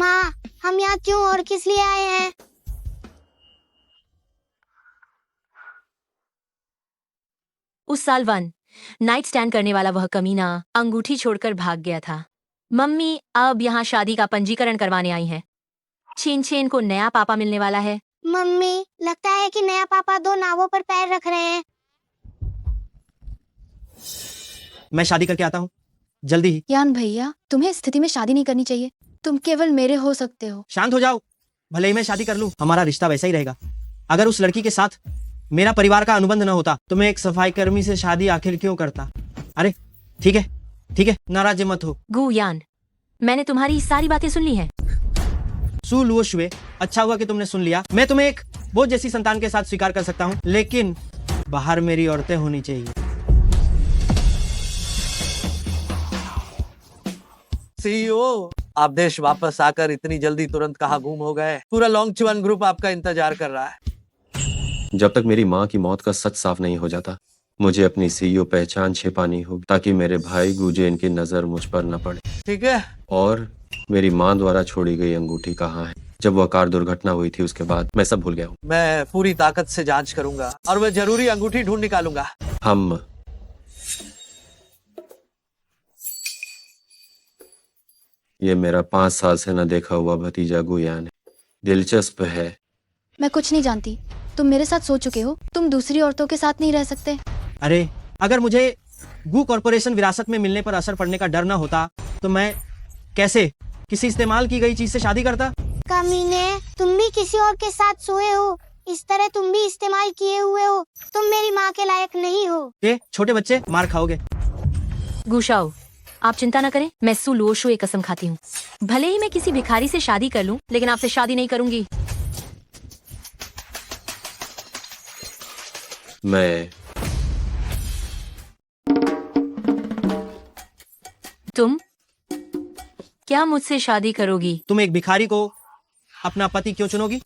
माँ, हम यहाँ क्यों और किस लिए आए हैं? उस साल नाइट स्टैंड करने वाला वह कमीना अंगूठी छोड़कर भाग गया था। मम्मी अब यहाँ शादी का पंजीकरण करवाने आई हैं। छीन छेन को नया पापा मिलने वाला है। मम्मी, लगता है कि नया पापा 2 नावों पर पैर रख रहे हैं। मैं शादी करके आता हूँ जल्दी ही। यान भैया, तुम्हें इस स्थिति में शादी नहीं करनी चाहिए। तुम केवल मेरे हो सकते हो। शांत हो जाओ, भले ही मैं शादी कर लूं, हमारा रिश्ता वैसा ही रहेगा। अगर उस लड़की के साथ मेरा परिवार का अनुबंध न होता तो मैं एक सफाई कर्मी से शादी आखिर क्यों करता। अरे ठीक है, नाराज मत हो। गु यान, मैंने तुम्हारी सारी बातें सुन ली हैं। सु लुओ शुए, अच्छा हुआ कि तुमने सुन लिया। मैं तुम्हें एक बोझ जैसी संतान के साथ स्वीकार कर सकता हूँ, लेकिन बाहर मेरी औरतें होनी चाहिए। सीईओ, आप देश वापस आकर इतनी जल्दी तुरंत कहाँ गुम हो गए? पूरा लॉन्गचुआन ग्रुप आपका इंतजार कर रहा है। जब तक मेरी माँ की मौत का सच साफ नहीं हो जाता, मुझे अपनी सीईओ पहचान छिपानी होगी, ताकि मेरे भाई गुजेन की नजर मुझ पर न पड़े। ठीक है। और मेरी माँ द्वारा छोड़ी गई अंगूठी कहाँ है? जब वह कार दुर्घटना हुई थी उसके बाद मैं सब भूल गया हूँ। मैं पूरी ताकत से जांच करूंगा और मैं जरूरी अंगूठी ढूंढ निकालूंगा। ये मेरा 5 साल से न देखा हुआ भतीजा गुयान है। दिलचस्प है। मैं कुछ नहीं जानती। तुम मेरे साथ सो चुके हो। तुम दूसरी औरतों के साथ नहीं रह सकते। अरे अगर मुझे गु कॉरपोरेशन विरासत में मिलने पर असर पड़ने का डर न होता तो मैं कैसे किसी इस्तेमाल की गई चीज से शादी करता। कमीने, तुम भी किसी और के साथ सोए हो। इस तरह तुम भी इस्तेमाल किए हुए हो। तुम मेरी माँ के लायक नहीं हो। ये छोटे बच्चे, मार खाओगे। गुशाओ, आप चिंता न करें, मैं सु लुओ शुए कसम खाती हूँ। भले ही मैं किसी भिखारी से शादी कर लूं, लेकिन आपसे शादी नहीं करूंगी। तुम क्या मुझसे शादी करोगी? तुम एक भिखारी को अपना पति क्यों चुनोगी?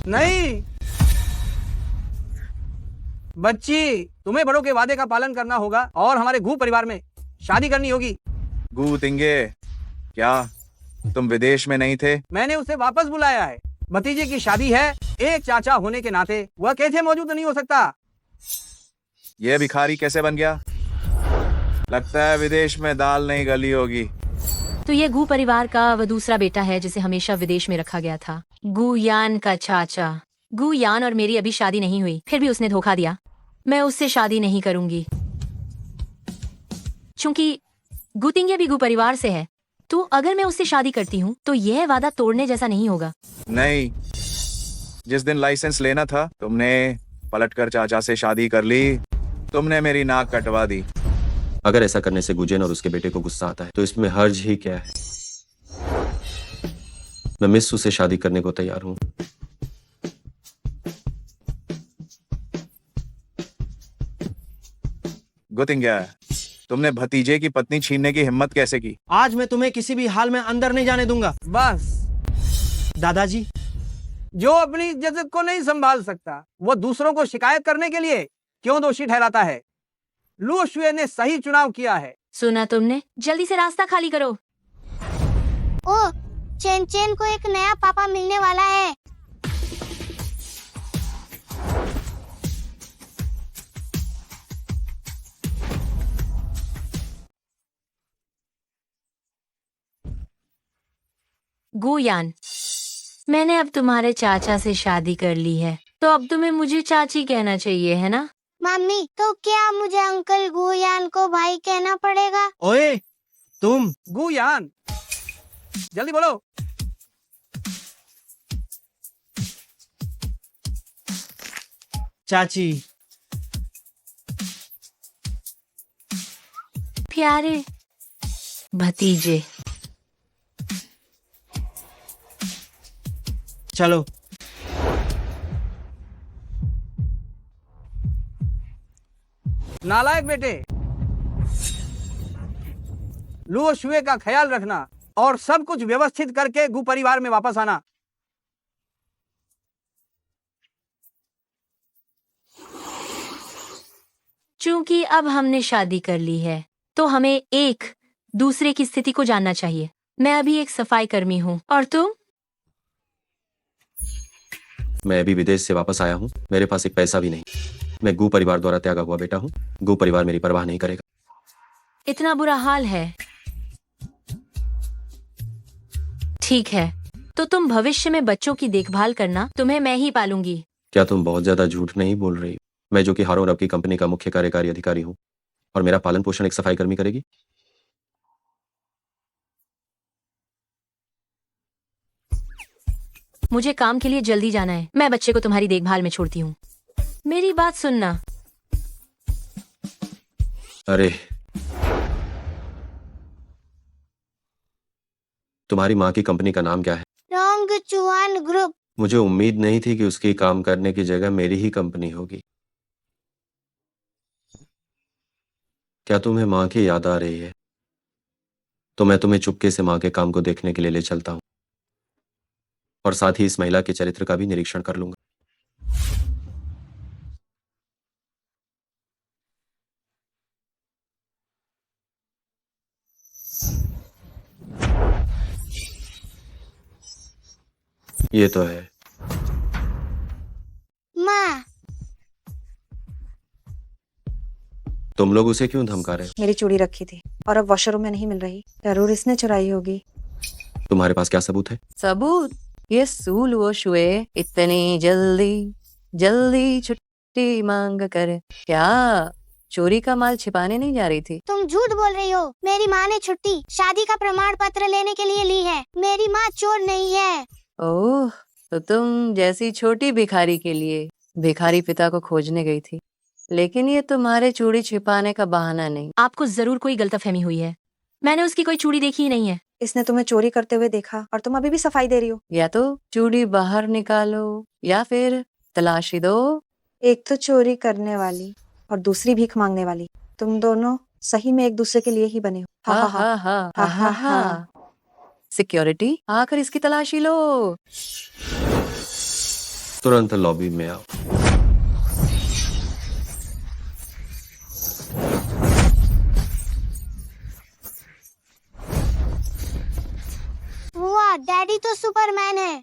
नहीं बच्ची, तुम्हें बड़ों के वादे का पालन करना होगा और हमारे गु परिवार में शादी करनी होगी। गु तिंगे, क्या तुम विदेश में नहीं थे? मैंने उसे वापस बुलाया है। भतीजे की शादी है, एक चाचा होने के नाते वह कैसे मौजूद नहीं हो सकता? यह भिखारी कैसे बन गया? लगता है विदेश में दाल नहीं गली होगी। तो ये गु परिवार का वह दूसरा बेटा है जिसे हमेशा विदेश में रखा गया था। गु यान का चाचा। गु यान और मेरी अभी शादी नहीं हुई, फिर भी उसने धोखा दिया। मैं उससे शादी नहीं करूंगी, क्योंकि गु तिंगे भी गु परिवार से है। तो अगर मैं उससे शादी करती हूँ तो यह वादा तोड़ने जैसा नहीं होगा। नहीं, जिस दिन लाइसेंस लेना था तुमने पलटकर चाचा से शादी कर ली। तुमने मेरी नाक कटवा दी। अगर ऐसा करने से गुजेन और उसके बेटे को गुस्सा आता है तो इसमें हर्ज ही क्या है? मैं मिस्सू से शादी करने को तैयार हूँ। गुतिंगा, तुमने भतीजे की पत्नी छीनने की हिम्मत कैसे की? आज मैं तुम्हें किसी भी हाल में अंदर नहीं जाने दूंगा। बस, दादाजी, जो अपनी इज्जत को नहीं संभाल सकता वो दूसरों को शिकायत करने के लिए क्यों दोषी ठहराता है? लुओ शुए ने सही चुनाव किया है। सुना तुमने? जल्दी से रास्ता खाली करो। ओह, चेन चेन को एक नया पापा मिलने वाला है। गु यान, मैंने अब तुम्हारे चाचा से शादी कर ली है, तो अब तुम्हें मुझे चाची कहना चाहिए, है ना? मम्मी, तो क्या मुझे अंकल गु यान को भाई कहना पड़ेगा? ओए तुम। गु यान, जल्दी बोलो। चाची। प्यारे भतीजे। चलो। नालायक बेटे, लुओ शुए का ख्याल रखना और सब कुछ व्यवस्थित करके गु परिवार में वापस आना। चूंकि अब हमने शादी कर ली है तो हमें एक दूसरे की स्थिति को जानना चाहिए। मैं अभी एक सफाई कर्मी हूँ और तुम? मैं अभी विदेश से वापस आया हूँ, मेरे पास एक पैसा भी नहीं। मैं गू परिवार द्वारा त्यागा हुआ बेटा हूँ। गू परिवार मेरी परवाह नहीं करेगा। इतना बुरा हाल है? ठीक है, तो तुम भविष्य में बच्चों की देखभाल करना, तुम्हें मैं ही पालूंगी। क्या तुम बहुत ज्यादा झूठ नहीं बोल रही? मैं जो कि हारून रब की कंपनी का मुख्य कार्यकारी अधिकारी हूँ और मेरा पालन पोषण एक सफाई कर्मी करेगी? मुझे काम के लिए जल्दी जाना है, मैं बच्चे को तुम्हारी देखभाल में छोड़ती हूँ। मेरी बात सुनना। अरे, तुम्हारी माँ की कंपनी का नाम क्या है? रोंगचुआन ग्रुप। मुझे उम्मीद नहीं थी कि उसकी काम करने की जगह मेरी ही कंपनी होगी। क्या तुम्हें माँ की याद आ रही है? तो मैं तुम्हें चुपके से माँ के काम को देखने के लिए ले चलता हूँ और साथ ही इस महिला के चरित्र का भी निरीक्षण कर लूंगा। ये तो है। माँ, तुम लोग उसे क्यों धमका रहे हो? मेरी चूड़ी रखी थी और अब वॉशरूम में नहीं मिल रही। जरूर इसने चुराई होगी। तुम्हारे पास क्या सबूत है? सबूत? ये सूलुओ शुए इतनी जल्दी जल्दी छुट्टी मांग कर क्या चोरी का माल छिपाने नहीं जा रही थी? तुम झूठ बोल रही हो। मेरी माँ ने छुट्टी शादी का प्रमाण पत्र लेने के लिए ली है। मेरी माँ चोर नहीं है। ओह, तो तुम जैसी छोटी भिखारी के लिए भिखारी पिता को खोजने गई थी, लेकिन ये तुम्हारे चूड़ी छिपाने का बहाना नहीं। आपको जरूर कोई गलतफहमी हुई है, मैंने उसकी कोई चूड़ी देखी ही नहीं है। इसने तुम्हें चोरी करते हुए देखा और तुम अभी भी सफाई दे रही हो। या तो चूड़ी बाहर निकालो या फिर तलाशी दो। एक तो चोरी करने वाली और दूसरी भीख मांगने वाली। तुम दोनों सही में एक दूसरे के लिए ही बने हो। हा हा हा हा हा हा। सिक्योरिटी, आकर इसकी तलाशी लो। तुरंत लॉबी में आओ। वाह, डैडी तो सुपरमैन है।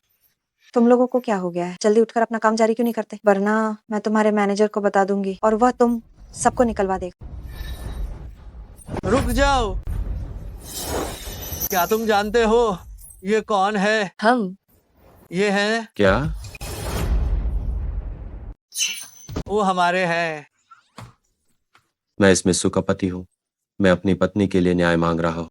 तुम लोगों को क्या हो गया है? जल्दी उठकर अपना काम जारी क्यों नहीं करते? वरना मैं तुम्हारे मैनेजर को बता दूंगी और वह तुम सबको निकलवा देगा। रुक जाओ। क्या तुम जानते हो ये कौन है? हम ये हैं, क्या? वो हमारे हैं। मैं इस मिस्सू का पति हूँ। मैं अपनी पत्नी के लिए न्याय मांग रहा हूँ।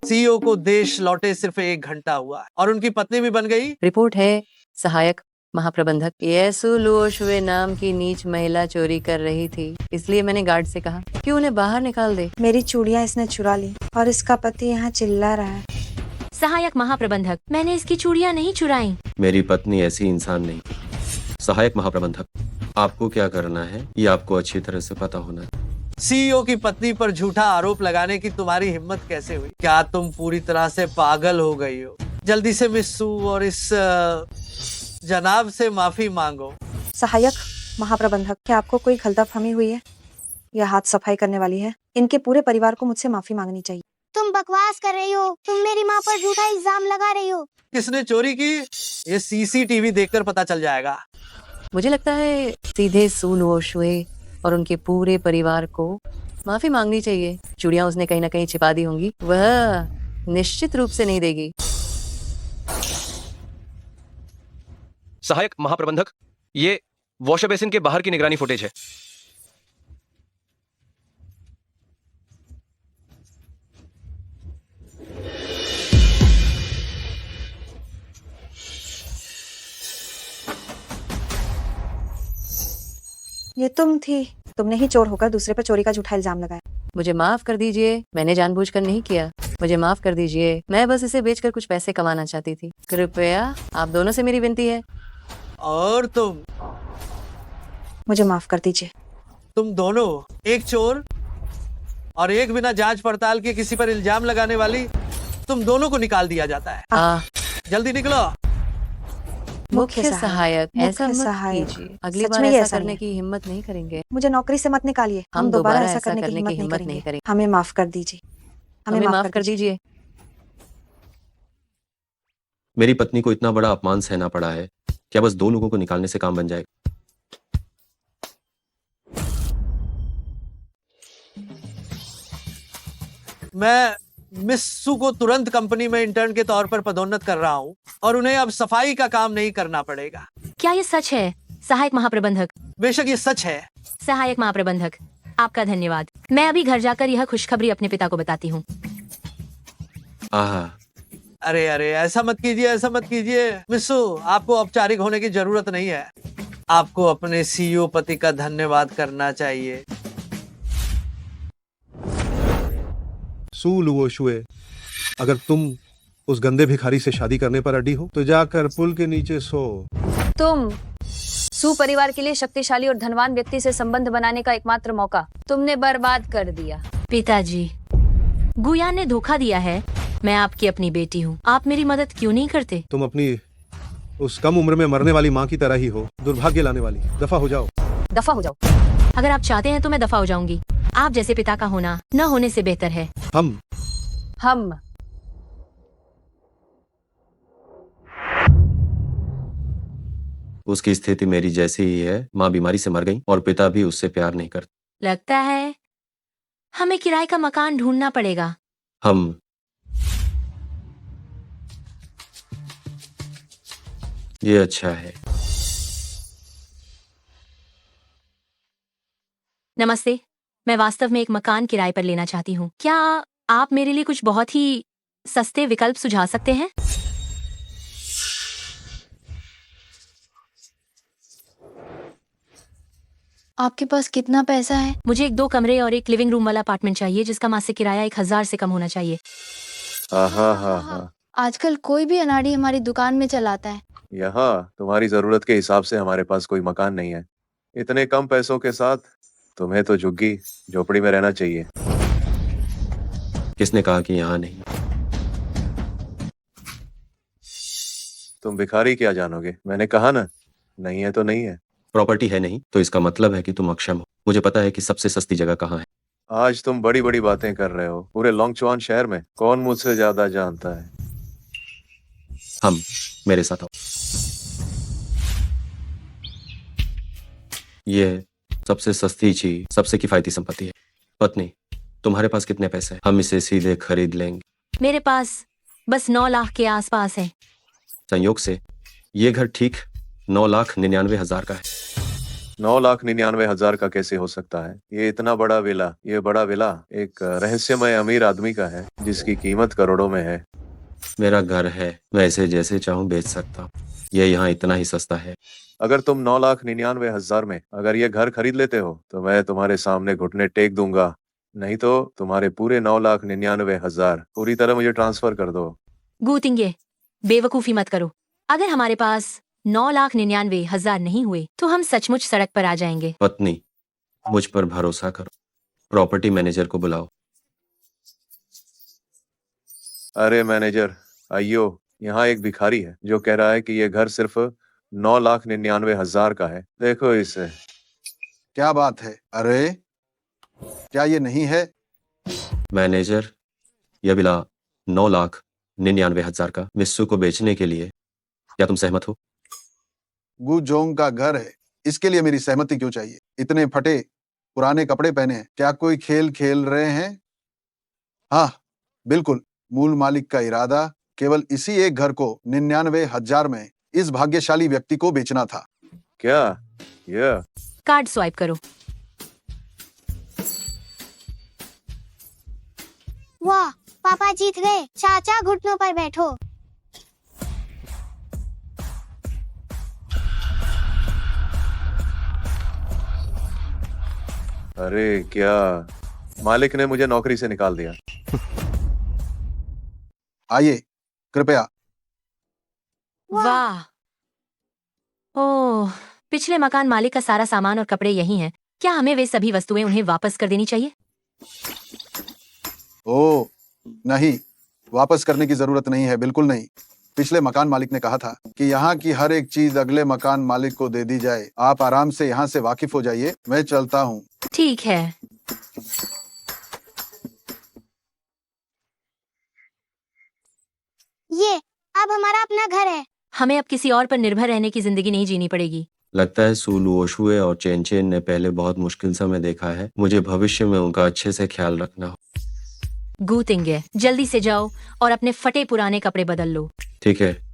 सीईओ को देश लौटे सिर्फ 1 घंटा हुआ और उनकी पत्नी भी बन गई। रिपोर्ट है सहायक महाप्रबंधक, ये सुलुओशुए नाम की नीच महिला चोरी कर रही थी, इसलिए मैंने गार्ड से कहा कि उन्हें बाहर निकाल दे। मेरी चूड़ियां इसने चुरा ली और इसका पति यहाँ चिल्ला रहा है। सहायक महाप्रबंधक, मैंने इसकी चूड़ियां नहीं चुराई। मेरी पत्नी ऐसी इंसान नहीं। सहायक महाप्रबंधक, आपको क्या करना है ये आपको अच्छी तरह से पता होना है। सीईओ की पत्नी पर झूठा आरोप लगाने की तुम्हारी हिम्मत कैसे हुई? क्या तुम पूरी तरह से पागल हो गई हो? जल्दी से मिस्सू और इस जनाब से माफी मांगो। सहायक महाप्रबंधक, क्या आपको कोई गलतफहमी हुई है? यह हाथ सफाई करने वाली है। इनके पूरे परिवार को मुझसे माफी मांगनी चाहिए। तुम बकवास कर रही हो। तुम मेरी माँ पर झूठा इल्जाम लगा रही हो। किसने चोरी की ये सीसीटीवी देखकर पता चल जाएगा। मुझे लगता है सीधे सुलुओशुए और उनके पूरे परिवार को माफी मांगनी चाहिए। चूड़ियां उसने कहीं ना कहीं छिपा दी होंगी, वह निश्चित रूप से नहीं देगी। सहायक महाप्रबंधक, ये वॉशर बेसिन के बाहर की निगरानी फुटेज है। ये तुम थी। तुमने ही चोर होकर दूसरे पर चोरी का झूठा इल्जाम लगाया। मुझे माफ कर दीजिए, मैंने जानबूझकर नहीं किया। मुझे माफ कर दीजिए, मैं बस इसे बेचकर कुछ पैसे कमाना चाहती थी। कृपया आप दोनों से मेरी विनती है। और मुझे माफ कर दीजिए। तुम दोनों, एक चोर और एक बिना जांच पड़ताल के किसी पर इल्जाम लगाने वाली, तुम दोनों को निकाल दिया जाता है। जल्दी निकलो। मुख्य सहायक, ऐसा मुख्य मत सहायक। कीजिए। अगली सच बार में ये ऐसा ऐसा नहीं करने है। की हिम्मत नहीं करेंगे। मुझे नौकरी से मत निकालिए, हम दोबारा ऐसा करने की हिम्मत नहीं करेंगे। हमें माफ कर दीजिए, हमें माफ कर दीजिए। मेरी पत्नी को इतना बड़ा अपमान सहना पड़ा है, क्या बस 2 लोगों को निकालने से काम बन जाएगा? मैं मिस सू को तुरंत कंपनी में इंटर्न के तौर पर पदोन्नत कर रहा हूँ और उन्हें अब सफाई का काम नहीं करना पड़ेगा। क्या ये सच है सहायक महाप्रबंधक? बेशक ये सच है। सहायक महाप्रबंधक, आपका धन्यवाद। मैं अभी घर जाकर यह खुशखबरी अपने पिता को बताती हूँ। आहा, अरे अरे, ऐसा मत कीजिए, ऐसा मत कीजिए मिस्सू, आपको औपचारिक होने की जरूरत नहीं है। आपको अपने सीईओ पति का धन्यवाद करना चाहिए। सू लुओ शुए, अगर तुम उस गंदे भिखारी से शादी करने पर अड़ी हो तो जाकर पुल के नीचे सो। तुम सू परिवार के लिए शक्तिशाली और धनवान व्यक्ति से संबंध बनाने का एकमात्र मौका तुमने बर्बाद कर दिया। पिताजी, गुयान ने धोखा दिया है। मैं आपकी अपनी बेटी हूँ, आप मेरी मदद क्यों नहीं करते? तुम अपनी उस कम उम्र में मरने वाली माँ की तरह ही हो, दुर्भाग्य लाने वाली। दफा हो जाओ। दफा हो जाओ। अगर आप चाहते हैं तो मैं दफा हो जाऊंगी। आप जैसे पिता का होना न होने से बेहतर है। हम उसकी स्थिति मेरी जैसी ही है। माँ बीमारी से मर गई और पिता भी उससे प्यार नहीं करते। लगता है हमें किराए का मकान ढूंढना पड़ेगा। हम ये अच्छा है। नमस्ते, मैं वास्तव में एक मकान किराए पर लेना चाहती हूँ। क्या आप मेरे लिए कुछ बहुत ही सस्ते विकल्प सुझा सकते हैं? आपके पास कितना पैसा है? मुझे एक 2 कमरे और एक लिविंग रूम वाला अपार्टमेंट चाहिए जिसका मासिक किराया 1000 से कम होना चाहिए। आजकल कोई भी अनाड़ी हमारी दुकान में चलाता है। यहाँ तुम्हारी जरूरत के हिसाब से हमारे पास कोई मकान नहीं है। इतने कम पैसों के साथ तुम्हें तो झुग्गी झोपड़ी में रहना चाहिए। किसने कहा कि यहाँ नहीं? तुम भिखारी क्या जानोगे? मैंने कहा ना, नहीं है तो नहीं है। प्रॉपर्टी है नहीं तो इसका मतलब है कि तुम अक्षम हो। मुझे पता है कि सबसे सस्ती जगह कहाँ है। आज तुम बड़ी बड़ी बातें कर रहे हो। पूरे लोंगचुआन शहर में कौन मुझसे ज्यादा जानता है? हम, मेरे साथ आओ। ये सबसे सस्ती चीज, सबसे किफायती संपत्ति है। पत्नी, तुम्हारे पास कितने पैसे हैं? हम इसे सीधे खरीद लेंगे। मेरे पास बस 9 लाख के आसपास है। संयोग से ये घर ठीक 9,99,000 का है। 9,99,000 का कैसे हो सकता है? ये इतना बड़ा विला, ये बड़ा विला एक रहस्यमय अमीर आदमी का है जिसकी कीमत करोड़ों में है। मेरा घर है, मैं इसे जैसे चाहूँ बेच सकता हूँ। ये यहाँ इतना ही सस्ता है। अगर तुम 9,99,000 में अगर ये घर खरीद लेते हो तो मैं तुम्हारे सामने घुटने टेक दूंगा। नहीं तो तुम्हारे पूरे 9,99,000 पूरी तरह मुझे ट्रांसफर कर दो। गूतिंगे, बेवकूफी मत करो। अगर हमारे पास 9,99,000 नहीं हुए तो हम सचमुच सड़क पर आ जाएंगे। पत्नी, मुझ पर भरोसा करो। प्रॉपर्टी मैनेजर को बुलाओ। अरे मैनेजर, आइयो, यहाँ एक भिखारी है जो कह रहा है कि ये घर सिर्फ 9,99,000 का है। देखो इसे। क्या बात है? अरे क्या ये नहीं है? मैनेजर, यह विला 9,99,000 का मिस्सू को बेचने के लिए, क्या तुम सहमत हो? गु जोंग का घर है, इसके लिए मेरी सहमति क्यों चाहिए? इतने फटे पुराने कपड़े पहने हैं, क्या कोई खेल खेल रहे हैं? हाँ बिल्कुल, मूल मालिक का इरादा केवल इसी एक घर को 99,000 में इस भाग्यशाली व्यक्ति को बेचना था। क्या? यह कार्ड स्वाइप करो। वाह, पापा जीत गए। चाचा घुटनों पर बैठो। अरे क्या, मालिक ने मुझे नौकरी से निकाल दिया। आइए कृपया। वाह, ओह, पिछले मकान मालिक का सारा सामान और कपड़े यही हैं। क्या हमें वे सभी वस्तुएं उन्हें वापस कर देनी चाहिए? ओ नहीं, वापस करने की जरूरत नहीं है, बिल्कुल नहीं। पिछले मकान मालिक ने कहा था कि यहाँ की हर एक चीज अगले मकान मालिक को दे दी जाए। आप आराम से यहाँ से वाकिफ हो जाइए, मैं चलता हूँ। ठीक है। ये अब हमारा अपना घर है। हमें अब किसी और पर निर्भर रहने की जिंदगी नहीं जीनी पड़ेगी। लगता है सू लुओशुए और चेन चेन ने पहले बहुत मुश्किल समय देखा है। मुझे भविष्य में उनका अच्छे से ख्याल रखना हो। गू तिंगे, जल्दी से जाओ और अपने फटे पुराने कपड़े बदल लो। ठीक है।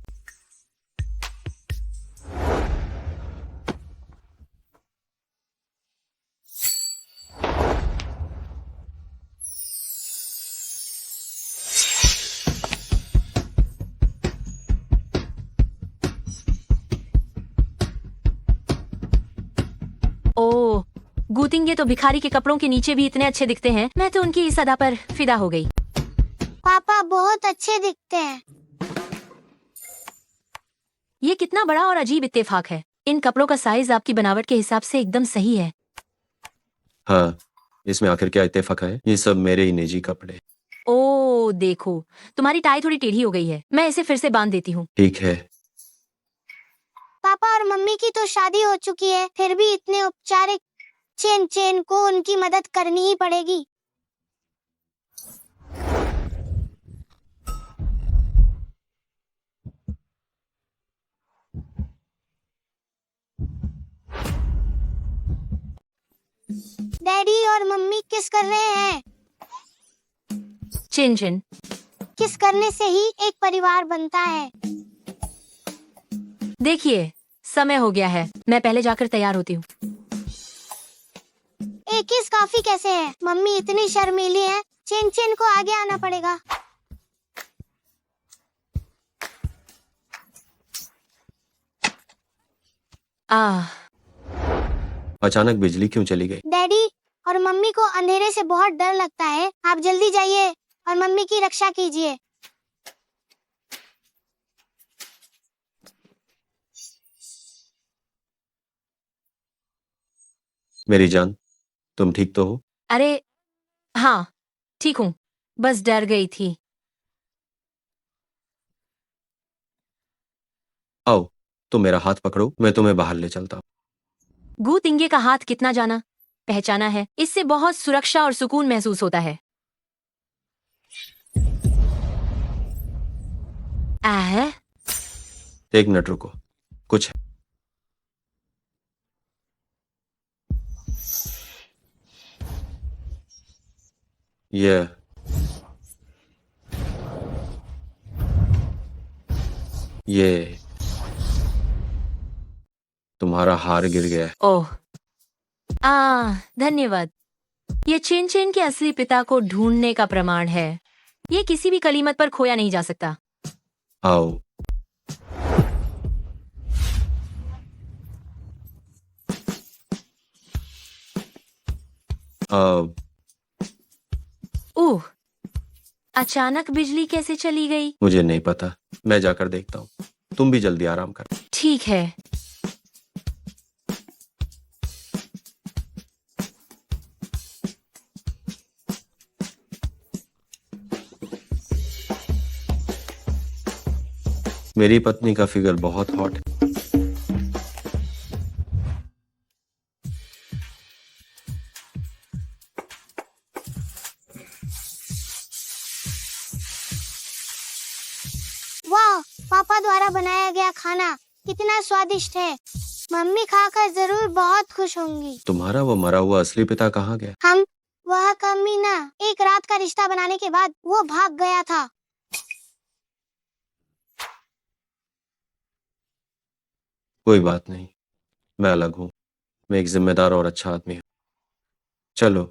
ओह, गूतिंगे तो भिखारी के कपड़ों के नीचे भी इतने अच्छे दिखते हैं। मैं तो उनकी इस अदा पर फिदा हो गई। पापा बहुत अच्छे दिखते हैं। ये कितना बड़ा और अजीब इत्तेफाक है। इन कपड़ों का साइज आपकी बनावट के हिसाब से एकदम सही है। हाँ, इसमें आखिर क्या इत्तेफाक है? ये सब मेरे ही निजी कपड़े। ओह देखो, तुम्हारी टाई थोड़ी टेढ़ी हो गई है। मैं इसे फिर से बांध देती हूँ। ठीक है। पापा और मम्मी की तो शादी हो चुकी है, फिर भी इतने औपचारिक चेन चेन को उनकी मदद करनी ही पड़ेगी। डैडी और मम्मी किस कर रहे हैं? चिन चिन, किस करने से ही एक परिवार बनता है। देखिए समय हो गया है, मैं पहले जाकर तैयार होती हूँ। एक किस काफी कैसे है? मम्मी इतनी शर्मीली है, चेन चेन को आगे आना पड़ेगा। अचानक बिजली क्यों चली गई? डैडी और मम्मी को अंधेरे से बहुत डर लगता है। आप जल्दी जाइए और मम्मी की रक्षा कीजिए। मेरी जान, तुम ठीक तो हो? अरे हाँ, ठीक हूँ, बस डर गई थी। आओ, तुम मेरा हाथ पकड़ो, मैं तुम्हें बाहर ले चलता हूँ। गू तिंगे का हाथ कितना जाना पहचाना है। इससे बहुत सुरक्षा और सुकून महसूस होता है। एक मिनट रुको, कुछ है। ये तुम्हारा हार गिर गया है। ओह धन्यवाद। ये चेन चेन के असली पिता को ढूंढने का प्रमाण है। ये किसी भी कलीमत पर खोया नहीं जा सकता। आओ। ओह, अचानक बिजली कैसे चली गई? मुझे नहीं पता, मैं जाकर देखता हूँ। तुम भी जल्दी आराम कर। ठीक है। मेरी पत्नी का फिगर बहुत हॉट है। वाह, पापा द्वारा बनाया गया खाना कितना स्वादिष्ट है। मम्मी खाकर जरूर बहुत खुश होंगी। तुम्हारा वो मरा हुआ असली पिता कहाँ गया? हम वह कमीना एक रात का रिश्ता बनाने के बाद वो भाग गया था। कोई बात नहीं, मैं अलग हूँ। मैं एक जिम्मेदार और अच्छा आदमी हूँ। चलो।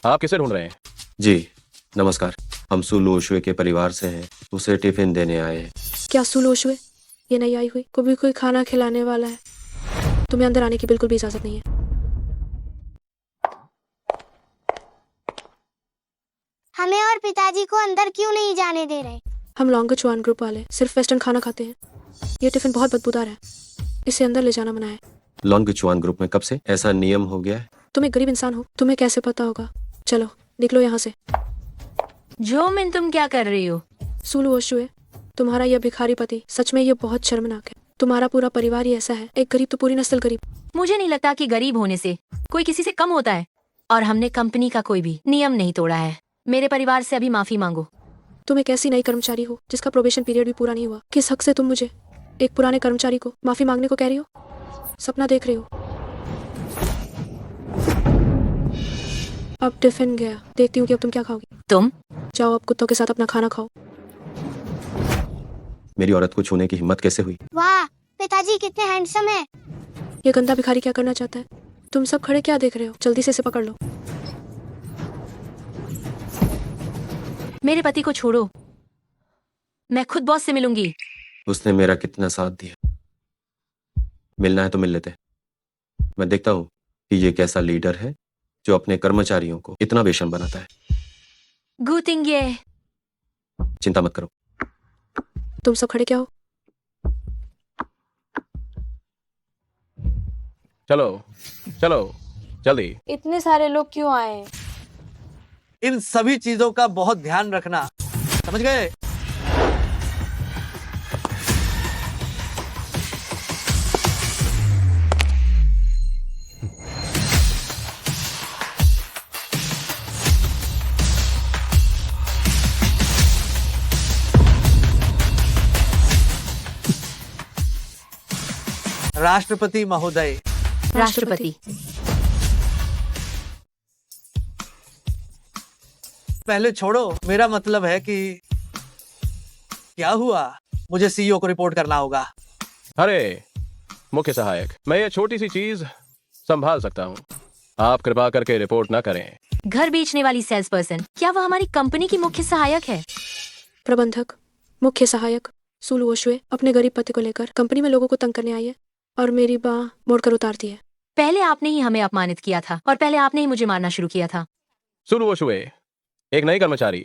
आप किसे ढूंढ रहे हैं? जी नमस्कार, हम सुलूशुए के परिवार से हैं। उसे टिफिन देने आए हैं। क्या सुलोशुए? ये नहीं आई हुई को भी कोई खाना खिलाने वाला है? तुम्हें अंदर आने की बिल्कुल भी इजाजत नहीं है। हमें और पिताजी को अंदर क्यों नहीं जाने दे रहे? हम लॉन्गचुआन ग्रुप वाले सिर्फ वेस्टर्न खाना खाते हैं। ये टिफिन बहुत बदबूदार है, इसे अंदर ले जाना मना है। लॉन्गचुआन ग्रुप में कब से ऐसा नियम हो गया है? तुम एक गरीब इंसान हो, तुम्हें कैसे पता होगा? चलो निकलो यहाँ से। जोमिन तुम क्या कर रही हो? सुलू ओशुए, तुम्हारा यह भिखारी पति सच में ये बहुत शर्मनाक है। तुम्हारा पूरा परिवार ही ऐसा है। एक गरीब तो पूरी नस्ल गरीब। मुझे नहीं लगता कि गरीब होने से कोई किसी से कम होता है, और हमने कंपनी का कोई भी नियम नहीं तोड़ा है। मेरे परिवार से अभी माफी मांगो। तुम एक ऐसी नई कर्मचारी हो जिसका प्रोबेशन पीरियड भी पूरा नहीं हुआ। किस हक से तुम मुझे, एक पुराने कर्मचारी को, माफी मांगने को कह रही हो? सपना देख रही हो? अब टिफिन गया, देखती हूँ कि अब तुम क्या खाओगी। तुम जाओ अब कुत्तों के साथ अपना खाना खाओ। मेरी औरत को छूने की हिम्मत कैसे हुई? वाह, पिताजी कितने हैंडसम है। ये गंदा भिखारी क्या करना चाहता है? तुम सब खड़े क्या देख रहे हो? जल्दी से इसे पकड़ लो। मेरे पति को छोड़ो, मैं खुद बॉस से मिलूंगी। उसने मेरा कितना साथ दिया। मिलना है तो मिल लेते। मैं देखता हूँ कि ये कैसा लीडर है जो अपने कर्मचारियों को इतना बेशर्म बनाता है। गूतिंगे। चिंता मत करो। तुम सब खड़े क्या हो? चलो चलो जल्दी। इतने सारे लोग क्यों आए? इन सभी चीजों का बहुत ध्यान रखना, समझ गए? राष्ट्रपति महोदय। राष्ट्रपति। पहले छोड़ो, मेरा मतलब है कि क्या हुआ? मुझे सीईओ को रिपोर्ट करना होगा। अरे मुख्य सहायक, मैं ये छोटी सी चीज संभाल सकता हूँ, आप कृपा करके रिपोर्ट ना करें। घर बेचने वाली सेल्स पर्सन, क्या वह हमारी कंपनी की मुख्य सहायक है? प्रबंधक, मुख्य सहायक सुलू ओशुए अपने गरीब पति को लेकर कंपनी में लोगों को तंग करने आई है और मेरी बाह मोड़कर उतारती है। पहले आपने ही हमें अपमानित किया था और पहले आपने ही मुझे मारना शुरू किया था। सुलू ओशुए एक नई कर्मचारी,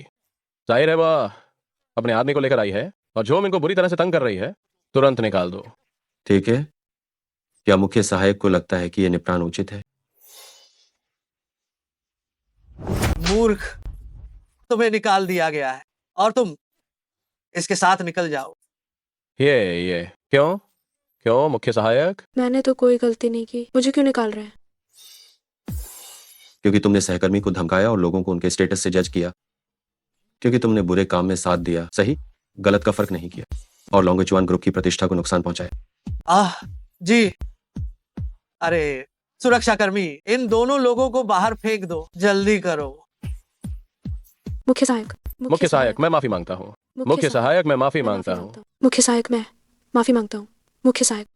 जाहिर है वह अपने आदमी को लेकर आई है और जो इनको बुरी तरह से तंग कर रही है, तुरंत निकाल दो। ठीक है, क्या मुख्य सहायक को लगता है कि यह निपटान उचित है? मूर्ख, तुम्हें निकाल दिया गया है और तुम इसके साथ निकल जाओ। ये क्यों क्यों मुख्य सहायक? मैंने तो कोई गलती नहीं की, मुझे क्यों निकाल रहे हैं? क्योंकि तुमने सहकर्मी को धमकाया और लोगों को उनके स्टेटस से जज किया। क्योंकि तुमने बुरे काम में साथ दिया, सही गलत का फर्क नहीं किया, और लॉन्गेचुआन ग्रुप की प्रतिष्ठा को नुकसान पहुंचाया। जी, अरे सुरक्षा कर्मी, इन दोनों लोगों को बाहर फेंक दो, जल्दी करो। मुख्य सहायक, मुख्य सहायक मैं माफी मांगता हूँ। मुख्य सहायक मैं माफी मांगता हूँ। मुख्य सहायक मैं माफी मांगता हूँ। मुख्य सहायक,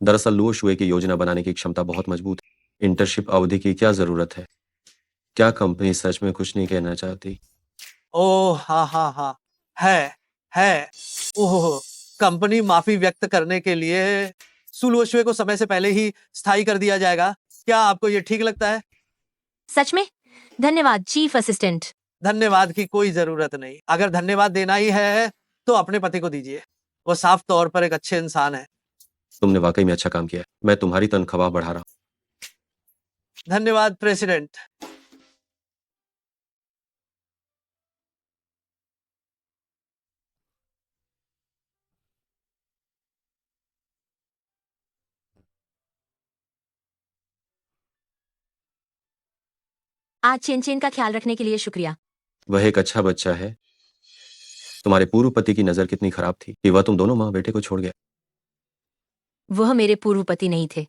दरअसल लुओ शुए की योजना बनाने की क्षमता बहुत मजबूत है। इंटर्नशिप अवधि की क्या जरूरत है? क्या कंपनी सच में कुछ नहीं कहना चाहती? ओह हाँ, है। ओह, कंपनी माफी व्यक्त करने के लिए सुलुओशुए को समय से पहले ही स्थायी कर दिया जाएगा। क्या आपको ये ठीक लगता है? सच में? धन्यवाद चीफ असिस्टेंट। धन्यवाद की कोई जरूरत नहीं। अगर धन्यवाद देना ही है तो अपने पति को दीजिए, वो साफ तौर पर एक अच्छे इंसान है। तुमने वाकई में अच्छा काम किया। मैं तुम्हारी तनख्वाह बढ़ा रहा हूं। धन्यवाद प्रेसिडेंट। आज चेन का ख्याल रखने के लिए शुक्रिया। वह एक अच्छा बच्चा है। तुम्हारे पूर्व पति की नजर कितनी खराब थी कि वह तुम दोनों माँ बेटे को छोड़ गया। वह मेरे पूर्व पति नहीं थे।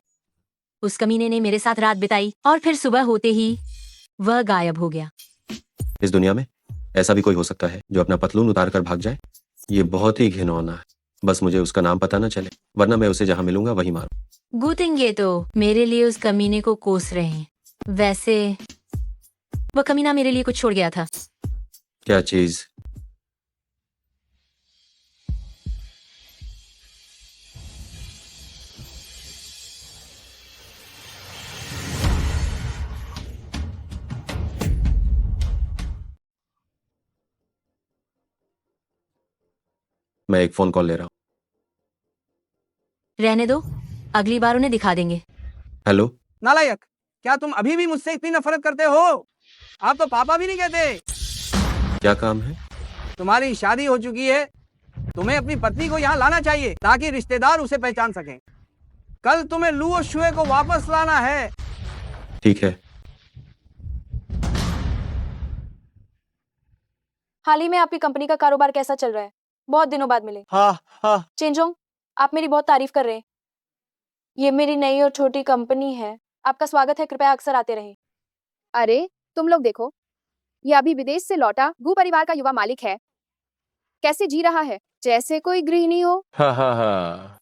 उस कमीने ने मेरे साथ रात बिताई और फिर सुबह होते ही वह गायब हो गया। इस दुनिया में ऐसा भी कोई हो सकता है जो अपना पतलून उतार कर भाग जाए? ये बहुत ही घिनौना है। बस मुझे उसका नाम पता न चले, वरना मैं उसे जहां मिलूंगा वहीं मारूं। गूतिंगे तो मेरे लिए उस कमीने को कोस रहे हैं। वैसे वह कमीना मेरे लिए कुछ छोड़ गया था। क्या चीज? मैं एक फोन कॉल ले रहा हूं। रहने दो, अगली बार उन्हें दिखा देंगे। हेलो। नालायक, क्या तुम अभी भी मुझसे इतनी नफरत करते हो? आप तो पापा भी नहीं कहते। क्या काम है? तुम्हारी शादी हो चुकी है, तुम्हें अपनी पत्नी को यहाँ लाना चाहिए ताकि रिश्तेदार उसे पहचान सकें। कल तुम्हें लुओ शुए को वापस लाना है। ठीक है। हाल ही में आपकी कंपनी का कारोबार कैसा चल रहा है? बहुत दिनों बाद मिले। हाँ। चेंजोंग, आप मेरी बहुत तारीफ कर रहे हैं। ये मेरी नई और छोटी कंपनी है। आपका स्वागत है, कृपया अक्सर आते रहे। अरे तुम लोग देखो, ये अभी विदेश से लौटा गु परिवार का युवा मालिक है। कैसे जी रहा है, जैसे कोई गृहिणी हो। हाँ।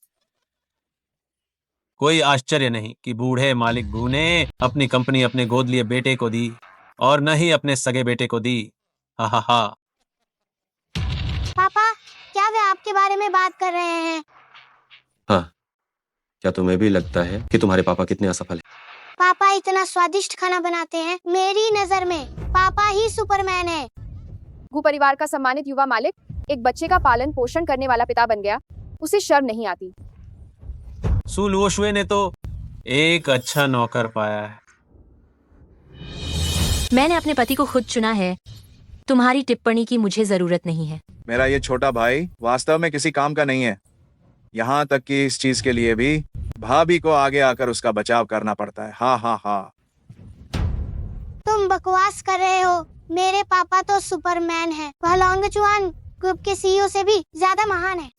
कोई आश्चर्य नहीं कि बूढ़े मालिक गु ने अपनी कंपनी अपने गोद लिए बेटे को दी और न ही अपने सगे बेटे को दी। हा। पापा, क्या वे आपके बारे में बात कर रहे हैं? हाँ, क्या तुम्हें भी लगता है कि तुम्हारे पापा कितने असफल हैं? पापा इतना स्वादिष्ट खाना बनाते हैं। मेरी नजर में पापा ही सुपरमैन है। गु परिवार का सम्मानित युवा मालिक एक बच्चे का पालन पोषण करने वाला पिता बन गया। उसे शर्म नहीं आती। सु लुओशुए ने तो एक अच्छा नौकर पाया है। मैंने अपने पति को खुद चुना है। तुम्हारी टिप्पणी की मुझे जरूरत नहीं है। मेरा ये छोटा भाई वास्तव में किसी काम का नहीं है। यहाँ तक कि इस चीज के लिए भी भाभी को आगे आकर उसका बचाव करना पड़ता है। हाँ। तुम बकवास कर रहे हो। मेरे पापा तो सुपरमैन है। वह लॉन्गचुआन ग्रुप के सीईओ से भी ज्यादा महान है।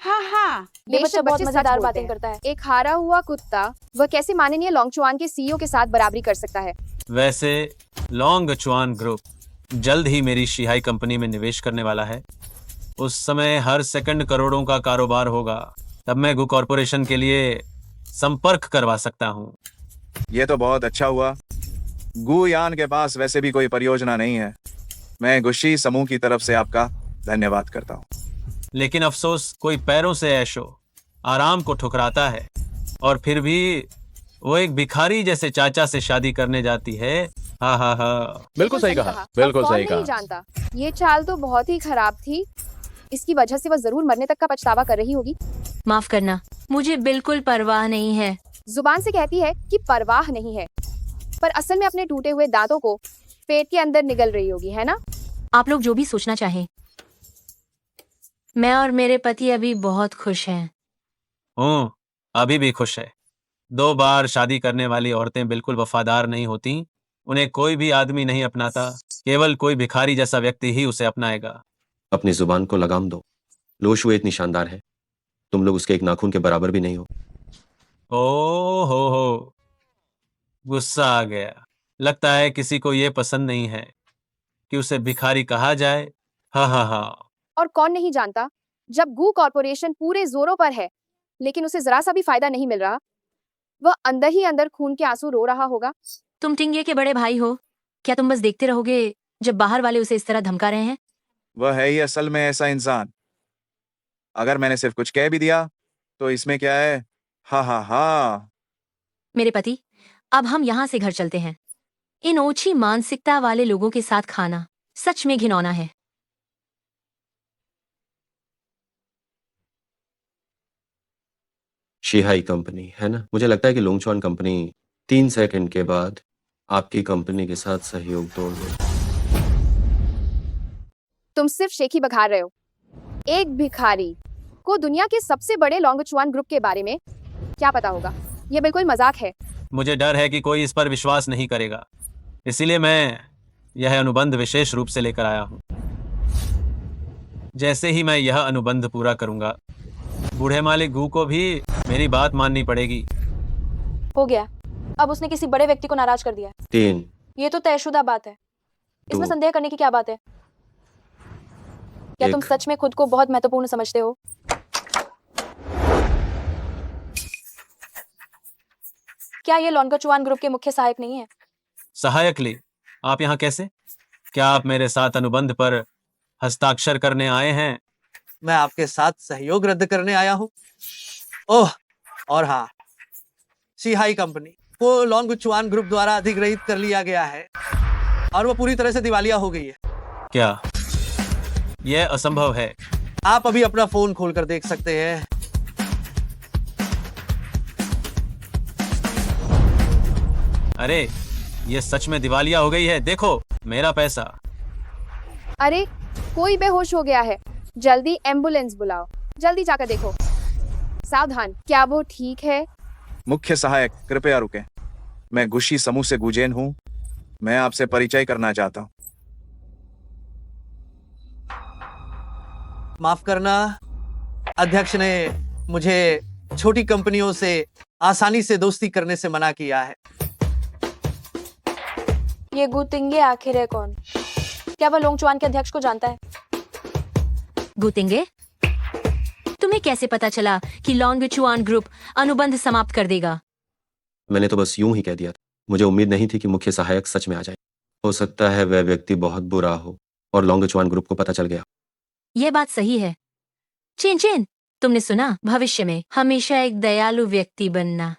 हाँ, ये बेशक बच्चा बहुत बच्चे सच मजेदार बोलते बातें हैं। करता है। एक हारा हुआ कुत्ता वह कैसे माननीय लॉन्गचुआन के सीईओ के साथ बराबरी कर सकता है। वैसे लॉन्गचुआन ग्रुप जल्द ही मेरी शिहाई कंपनी में निवेश करने वाला है। उस समय हर सेकंड करोड़ों का कारोबार होगा। तब मैं गु कॉरपोरेशन के लिए संपर्क करवा सकता हूँ। ये तो बहुत अच्छा हुआ। गुयान के पास वैसे भी कोई परियोजना नहीं है। मैं गुशी समूह की तरफ से आपका धन्यवाद करता हूँ। लेकिन अफसोस, कोई पैरों से ऐशो आराम को ठुकराता है और फिर भी वो एक भिखारी जैसे चाचा से शादी करने जाती है। हा। बिल्कुल सही कहा, बिल्कुल कौन सही नहीं कहा। जानता, ये चाल तो बहुत ही खराब थी। इसकी वजह से वह जरूर मरने तक का पछतावा कर रही होगी। माफ करना, मुझे बिल्कुल परवाह नहीं है। जुबान से कहती है कि परवाह नहीं है, पर असल में अपने टूटे हुए दांतों को पेट के अंदर निगल रही होगी, है ना? आप लोग जो भी सोचना चाहें, मैं और मेरे पति अभी बहुत खुश हैं। अभी भी खुश है। 2 बार शादी करने वाली औरतें बिल्कुल वफादार नहीं होती। उन्हें कोई भी आदमी नहीं अपनाता, केवल कोई भिखारी जैसा व्यक्ति ही उसे अपनाएगा। अपनी जुबान को लगाम दो। लुओशुए इतनी शानदार है, तुम लोग उसके एक नाखून के बराबर भी नहीं हो। ओ हो, गुस्सा आ गया। लगता है किसी को ये पसंद नहीं है कि उसे भिखारी कहा जाए। हा। और कौन नहीं जानता, जब गु कॉरपोरेशन पूरे जोरों पर है लेकिन उसे जरा सा भी फायदा नहीं मिल रहा, वह अंदर ही अंदर खून के आंसू रो रहा होगा। तुम टिंगे के बड़े भाई हो, क्या तुम बस देखते रहोगे जब बाहर वाले उसे इस तरह धमका रहे हैं? वह है ही असल में ऐसा इंसान। अगर मैंने सिर्फ कुछ कह भी दिया तो इसमें क्या है। हा। मेरे पति, अब हम यहाँ से घर चलते हैं। इन ओछी मानसिकता वाले लोगों के साथ खाना सच में घिनौना है। शिहाई कंपनी है ना? मुझे लगता है कि लोंगचुआन कंपनी 3 सेकंड के बाद आपकी कंपनी के साथ सहयोग तोड़ देगी। तुम सिर्फ शेखी बघार रहे हो। एक भिखारी को दुनिया के सबसे बड़े लॉन्गचुआन ग्रुप के बारे में क्या पता होगा? यह बिल्कुल मजाक है। मुझे डर है कि कोई इस पर विश्वास नहीं करेगा, इसीलिए मैं यह अनुबंध विशेष रूप से लेकर आया हूँ। जैसे ही मैं यह अनुबंध पूरा करूंगा, बूढ़े मालिक गु को भी मेरी बात माननी पड़ेगी। हो गया, अब उसने किसी बड़े व्यक्ति को नाराज कर दिया है। 3 ये तो तयशुदा बात है। इसमें संदेह करने की क्या बात है? क्या तुम सच में खुद को बहुत महत्वपूर्ण समझते हो? क्या ये लॉन्गचुआन ग्रुप के मुख्य सहायक नहीं है? सहायक ली, आप यहाँ कैसे? क्या आप मेरे साथ अनुबंध पर हस्ताक्षर करने आए हैं? मैं आपके साथ सहयोग रद्द करने आया हूँ। ओह, और हाँ, शिहाई कंपनी को लॉन्गचुआन ग्रुप द्वारा अधिग्रहित कर लिया गया है और वो पूरी तरह से दिवालिया हो गई है। क्या यह असंभव है? आप अभी अपना फोन खोलकर देख सकते हैं। अरे, ये सच में दिवालिया हो गई है। देखो, मेरा पैसा। अरे कोई बेहोश हो गया है, जल्दी एम्बुलेंस बुलाओ, जल्दी जाकर देखो। सावधान, क्या वो ठीक है? मुख्य सहायक कृपया रुकें। मैं गुशी समूह से गुजेन हूँ। मैं आपसे परिचय करना चाहता हूँ। माफ करना, अध्यक्ष ने मुझे छोटी कंपनियों से आसानी से दोस्ती करने से मना किया है। ये गुतिंगे आखिर है कौन? क्या वह लोंगचुआन के अध्यक्ष को जानता है? गुतिंगे, तुम्हें कैसे पता चला कि लोंगचुआन ग्रुप अनुबंध समाप्त कर देगा? मैंने तो बस यूं ही कह दिया था। मुझे उम्मीद नहीं थी कि मुख्य सहायक सच में आ जाए। हो सकता है वह व्यक्ति बहुत बुरा हो और लोंगचुआन ग्रुप को पता चल गया। यह बात सही है। चेन चेन, तुमने सुना, भविष्य में हमेशा एक दयालु व्यक्ति बनना।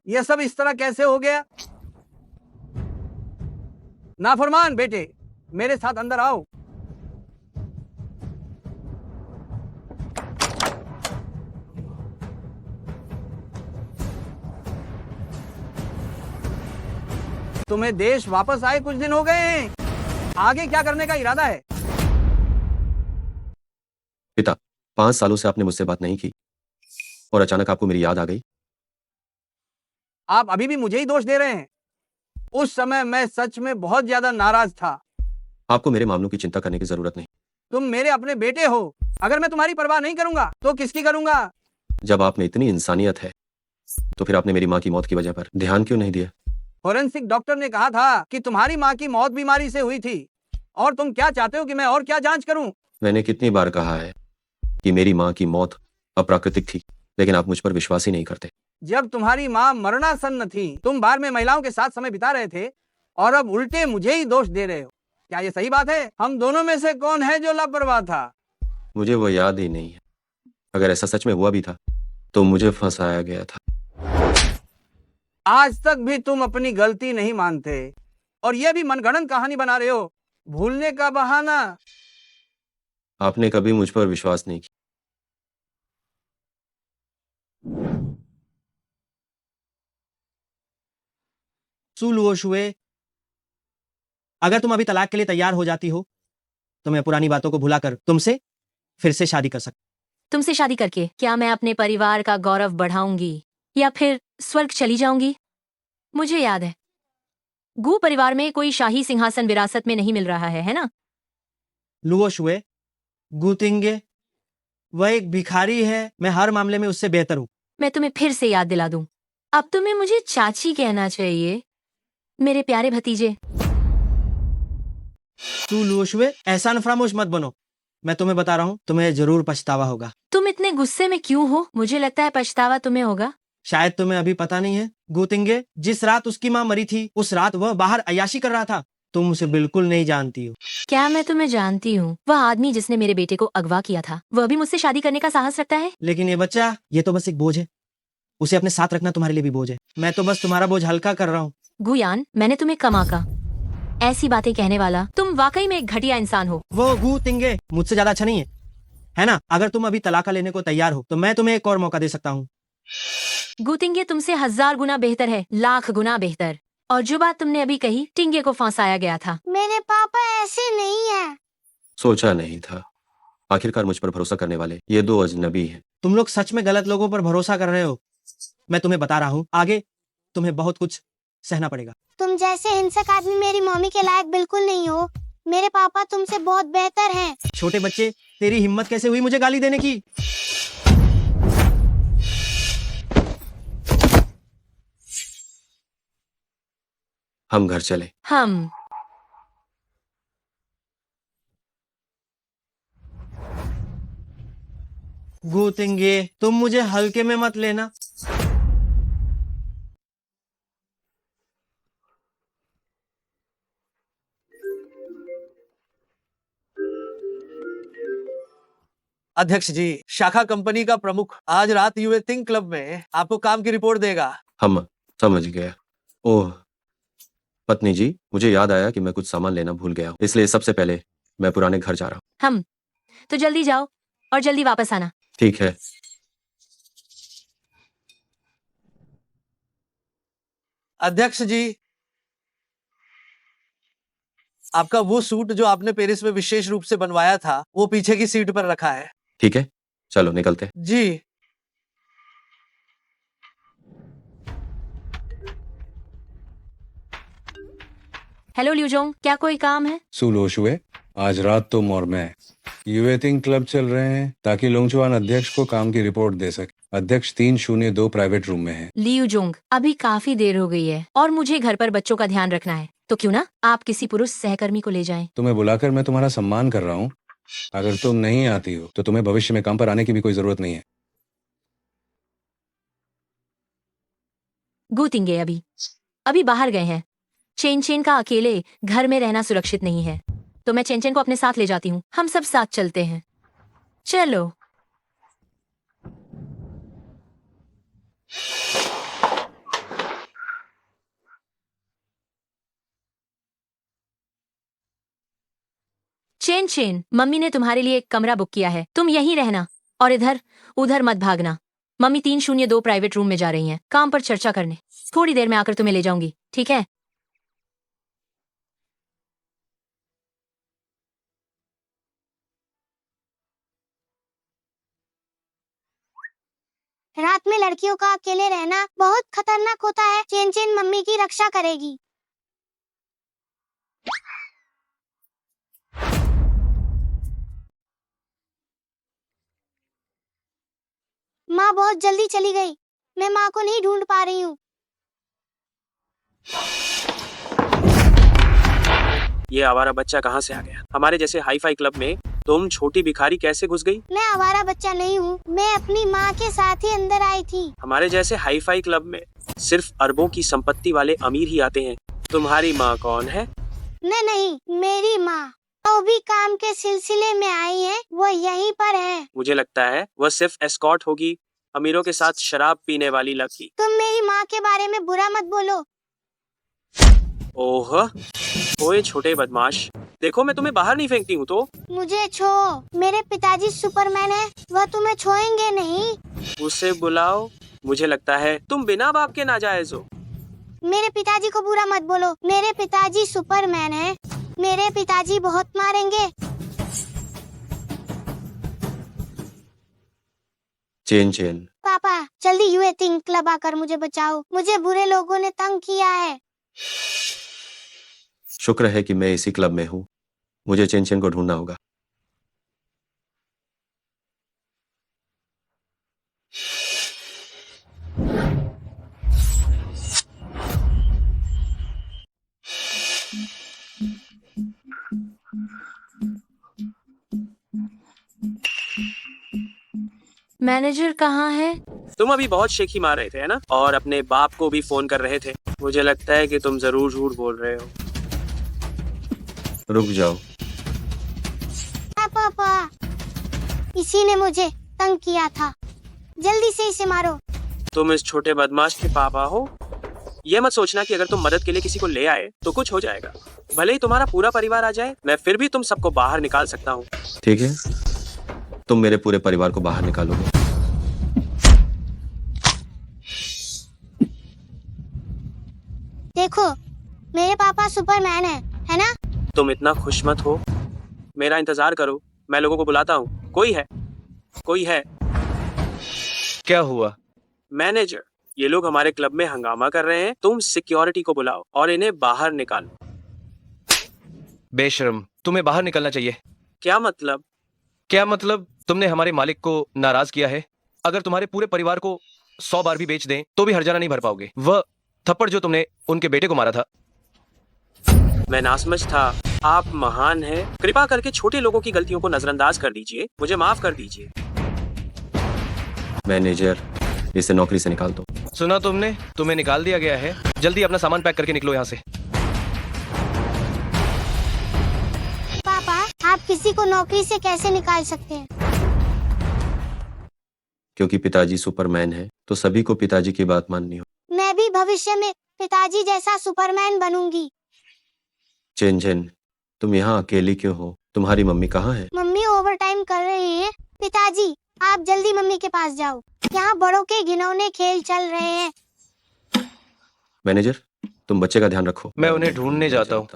ये सब इस तरह कैसे हो गया? नाफरमान बेटे, मेरे साथ अंदर आओ। तुम्हें देश वापस आए कुछ दिन हो गए हैं। आगे क्या करने का इरादा है? पिता, 5 सालों से आपने मुझसे बात नहीं की और अचानक आपको मेरी याद आ गई। आप अभी भी मुझे ही दोष दे रहे हैं। उस समय मैं सच में बहुत ज्यादा नाराज था। आपको मेरे मामलों की चिंता करने की जरूरत नहीं। तुम मेरे अपने बेटे हो। अगर मैं तुम्हारी परवाह नहीं करूंगा तो किसकी करूंगा? जब आप में इतनी इंसानियत है तो फिर आपने मेरी माँ की मौत की वजह पर ध्यान क्यों नहीं दिया? फोरेंसिक डॉक्टर ने कहा था कि तुम्हारी माँ की मौत बीमारी से हुई थी। और तुम क्या चाहते हो कि मैं और क्या जांच करूं? मैंने कितनी बार कहा है कि मेरी माँ की मौत अप्राकृतिक थी, लेकिन आप मुझ पर विश्वास ही नहीं करते। जब तुम्हारी माँ मरणासन्न थी, तुम बार में महिलाओं के साथ समय बिता रहे थे और अब उल्टे मुझे ही दोष दे रहे हो। क्या ये सही बात है? हम दोनों में से कौन है जो लापरवाह था? मुझे वो याद ही नहीं है। अगर ऐसा सच में हुआ भी था तो मुझे फंसाया गया था। आज तक भी तुम अपनी गलती नहीं मानते और ये भी मनगढ़ंत कहानी बना रहे हो, भूलने का बहाना। आपने कभी मुझ पर विश्वास नहीं किया। सुलुओशुए, अगर तुम अभी तलाक के लिए तैयार हो जाती हो तो मैं पुरानी बातों को भुलाकर तुमसे फिर से शादी कर सकता। तुमसे शादी करके क्या मैं अपने परिवार का गौरव बढ़ाऊंगी या फिर स्वर्ग चली जाऊंगी? मुझे याद है, गू परिवार में कोई शाही सिंहासन विरासत में नहीं मिल रहा है ना? लुओशुए, गुतिंगे, वह एक भिखारी है। मैं हर मामले में उससे बेहतर हूँ। मैं तुम्हें फिर से याद दिला दूं, अब तुम्हें मुझे चाची कहना चाहिए, मेरे प्यारे भतीजे। तू लुओशुए, एहसान फरामोश मत बनो। मैं तुम्हें बता रहा हूँ, तुम्हें जरूर पछतावा होगा। तुम इतने गुस्से में क्यों हो? मुझे लगता है पछतावा तुम्हें होगा। शायद तुम्हें अभी पता नहीं है, गुतिंगे, जिस रात उसकी माँ मरी थी उस रात वह बाहर अय्याशी कर रहा था। तुम उसे बिल्कुल नहीं जानती हो। क्या मैं तुम्हें जानती हूँ? वह आदमी जिसने मेरे बेटे को अगवा किया था, वह भी मुझसे शादी करने का साहस रखता है। लेकिन ये बच्चा, ये तो बस एक बोझ है। उसे अपने साथ रखना तुम्हारे लिए भी बोझ है। मैं तो बस तुम्हारा बोझ हल्का कर रहा हूँ। गुयान, मैंने तुम्हें कमा का ऐसी बातें कहने वाला तुम वाकई में एक घटिया इंसान हो। वो गुतिंगे मुझसे ज्यादा अच्छा नहीं है ना? अगर तुम अभी तलाका लेने को तैयार हो तो मैं तुम्हें एक और मौका दे सकता हूँ। गुतिंगे तुमसे 1000 गुना बेहतर है, लाख गुना बेहतर। और जो बात तुमने अभी कही, टिंगे को फंसाया गया था। मेरे पापा ऐसे नहीं है। सोचा नहीं था। आखिरकार मुझ पर भरोसा करने वाले ये 2 अजनबी हैं। तुम लोग सच में गलत लोगों पर भरोसा कर रहे हो। मैं तुम्हें बता रहा हूँ, आगे तुम्हें बहुत कुछ सहना पड़ेगा। तुम जैसे हिंसक आदमी मेरी मम्मी के लायक बिल्कुल नहीं हो। मेरे पापा तुमसे बहुत बेहतर हैं। छोटे बच्चे, तेरी हिम्मत कैसे हुई मुझे गाली देने की? हम घर चले। हम गुतिंगे, तुम मुझे हल्के में मत लेना। अध्यक्ष जी, शाखा कंपनी का प्रमुख आज रात यूए थिंक क्लब में आपको काम की रिपोर्ट देगा। हम समझ गया। ओह पत्नी जी, मुझे याद आया कि मैं कुछ सामान लेना भूल गया हूँ, इसलिए सबसे पहले मैं पुराने घर जा रहा हूँ। हम तो जल्दी जाओ और जल्दी वापस आना। ठीक है। अध्यक्ष जी, आपका वो सूट जो आपने पेरिस में विशेष रूप से बनवाया था वो पीछे की सीट पर रखा है। ठीक है, चलो निकलते हैं। जी। हेलो ल्यूजोंग, क्या कोई काम है? सुलोशुए, आज रात तुम और मैं यूएटिंग क्लब चल रहे हैं ताकि लोंगचुआन अध्यक्ष को काम की रिपोर्ट दे सके। अध्यक्ष 302 प्राइवेट रूम में है। ल्यूजोंग, अभी काफी देर हो गई है और मुझे घर पर बच्चों का ध्यान रखना है, तो क्यों ना आप किसी पुरुष सहकर्मी को ले जाएं। तुम्हें बुलाकर मैं तुम्हारा सम्मान कर रहा हूँ। अगर तुम नहीं आती हो तो तुम्हें भविष्य में काम पर आने की भी कोई जरूरत नहीं है। गूतिंगे अभी बाहर गए हैं। चेन का अकेले घर में रहना सुरक्षित नहीं है, तो मैं चेन को अपने साथ ले जाती हूँ। हम सब साथ चलते हैं। चलो। चेन, मम्मी ने तुम्हारे लिए एक कमरा बुक किया है, तुम यहीं रहना और इधर उधर मत भागना। मम्मी 302 प्राइवेट रूम में जा रही हैं काम पर चर्चा करने। थोड़ी देर में आकर तुम्हें ले जाऊंगी, ठीक है? रात में लड़कियों का अकेले रहना बहुत खतरनाक होता है। चेन मम्मी की रक्षा करेगी। माँ बहुत जल्दी चली गई। मैं माँ को नहीं ढूंढ पा रही हूँ। ये आवारा बच्चा कहाँ से आ गया? हमारे जैसे हाई फाई क्लब में तुम छोटी भिखारी कैसे घुस गई? मैं आवारा बच्चा नहीं हूँ, मैं अपनी माँ के साथ ही अंदर आई थी। हमारे जैसे हाई फाई क्लब में सिर्फ अरबों की संपत्ति वाले अमीर ही आते हैं। तुम्हारी माँ कौन है? नहीं, मेरी माँ वो भी काम के सिलसिले में आई है, वो यहीं पर है। मुझे लगता है वह सिर्फ एस्कॉर्ट होगी, अमीरों के साथ शराब पीने वाली लड़की। तुम मेरी माँ के बारे में बुरा मत बोलो। ओह, ओए छोटे बदमाश, देखो मैं तुम्हें बाहर नहीं फेंकती हूँ तो। मुझे छो, मेरे पिताजी सुपरमैन है, वह तुम्हें छोएंगे नहीं। उसे बुलाओ। मुझे लगता है तुम बिना बाप के नाजायज हो। मेरे पिताजी को बुरा मत बोलो, मेरे पिताजी सुपरमैन है। मेरे पिताजी बहुत मारेंगे। चेन, पापा जल्दी यूएटिंग क्लब आकर मुझे बचाओ, मुझे बुरे लोगों ने तंग किया है। शुक्र है कि मैं इसी क्लब में हूँ। मुझे चेन को ढूंढना होगा। मैनेजर कहाँ है? तुम अभी बहुत शेखी मार रहे थे, है ना? और अपने बाप को भी फोन कर रहे थे। मुझे लगता है कि तुम जरूर झूठ बोल रहे हो। रुक जाओ। पापा, इसी ने मुझे तंग किया था, जल्दी से इसे मारो। तुम इस छोटे बदमाश के पापा हो? ये मत सोचना कि अगर तुम मदद के लिए किसी को ले आए तो कुछ हो जाएगा। भले ही तुम्हारा पूरा परिवार आ जाए, मैं फिर भी तुम सबको बाहर निकाल सकता हूँ। ठीक है, तुम मेरे पूरे परिवार को बाहर निकालोगे। देखो, मेरे पापा सुपरमैन है ना? तुम इतना खुश मत हो, मेरा इंतजार करो, मैं लोगों को बुलाता हूँ। कोई है? क्या हुआ? मैनेजर, ये लोग हमारे क्लब में हंगामा कर रहे हैं। तुम सिक्योरिटी को बुलाओ और इन्हें बाहर निकालो। बेशर्म, तुम्हें बाहर निकलना चाहिए। क्या मतलब? तुमने हमारे मालिक को नाराज किया है। अगर तुम्हारे पूरे परिवार को 100 बार भी बेच दें तो भी हर्जाना नहीं भर पाओगे। वह थप्पड़ जो तुमने उनके बेटे को मारा था। मैं नासमझ था। आप महान हैं। कृपा करके छोटे लोगों की गलतियों को नजरअंदाज कर दीजिए। मुझे माफ कर दीजिए। मैनेजर, इसे नौकरी से निकाल दो। सुना तुमने? तुम्हें निकाल दिया गया है। जल्दी अपना सामान पैक करके निकलो यहाँ से। पापा, आप किसी को नौकरी से कैसे निकाल सकते हैं? क्योंकि पिताजी सुपरमैन है, तो सभी को पिताजी की बात माननी हो। मैं भी भविष्य में पिताजी जैसा सुपरमैन बनूंगी। चेन, तुम यहाँ अकेली क्यों हो? तुम्हारी मम्मी कहाँ है? मम्मी ओवरटाइम कर रही है। पिताजी, आप जल्दी मम्मी के पास जाओ। यहाँ बड़ों के घिनौने खेल चल रहे हैं। मैनेजर, तुम बच्चे का ध्यान रखो। मैं उन्हें ढूंढने जाता हूँ।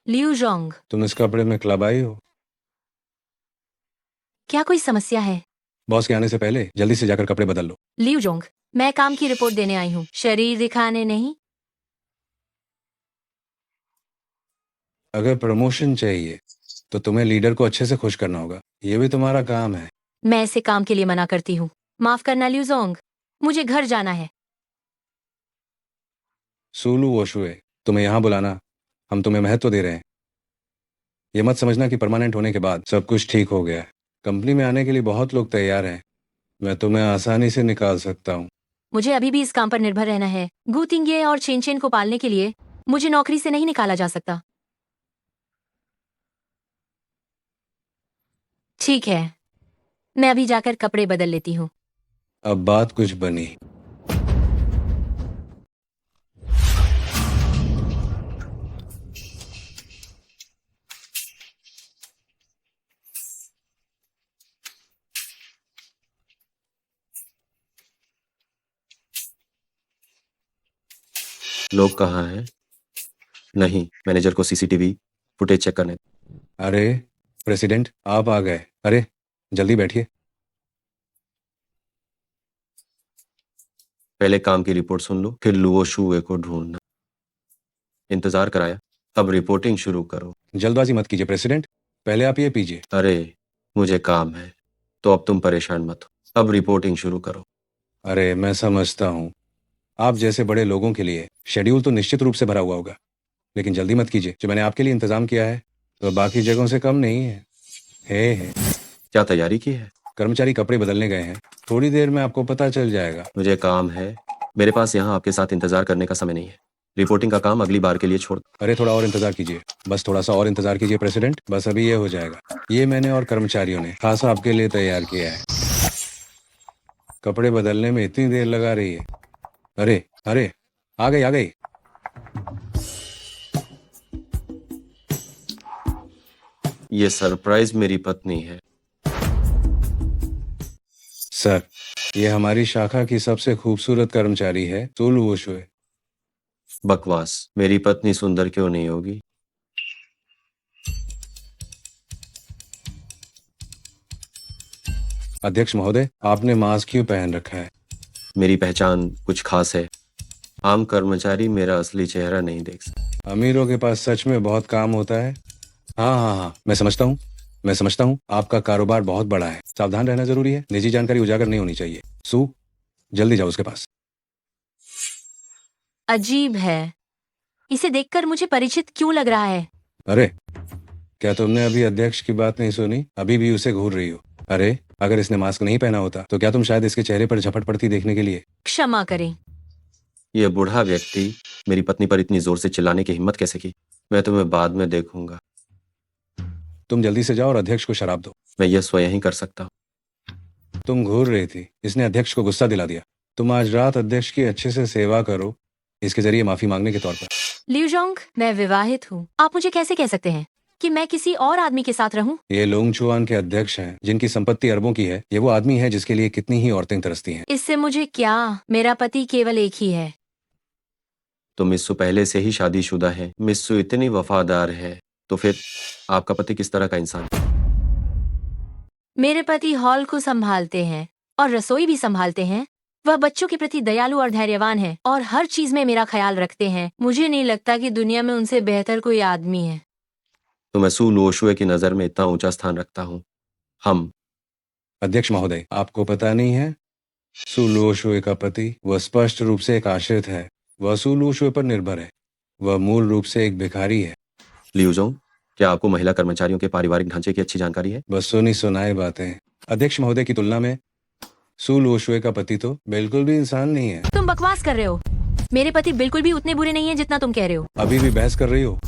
लियू जोंग, तुम इस कपड़े में क्लब आई हो? क्या कोई समस्या है? बॉस के आने से पहले जल्दी से जाकर कपड़े बदल लो। लियू जोंग, मैं काम की रिपोर्ट देने आई हूँ, शरीर दिखाने नहीं। अगर प्रमोशन चाहिए तो तुम्हें लीडर को अच्छे से खुश करना होगा, ये भी तुम्हारा काम है। मैं इसे काम के लिए मना करती हूँ। माफ करना लियू जोंग, मुझे घर जाना है। सूलू वोशुए, तुम्हें यहाँ बुलाना, हम तुम्हें महत्व दे रहे हैं। ये मत समझना कि परमानेंट होने के बाद सब कुछ ठीक हो गया है। कंपनी में आने के लिए बहुत लोग तैयार हैं। मैं तुम्हें आसानी से निकाल सकता हूँ। मुझे अभी भी इस काम पर निर्भर रहना है। गू तिंगे और चेन चेन को पालने के लिए मुझे नौकरी से नहीं निकाला जा सकता। ठीक है, मैं अभी जाकर कपड़े बदल लेती हूँ। अब बात कुछ बनी। लोग कहाँ हैं? नहीं, मैनेजर को सीसीटीवी फुटेज चेक करने। अरे प्रेसिडेंट, आप आ गए। अरे जल्दी बैठिए। पहले काम की रिपोर्ट सुन लो, फिर लुओ शुए को ढूंढना। इंतजार कराया, अब रिपोर्टिंग शुरू करो। जल्दबाजी मत कीजिए प्रेसिडेंट, पहले आप ये पीजिए। अरे मुझे काम है, तो अब तुम परेशान मत हो। अब रिपोर्टिंग शुरू करो। अरे मैं समझता हूँ, आप जैसे बड़े लोगों के लिए शेड्यूल तो निश्चित रूप से भरा हुआ होगा, लेकिन जल्दी मत कीजिए। जो मैंने आपके लिए इंतजाम किया है तो बाकी जगहों से कम नहीं है। है क्या तैयारी की है? कर्मचारी कपड़े बदलने गए हैं, थोड़ी देर में आपको पता चल जाएगा। मुझे काम है, मेरे पास यहाँ आपके साथ इंतजार करने का समय नहीं है। रिपोर्टिंग का काम अगली बार के लिए छोड़। अरे थोड़ा और इंतजार कीजिए, बस थोड़ा सा और इंतजार कीजिए प्रेसिडेंट, बस अभी ये हो जाएगा। ये मैंने और कर्मचारियों ने खास आपके लिए तैयार किया है। कपड़े बदलने में इतनी देर लगा रही है। अरे अरे आ गई आ गई। ये सरप्राइज मेरी पत्नी है। सर, ये हमारी शाखा की सबसे खूबसूरत कर्मचारी है, सूलू वोशुए। बकवास, मेरी पत्नी सुंदर क्यों नहीं होगी? अध्यक्ष महोदय, आपने मास्क क्यों पहन रखा है? मेरी पहचान कुछ खास है। आम कर्मचारी मेरा असली चेहरा नहीं देख सकते। अमीरों के पास सच में बहुत काम होता है। हाँ हाँ हाँ, मैं समझता हूँ आपका कारोबार बहुत बड़ा है, सावधान रहना जरूरी है, निजी जानकारी उजागर नहीं होनी चाहिए। सू, जल्दी जाओ उसके पास। अजीब है, इसे देखकर मुझे परिचित क्यों लग रहा है? अरे क्या तुमने अभी अध्यक्ष की बात नहीं सुनी? अभी भी उसे घूर रही हो। अरे अगर इसने मास्क नहीं पहना होता तो क्या तुम शायद इसके चेहरे पर झपट पड़ती देखने के लिए? क्षमा करें। यह बूढ़ा व्यक्ति मेरी पत्नी पर इतनी जोर से चिल्लाने की हिम्मत कैसे की? मैं तुम्हें बाद में देखूंगा। तुम जल्दी से जाओ और अध्यक्ष को शराब दो। मैं यह स्वयं ही कर सकता हूँ। तुम घूर रही थी, इसने अध्यक्ष को गुस्सा दिला दिया। तुम आज रात अध्यक्ष की अच्छे से सेवा करो, इसके जरिए माफी मांगने के तौर पर। लियू जोंग, मैं विवाहित हूँ। आप मुझे कैसे कह सकते हैं कि मैं किसी और आदमी के साथ रहूं? ये लोंगचुआन के अध्यक्ष हैं, जिनकी संपत्ति अरबों की है। ये वो आदमी है जिसके लिए कितनी ही औरतें तरसती हैं। इससे मुझे क्या, मेरा पति केवल एक ही है। तो मिस्सू पहले से ही शादीशुदा है। मिस्सू इतनी वफादार है, तो फिर आपका पति किस तरह का इंसान है? मेरे पति हॉल को संभालते हैं और रसोई भी संभालते हैं। वह बच्चों के प्रति दयालु और धैर्यवान है और हर चीज में मेरा ख्याल रखते हैं। मुझे नहीं लगता कि दुनिया में उनसे बेहतर कोई आदमी है। तो मैं सू लोशुए की नजर में इतना ऊंचा स्थान रखता हूँ। हम अध्यक्ष महोदय, आपको पता नहीं है, सू लोशुए का पति वह स्पष्ट रूप से एक आश्रित है। वह सू लोशुए पर निर्भर है। वह मूल रूप से एक भिखारी है। लियू जोंग, क्या आपको महिला कर्मचारियों के पारिवारिक ढांचे की अच्छी जानकारी है? बस सुनी सुनाई बातें। अध्यक्ष महोदय की तुलना में सू लोशुए का पति तो बिल्कुल भी इंसान नहीं है। तुम बकवास कर रहे हो। मेरे पति बिल्कुल भी उतने बुरे नहीं है जितना तुम कह रहे हो। अभी भी बहस कर रही हो?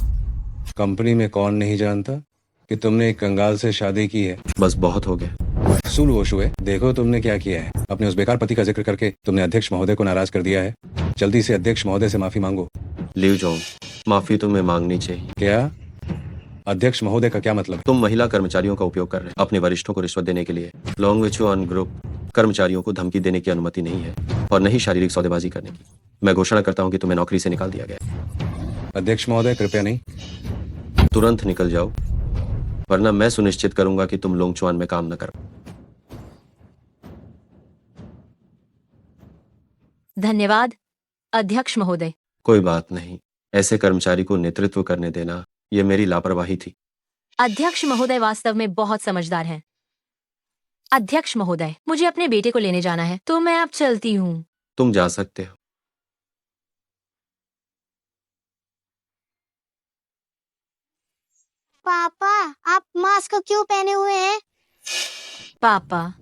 कंपनी में कौन नहीं जानता कि तुमने एक कंगाल से शादी की है? बस बहुत हो गया। सू लोशुए, देखो तुमने क्या किया है। अपने उस बेकार पति का जिक्र करके तुमने अध्यक्ष महोदय को नाराज कर दिया है। जल्दी से अध्यक्ष महोदय से माफी मांगो। लियू जोंग, माफी तुम्हें मांगनी चाहिए। क्या अध्यक्ष महोदय का क्या मतलब? तुम महिला कर्मचारियों का उपयोग कर रहे हो अपने वरिष्ठों को रिश्वत देने के लिए। लॉन्गचुआन ग्रुप कर्मचारियों को धमकी देने की अनुमति नहीं है और न ही शारीरिक सौदेबाजी करने की। मैं घोषणा करता हूं कि तुम्हें नौकरी से निकाल दिया गया। अध्यक्ष महोदय कृपया नहीं। तुरंत निकल जाओ, वरना मैं सुनिश्चित करूंगा कि तुम लोंगचुआन में काम न करो। धन्यवाद अध्यक्ष महोदय। कोई बात नहीं, ऐसे कर्मचारी को नेतृत्व करने देना ये मेरी लापरवाही थी। अध्यक्ष महोदय वास्तव में बहुत समझदार हैं। अध्यक्ष महोदय, मुझे अपने बेटे को लेने जाना है, तो मैं अब चलती हूँ। तुम जा सकते हो। पापा, आप मास्क क्यों पहने हुए हैं? पापा,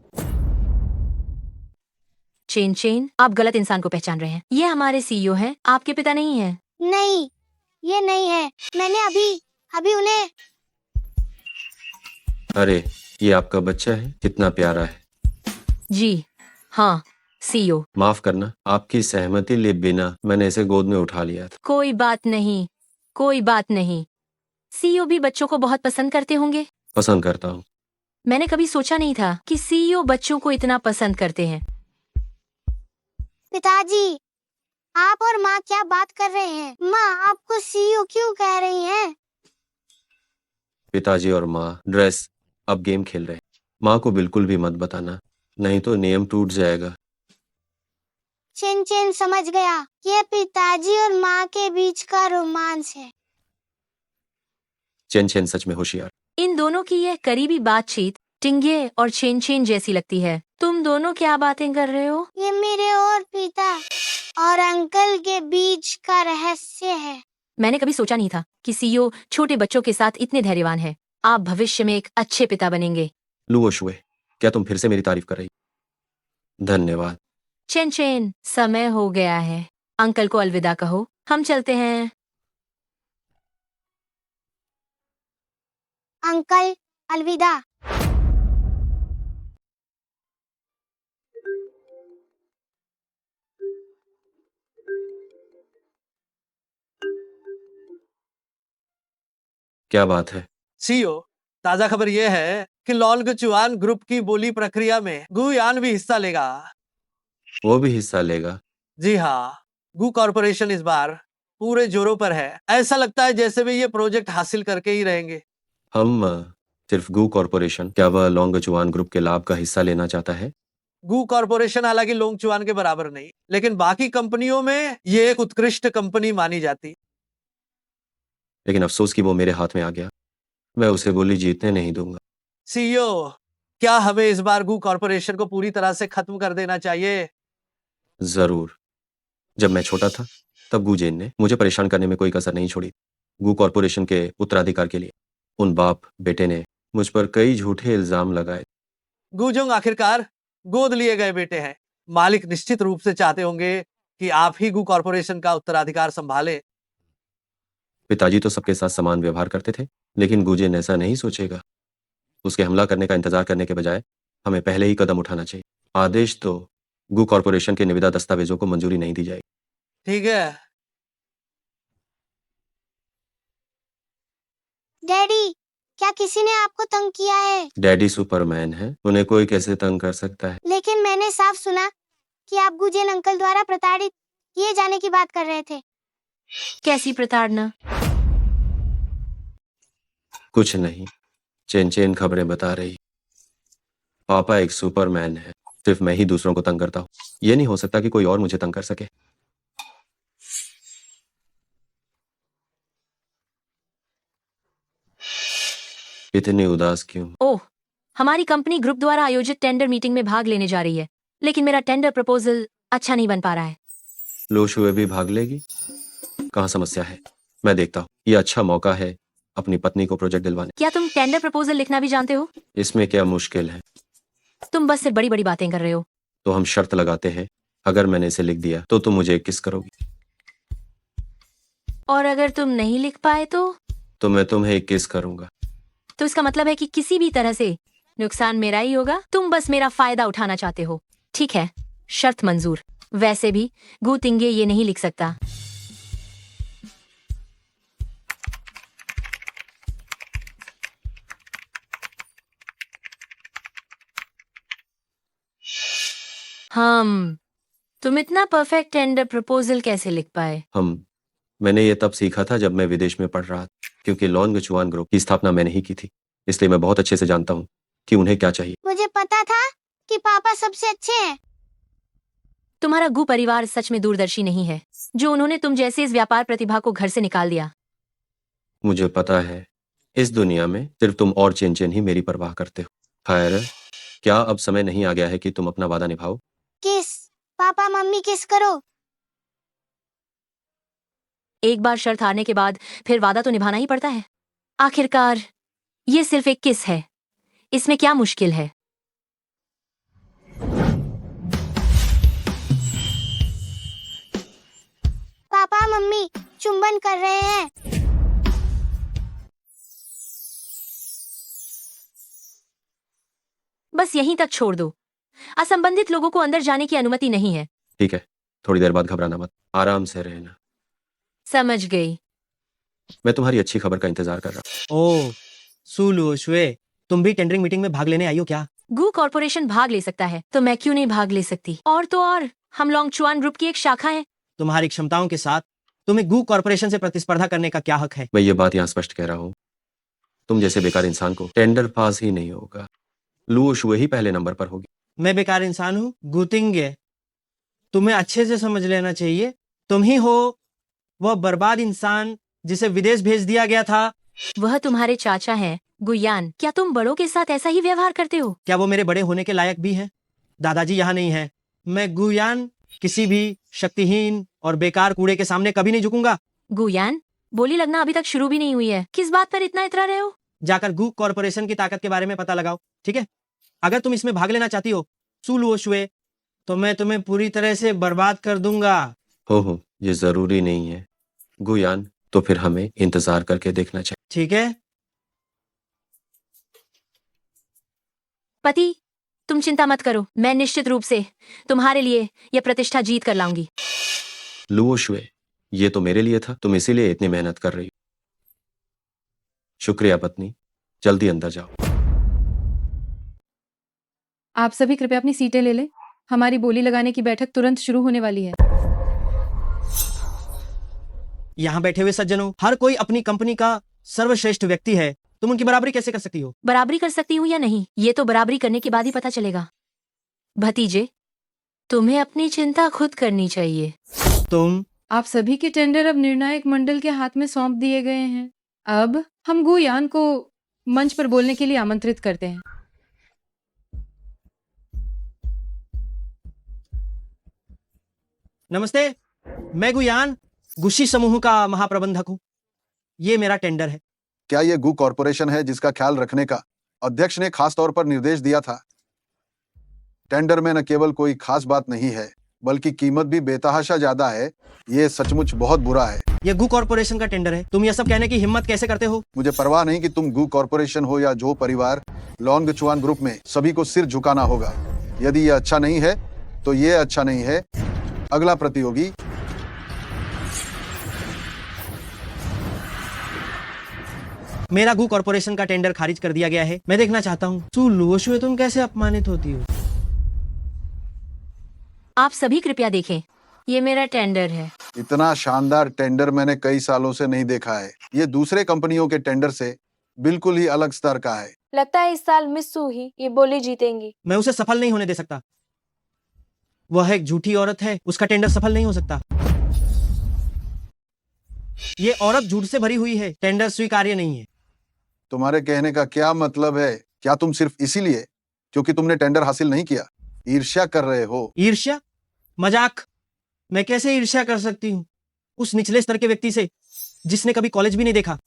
चेन चेन, आप गलत इंसान को पहचान रहे हैं। ये हमारे सीईओ हैं, आपके पिता नहीं हैं। नहीं, ये नहीं है। मैंने अभी उन्हें। अरे, ये आपका बच्चा है? कितना प्यारा है। जी हाँ सीईओ। माफ करना, आपकी सहमति लिए बिना मैंने इसे गोद में उठा लिया था। कोई बात नहीं, कोई बात नहीं। सीईओ भी बच्चों को बहुत पसंद करते होंगे। पसंद करता हूँ। मैंने कभी सोचा नहीं था कि सीईओ बच्चों को इतना पसंद करते हैं। पिताजी, आप और माँ क्या बात कर रहे हैं? माँ आपको सीईओ क्यों कह रही हैं? पिताजी और माँ ड्रेस अब गेम खेल रहे हैं। माँ को बिल्कुल भी मत बताना, नहीं तो नियम टूट जाएगा। चेन चेन समझ गया, ये पिताजी और माँ के बीच का रोमांस है। चेन चेन सच में होशियार। इन दोनों की यह करीबी बातचीत टिंगे और चेन चेन जैसी लगती है। तुम दोनों क्या बातें कर रहे हो? ये मेरे और पिता और अंकल के बीच का रहस्य है। मैंने कभी सोचा नहीं था कि सीईओ छोटे बच्चों के साथ इतने धैर्यवान है। आप भविष्य में एक अच्छे पिता बनेंगे। लुओशुए, क्या तुम फिर से मेरी तारीफ कर रही? धन्यवाद। चेन चेन, समय हो गया है। अंकल को अलविदा कहो, हम चलते हैं। अंकल, अलविदा। क्या बात है? सीईओ, ताजा खबर यह है कि लॉन्गचुआन ग्रुप की बोली प्रक्रिया में गुयान भी हिस्सा लेगा। वो भी हिस्सा लेगा? जी हाँ, गू कॉरपोरेशन इस बार पूरे जोरों पर है। ऐसा लगता है जैसे वे ये प्रोजेक्ट हासिल करके ही रहेंगे। हम सिर्फ गू कॉरपोरेशन, क्या वह लॉन्गचुआन ग्रुप के लाभ का हिस्सा लेना चाहता है? गू कॉरपोरेशन हालांकि लोंगचुआन के बराबर नहीं, लेकिन बाकी कंपनियों में ये एक उत्कृष्ट कंपनी मानी जाती। लेकिन अफसोस कि वो मेरे हाथ में आ गया। मैं उसे बोली जीतने नहीं दूंगा। सीईओ, क्या हमें इस बार गू कॉरपोरेशन को पूरी तरह से खत्म कर देना चाहिए? जरूर। जब मैं छोटा था तब गुजेन ने मुझे परेशान करने में कोई कसर नहीं छोड़ी। गू कॉरपोरेशन के उत्तराधिकार के लिए उन बाप बेटे ने मुझ पर कई झूठे इल्जाम लगाए। गुजोंग आखिरकार गोद लिए गए बेटे हैं। मालिक निश्चित रूप से चाहते होंगे कि आप ही गू कॉरपोरेशन का उत्तराधिकार संभाले। पिताजी तो सबके साथ समान व्यवहार करते थे, लेकिन गुजेन ऐसा नहीं सोचेगा। उसके हमला करने का इंतजार करने के बजाय हमें पहले ही कदम उठाना चाहिए। आदेश तो गू कॉरपोरेशन के निविदा दस्तावेजों को मंजूरी नहीं दी जाएगी। ठीक है। डैडी, क्या किसी ने आपको तंग किया है? डैडी सुपरमैन है, उन्हें कोई कैसे तंग कर सकता है? लेकिन मैंने साफ सुना कि आप गुजेन अंकल द्वारा प्रताड़ित किए जाने की बात कर रहे थे। कैसी प्रताड़ना? कुछ नहीं, चेन चेन खबरें बता रही। पापा एक सुपरमैन है, सिर्फ मैं ही दूसरों को तंग करता हूँ। ये नहीं हो सकता कि कोई और मुझे तंग कर सके। इतनी उदास क्यों? ओह, हमारी कंपनी ग्रुप द्वारा आयोजित टेंडर मीटिंग में भाग लेने जा रही है, लेकिन मेरा टेंडर प्रपोजल अच्छा नहीं बन पा रहा है। लोशुए भी भाग लेगी? कहाँ समस्या है? मैं देखता हूँ। ये अच्छा मौका है अपनी पत्नी को प्रोजेक्ट दिलवाने। क्या तुम टेंडर प्रपोजल लिखना भी जानते हो? इसमें क्या मुश्किल है? तुम बस सिर्फ बड़ी बड़ी बातें कर रहे हो। तो हम शर्त लगाते हैं, अगर मैंने इसे लिख दिया तो तुम मुझे किस करोगी? और अगर तुम नहीं लिख पाए तो मैं तुम्हें किस करूंगा। तो इसका मतलब है कि किसी भी तरह से नुकसान मेरा ही होगा। तुम बस मेरा फायदा उठाना चाहते हो। ठीक है, शर्त मंजूर। वैसे भी गू तिंगे ये नहीं लिख सकता। तुम इतना परफेक्ट टेंडर प्रपोजल कैसे लिख पाए? मैंने ये तब सीखा था जब मैं विदेश में पढ़ रहा था, क्योंकि लॉन्गचुआन ग्रुप की स्थापना मैंने ही की थी, इसलिए मैं बहुत अच्छे से जानता हूँ कि उन्हें क्या चाहिए। मुझे पता था कि पापा सबसे अच्छे हैं। तुम्हारा गु परिवार सच में दूरदर्शी नहीं है, जो उन्होंने तुम जैसे इस व्यापार प्रतिभा को घर से निकाल दिया। मुझे पता है, इस दुनिया में सिर्फ तुम और चेन चेन ही मेरी परवाह करते हो। खैर, क्या अब समय नहीं आ गया है कि तुम अपना वादा निभाओ? किस? पापा मम्मी किस करो। एक बार शर्त हारने के बाद फिर वादा तो निभाना ही पड़ता है। आखिरकार ये सिर्फ एक किस है, इसमें क्या मुश्किल है? पापा मम्मी चुंबन कर रहे हैं। बस यहीं तक छोड़ दो। असंबंधित लोगों को अंदर जाने की अनुमति नहीं है। ठीक है, थोड़ी देर बाद घबराना मत, आराम से रहना। समझ गई। मैं तुम्हारी अच्छी खबर का इंतजार कर रहा हूँ। ओह, सुलू शुए, तुम भी टेंडरिंग मीटिंग में भाग लेने आई हो क्या? गु कॉर्पोरेशन भाग ले सकता है, तो मैं क्यों नहीं भाग ले सकती? और तो और, हम लॉन्गचुआन ग्रुप की एक शाखा है। तुम्हारी क्षमताओं के साथ तुम्हें गु कॉर्पोरेशन से प्रतिस्पर्धा करने का क्या हक है? मैं ये बात यहाँ स्पष्ट कह रहा हूँ, तुम जैसे बेकार इंसान को टेंडर पास ही नहीं होगा। लुओ शुए ही पहले नंबर पर होगी। मैं बेकार इंसान हूँ? गुतिंगे, तुम्हें अच्छे से समझ लेना चाहिए। तुम ही हो वह बर्बाद इंसान जिसे विदेश भेज दिया गया था। वह तुम्हारे चाचा हैं, गुयान। क्या तुम बड़ों के साथ ऐसा ही व्यवहार करते हो? क्या वो मेरे बड़े होने के लायक भी हैं? दादाजी यहाँ नहीं है। मैं गुयान किसी भी शक्तिहीन और बेकार कूड़े के सामने कभी नहीं झुकूंगा। गुयान, बोली लगना अभी तक शुरू भी नहीं हुई है। किस बात पर इतना इतरा रहे हो? जाकर गु कॉर्पोरेशन की ताकत के बारे में पता लगाओ, ठीक है? अगर तुम इसमें भाग लेना चाहती हो सुलुओ शुए, तो मैं तुम्हें पूरी तरह से बर्बाद कर दूंगा। हो, ये जरूरी नहीं है गुयान, तो फिर हमें इंतजार करके देखना चाहिए। ठीक है पति, तुम चिंता मत करो, मैं निश्चित रूप से तुम्हारे लिए यह प्रतिष्ठा जीत कर लाऊंगी। लुओ शुए, ये तो मेरे लिए था, तुम इसीलिए इतनी मेहनत कर रही हो। शुक्रिया पत्नी, जल्दी अंदर जाओ। आप सभी कृपया अपनी सीटें ले लें। हमारी बोली लगाने की बैठक तुरंत शुरू होने वाली है। यहाँ बैठे हुए सज्जनों, हर कोई अपनी कंपनी का सर्वश्रेष्ठ व्यक्ति है। तुम उनकी बराबरी कैसे कर सकती हो? बराबरी कर सकती हूँ या नहीं, ये तो बराबरी करने के बाद ही पता चलेगा। भतीजे, तुम्हें अपनी चिंता खुद करनी चाहिए। आप सभी के टेंडर अब निर्णायक मंडल के हाथ में सौंप दिए गए हैं। अब हम गुयान को मंच पर बोलने के लिए आमंत्रित करते हैं। नमस्ते, मैं गुयान गुशी समूह का महाप्रबंधक हूँ। ये मेरा टेंडर है। क्या ये गु कॉर्पोरेशन है जिसका ख्याल रखने का अध्यक्ष ने खास तौर पर निर्देश दिया था? टेंडर में न केवल कोई खास बात नहीं है, बल्कि कीमत भी बेतहाशा ज्यादा है। ये सचमुच बहुत बुरा है। ये गु कॉर्पोरेशन का टेंडर है। तुम ये सब कहने की हिम्मत कैसे करते हो? मुझे परवाह नहीं कि तुम गु कॉर्पोरेशन हो या जो परिवार, लॉन्गचुआन ग्रुप में सभी को सिर झुकाना होगा। यदि ये अच्छा नहीं है तो ये अच्छा नहीं है। अगला प्रतियोगी। मेरा गु कॉर्पोरेशन का टेंडर खारिज कर दिया गया है। मैं देखना चाहता हूँ सुलुओ शुए, तुम कैसे अपमानित होती हो? आप सभी कृपया देखें, ये मेरा टेंडर है। इतना शानदार टेंडर मैंने कई सालों से नहीं देखा है। ये दूसरे कंपनियों के टेंडर से बिल्कुल ही अलग स्तर का है। लगता है इस साल मिस सू ही ये बोली जीतेंगी। मैं उसे सफल नहीं होने दे सकता। वह एक झूठी औरत है, उसका टेंडर सफल नहीं हो सकता। ये औरत झूठ से भरी हुई है, टेंडर स्वीकार्य नहीं है। तुम्हारे कहने का क्या मतलब है? क्या तुम सिर्फ इसीलिए क्योंकि तुमने टेंडर हासिल नहीं किया ईर्ष्या कर रहे हो? ईर्ष्या? मजाक? मैं कैसे ईर्ष्या कर सकती हूँ उस निचले स्तर के व्यक्ति से जिसने कभी कॉलेज भी नहीं देखा?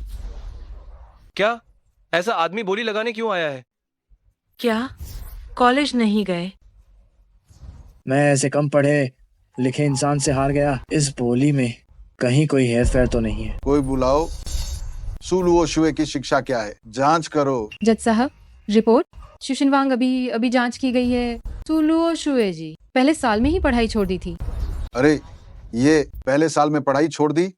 क्या ऐसा आदमी बोली लगाने क्यों आया है? क्या कॉलेज नहीं गए? मैं ऐसे कम पढ़े लिखे इंसान से हार गया। इस बोली में कहीं कोई हेर फेर तो नहीं है। कोई बुलाओ। सुलुओ शुए की शिक्षा क्या है? जांच करो। जज साहब, रिपोर्ट। शुशिनवांग अभी जांच की गई है। सुलुओ शुए जी पहले साल में ही पढ़ाई छोड़ दी थी। अरे, ये पहले साल में पढ़ाई छोड़ दी?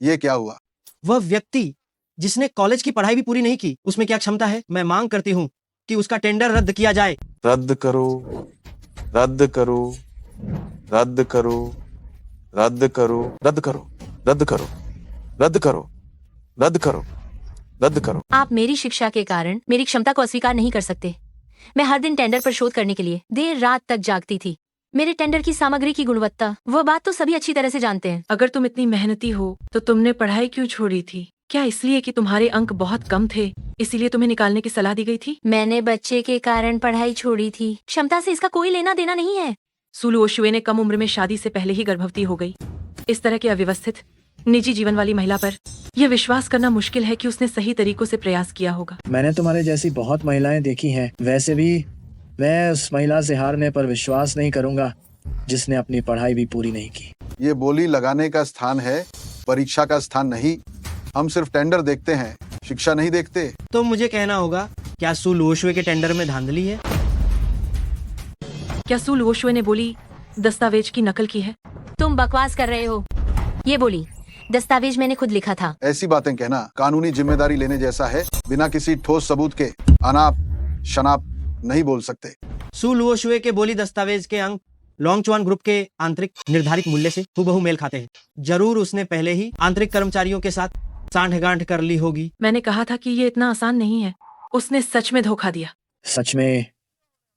ये क्या हुआ? वह व्यक्ति जिसने कॉलेज की पढ़ाई भी पूरी नहीं की, उसमें क्या क्षमता है? मैं मांग करती हूँ कि उसका टेंडर रद्द किया जाए। रद्द करो। रद्द करो, रद्द करो, रद्द करो, रद्द करो, रद्द करो, रद्द करो, रद्द करो, रद्द करो। आप मेरी शिक्षा के कारण मेरी क्षमता को अस्वीकार नहीं कर सकते। मैं हर दिन टेंडर पर शोध करने के लिए देर रात तक जागती थी। मेरे टेंडर की सामग्री की गुणवत्ता, वह बात तो सभी अच्छी तरह से जानते हैं। अगर तुम इतनी मेहनती हो तो तुमने पढ़ाई क्यों छोड़ी थी? क्या इसलिए कि तुम्हारे अंक बहुत कम थे, इसीलिए तुम्हें निकालने की सलाह दी गई थी? मैंने बच्चे के कारण पढ़ाई छोड़ी थी। क्षमता से इसका कोई लेना देना नहीं है। सुलू ओशुए ने कम उम्र में शादी से पहले ही गर्भवती हो गई। इस तरह की अव्यवस्थित निजी जीवन वाली महिला पर यह विश्वास करना मुश्किल है कि उसने सही तरीकों से प्रयास किया होगा। मैंने तुम्हारे जैसी बहुत महिलाएं देखी हैं। वैसे भी मैं उस महिला से हारने पर विश्वास नहीं करूंगा जिसने अपनी पढ़ाई भी पूरी नहीं की। ये बोली लगाने का स्थान है, परीक्षा का स्थान नहीं। हम सिर्फ टेंडर देखते हैं, शिक्षा नहीं देखते। तो मुझे कहना होगा, क्या सुलू ओशुए के टेंडर में धांधली है? क्या सुलू ओशुए ने बोली दस्तावेज की नकल की है? तुम बकवास कर रहे हो। ये बोली दस्तावेज मैंने खुद लिखा था। ऐसी बातें कहना कानूनी जिम्मेदारी लेने जैसा है। बिना किसी ठोस सबूत के अनाप शनाप नहीं बोल सकते। सुलू ओशुए के बोली दस्तावेज के अंक लोंगचुआन ग्रुप के आंतरिक निर्धारित मूल्य से हूबहू मेल खाते हैं। जरूर उसने पहले ही आंतरिक कर्मचारियों के साथ सांठगांठ कर ली होगी। मैंने कहा था कि ये इतना आसान नहीं है। उसने सच में धोखा दिया। सच में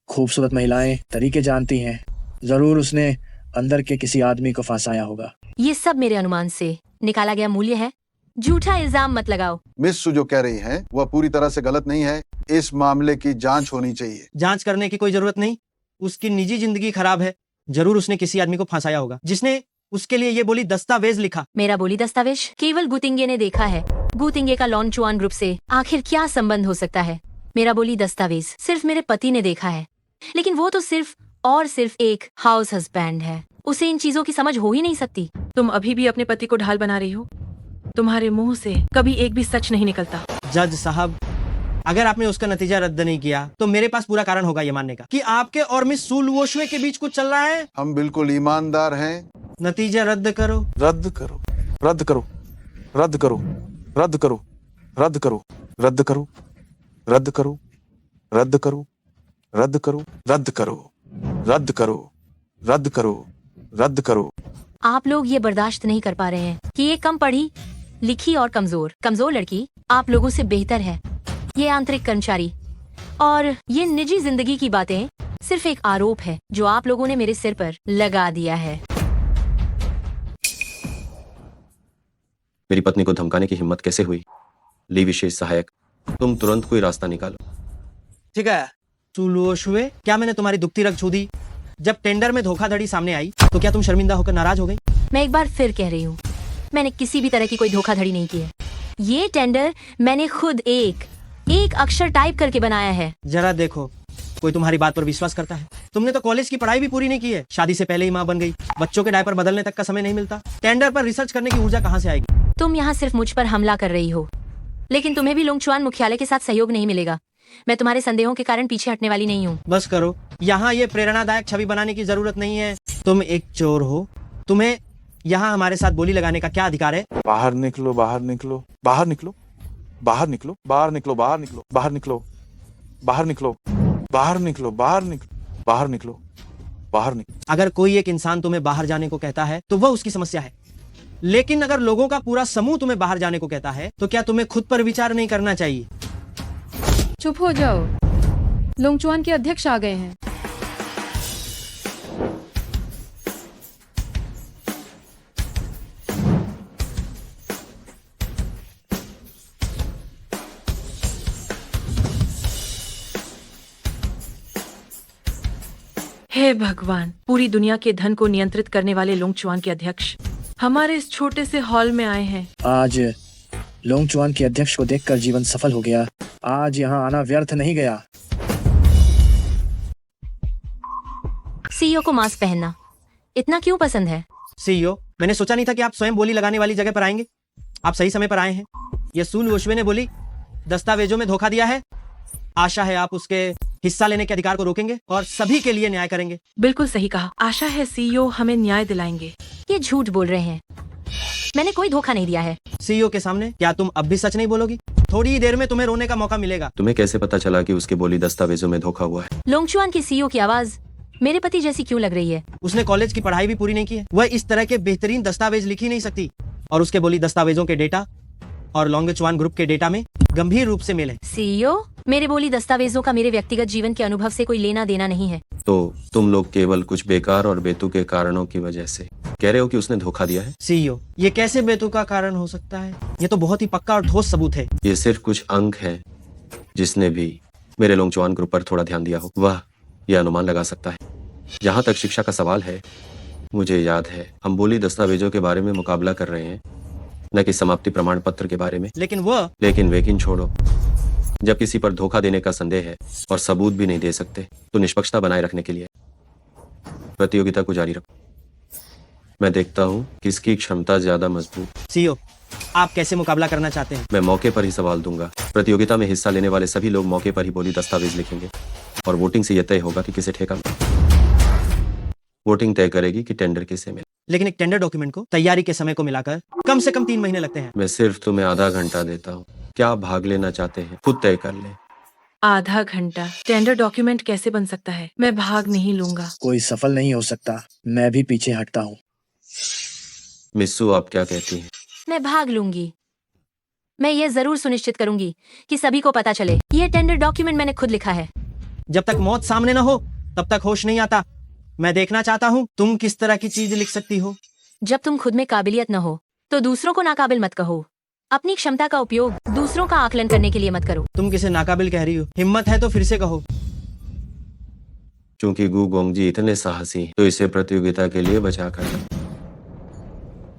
खूबसूरत महिलाएं तरीके जानती हैं। जरूर उसने अंदर के किसी आदमी को फंसाया होगा। ये सब मेरे अनुमान से निकाला गया मूल्य है। झूठा इल्जाम मत लगाओ। मिस सु जो कह रही हैं, वह पूरी तरह से गलत नहीं है। इस मामले की जांच होनी चाहिए। जांच करने की कोई जरूरत नहीं। उसकी निजी जिंदगी खराब है। जरूर उसने किसी आदमी को फंसाया होगा जिसने उसके लिए ये बोली दस्तावेज लिखा। मेरा बोली दस्तावेज केवल गुतिंगे ने देखा है। गुतिंगे का लोंगचुआन ग्रुप से आखिर क्या संबंध हो सकता है? मेरा बोली दस्तावेज सिर्फ मेरे पति ने देखा है, लेकिन वो तो सिर्फ और सिर्फ एक हाउस हस्बैंड है। उसे इन चीजों की समझ हो ही नहीं सकती। तुम अभी भी अपने पति को ढाल बना रही हो। तुम्हारे मुंह से कभी एक भी सच नहीं निकलता। जज साहब, अगर आपने उसका नतीजा रद्द नहीं किया तो मेरे पास पूरा कारण होगा ये मानने का कि आपके और मिस सुलू ओशुए के बीच कुछ चल रहा है। हम बिल्कुल ईमानदार हैं। नतीजा रद्द करो। रद्द करो, रद्द करो, रद्द करो, रद्द करो, रद्द करो, रद्द करो, रद्द करो, रद्द करो, रद्द करो, रद्द करो, रद्द करो, रद्द करो, रद्द करो। आप लोग ये बर्दाश्त नहीं कर पा रहे हैं कि ये कम पढ़ी लिखी और कमजोर लड़की आप लोगों से बेहतर है। ये आंतरिक कर्मचारी और ये निजी जिंदगी की बातें सिर्फ एक आरोप है जो आप लोगों ने मेरे सिर पर लगा दिया है। मेरी पत्नी को धमकाने की हिम्मत कैसे हुई? ली विशेष सहायक, तुम तुरंत कोई रास्ता निकालो। ठीक है। सुलू ओशुए, क्या मैंने तुम्हारी दुखती रग छू दी? जब टेंडर में धोखाधड़ी सामने आई तो क्या तुम शर्मिंदा होकर नाराज हो गई? मैं एक बार फिर कह रही हूँ, मैंने किसी भी तरह की कोई धोखाधड़ी नहीं की है। ये टेंडर मैंने खुद एक अक्षर टाइप करके बनाया है। जरा देखो, कोई तुम्हारी बात पर विश्वास करता है? तुमने तो कॉलेज की पढ़ाई भी पूरी नहीं की है। शादी से पहले ही माँ बन गई। बच्चों के डायपर बदलने तक का समय नहीं मिलता। टेंडर पर रिसर्च करने की ऊर्जा कहाँ से आएगी? तुम यहाँ सिर्फ मुझ पर हमला कर रही हो, लेकिन तुम्हें भी लोंगचुआन मुख्यालय के साथ सहयोग नहीं मिलेगा। मैं तुम्हारे संदेहों के कारण पीछे हटने वाली नहीं हूँ। बस करो, यहाँ ये प्रेरणादायक छवि बनाने की जरूरत नहीं है। तुम एक चोर हो। तुम्हें यहाँ हमारे साथ बोली लगाने का क्या अधिकार है? बाहर निकलो, बाहर निकलो, बाहर निकलो, बाहर निकलो, बाहर निकलो, बाहर निकलो, बाहर निकलो, बाहर निकलो, बाहर निकलो, बाहर निकलो, बाहर निकलो, बाहर निकलो। अगर कोई एक इंसान तुम्हें बाहर जाने को कहता है तो वह उसकी समस्या है, लेकिन अगर लोगों का पूरा समूह तुम्हें बाहर जाने को कहता है तो क्या तुम्हें खुद पर विचार नहीं करना चाहिए? चुप हो जाओ, लोंगचुआन के अध्यक्ष आ गए हैं। हे भगवान, पूरी दुनिया के धन को नियंत्रित करने वाले लोंगचुआन के अध्यक्ष हमारे इस छोटे से हॉल में आए हैं। आज लोंगचुआन के अध्यक्ष को देखकर जीवन सफल हो गया। आज यहाँ आना व्यर्थ नहीं गया। सीईओ को मास्क पहनना इतना क्यों पसंद है? सीईओ, मैंने सोचा नहीं था कि आप स्वयं बोली लगाने वाली जगह पर आएंगे। आप सही समय पर आए हैं। ये सुलू ओशुए ने बोली दस्तावेजों में धोखा दिया है। आशा है आप उसके हिस्सा लेने के अधिकार को रोकेंगे और सभी के लिए न्याय करेंगे। बिल्कुल सही कहा। आशा है सीईओ हमें न्याय दिलाएंगे। ये झूठ बोल रहे हैं। मैंने कोई धोखा नहीं दिया है। सीईओ के सामने क्या तुम अब भी सच नहीं बोलोगी? थोड़ी देर में तुम्हें रोने का मौका मिलेगा। तुम्हें कैसे पता चला कि उसके बोली दस्तावेजों में धोखा हुआ है? लोंगचुआन के सीईओ की आवाज मेरे पति जैसी क्यों लग रही है? उसने कॉलेज की पढ़ाई भी पूरी नहीं की है। वह इस तरह के बेहतरीन दस्तावेज लिख ही नहीं सकती। और उसके बोली दस्तावेजों के डेटा और लॉन्गचुआन ग्रुप के डेटा में गंभीर रूप से मेल है। सीईओ, मेरे बोली दस्तावेजों का मेरे व्यक्तिगत जीवन के अनुभव से कोई लेना देना नहीं है। तो तुम लोग केवल कुछ बेकार और बेतुके कारणों की वजह से कह रहे हो कि उसने धोखा दिया है? सीईओ, ये कैसे बेतुका कारण हो सकता है? ये तो बहुत ही पक्का और ठोस सबूत है। ये सिर्फ कुछ अंक है। जिसने भी मेरे लोंगचुआन ग्रुप पर थोड़ा ध्यान दिया हो वह यह अनुमान लगा सकता है। जहाँ तक शिक्षा का सवाल है, मुझे याद है हम बोली दस्तावेजों के बारे में मुकाबला कर रहे हैं, न कि समाप्ति प्रमाण पत्र के बारे में। लेकिन छोड़ो। जब किसी पर धोखा देने का संदेह है और सबूत भी नहीं दे सकते तो निष्पक्षता बनाए रखने के लिए प्रतियोगिता को जारी रखो। मैं देखता हूँ किसकी क्षमता ज्यादा मजबूत। सीईओ, आप कैसे मुकाबला करना चाहते हैं? मैं मौके पर ही सवाल दूंगा। प्रतियोगिता में हिस्सा लेने वाले सभी लोग मौके पर ही बोली दस्तावेज लिखेंगे और वोटिंग से यह तय होगा कि किसे ठेका मिले। वोटिंग तय करेगी कि टेंडर किसे मिले। लेकिन एक टेंडर डॉक्यूमेंट को तैयारी के समय को मिलाकर कम से कम 3 महीने लगते हैं। मैं सिर्फ तुम्हें आधा घंटा देता हूँ। क्या आप भाग लेना चाहते हैं? खुद तय कर ले। आधा घंटा टेंडर डॉक्यूमेंट कैसे बन सकता है? मैं भाग नहीं लूंगा। कोई सफल नहीं हो सकता। मैं भी पीछे हटता हूँ। मिस्सू, आप क्या कहती हैं? मैं भाग लूंगी। मैं ये जरूर सुनिश्चित करूंगी कि सभी को पता चले ये टेंडर डॉक्यूमेंट मैंने खुद लिखा है। जब तक मौत सामने न हो तब तक होश नहीं आता। मैं देखना चाहता हूँ तुम किस तरह की चीज लिख सकती हो। जब तुम खुद में काबिलियत न हो तो दूसरों को नाकाबिल मत कहो। अपनी क्षमता का उपयोग दूसरों का आकलन करने के लिए मत करो। तुम किसे नाकाबिल कह रही हो? हिम्मत है तो फिर से कहो। क्योंकि गु गोंगजी इतने साहसी हैं, तो इसे प्रतियोगिता के लिए बचा कर रखो।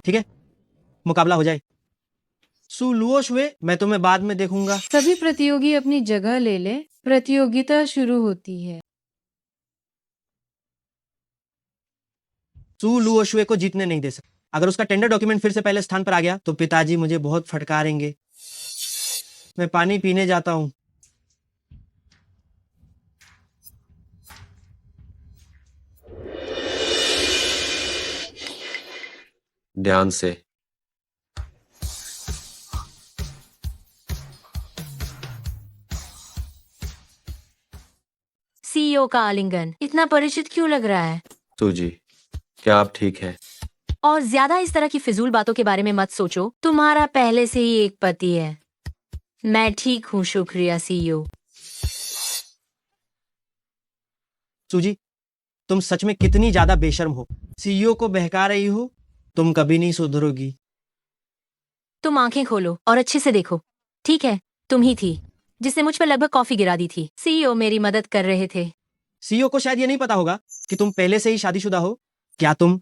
ठीक है, मुकाबला हो जाए। सु लुओशुए, मैं तुम्हें बाद में देखूंगा। सभी प्रतियोगी अपनी जगह ले ले। प्रतियोगिता शुरू होती है। सु लुओशुए को जीतने नहीं दे सकते। अगर उसका टेंडर डॉक्यूमेंट फिर से पहले स्थान पर आ गया तो पिताजी मुझे बहुत फटकारेंगे। मैं पानी पीने जाता हूँ। ध्यान से। सीईओ का आलिंगन इतना परिचित क्यों लग रहा है? सूजी, क्या आप ठीक हैं? और ज्यादा इस तरह की फिजूल बातों के बारे में मत सोचो। तुम्हारा पहले से ही एक पति है। मैं ठीक हूँ, शुक्रिया सीईओ। सूजी, तुम सच में कितनी ज्यादा बेशर्म हो। सीईओ को बहका रही हो। तुम कभी नहीं सुधरोगी। तुम आंखें खोलो और अच्छे से देखो। ठीक है, तुम ही थी जिसने मुझ पर लगभग कॉफी गिरा दी थी। सीईओ मेरी मदद कर रहे थे। सीईओ को शायद ये नहीं पता होगा कि तुम पहले से ही शादीशुदा हो। क्या तुम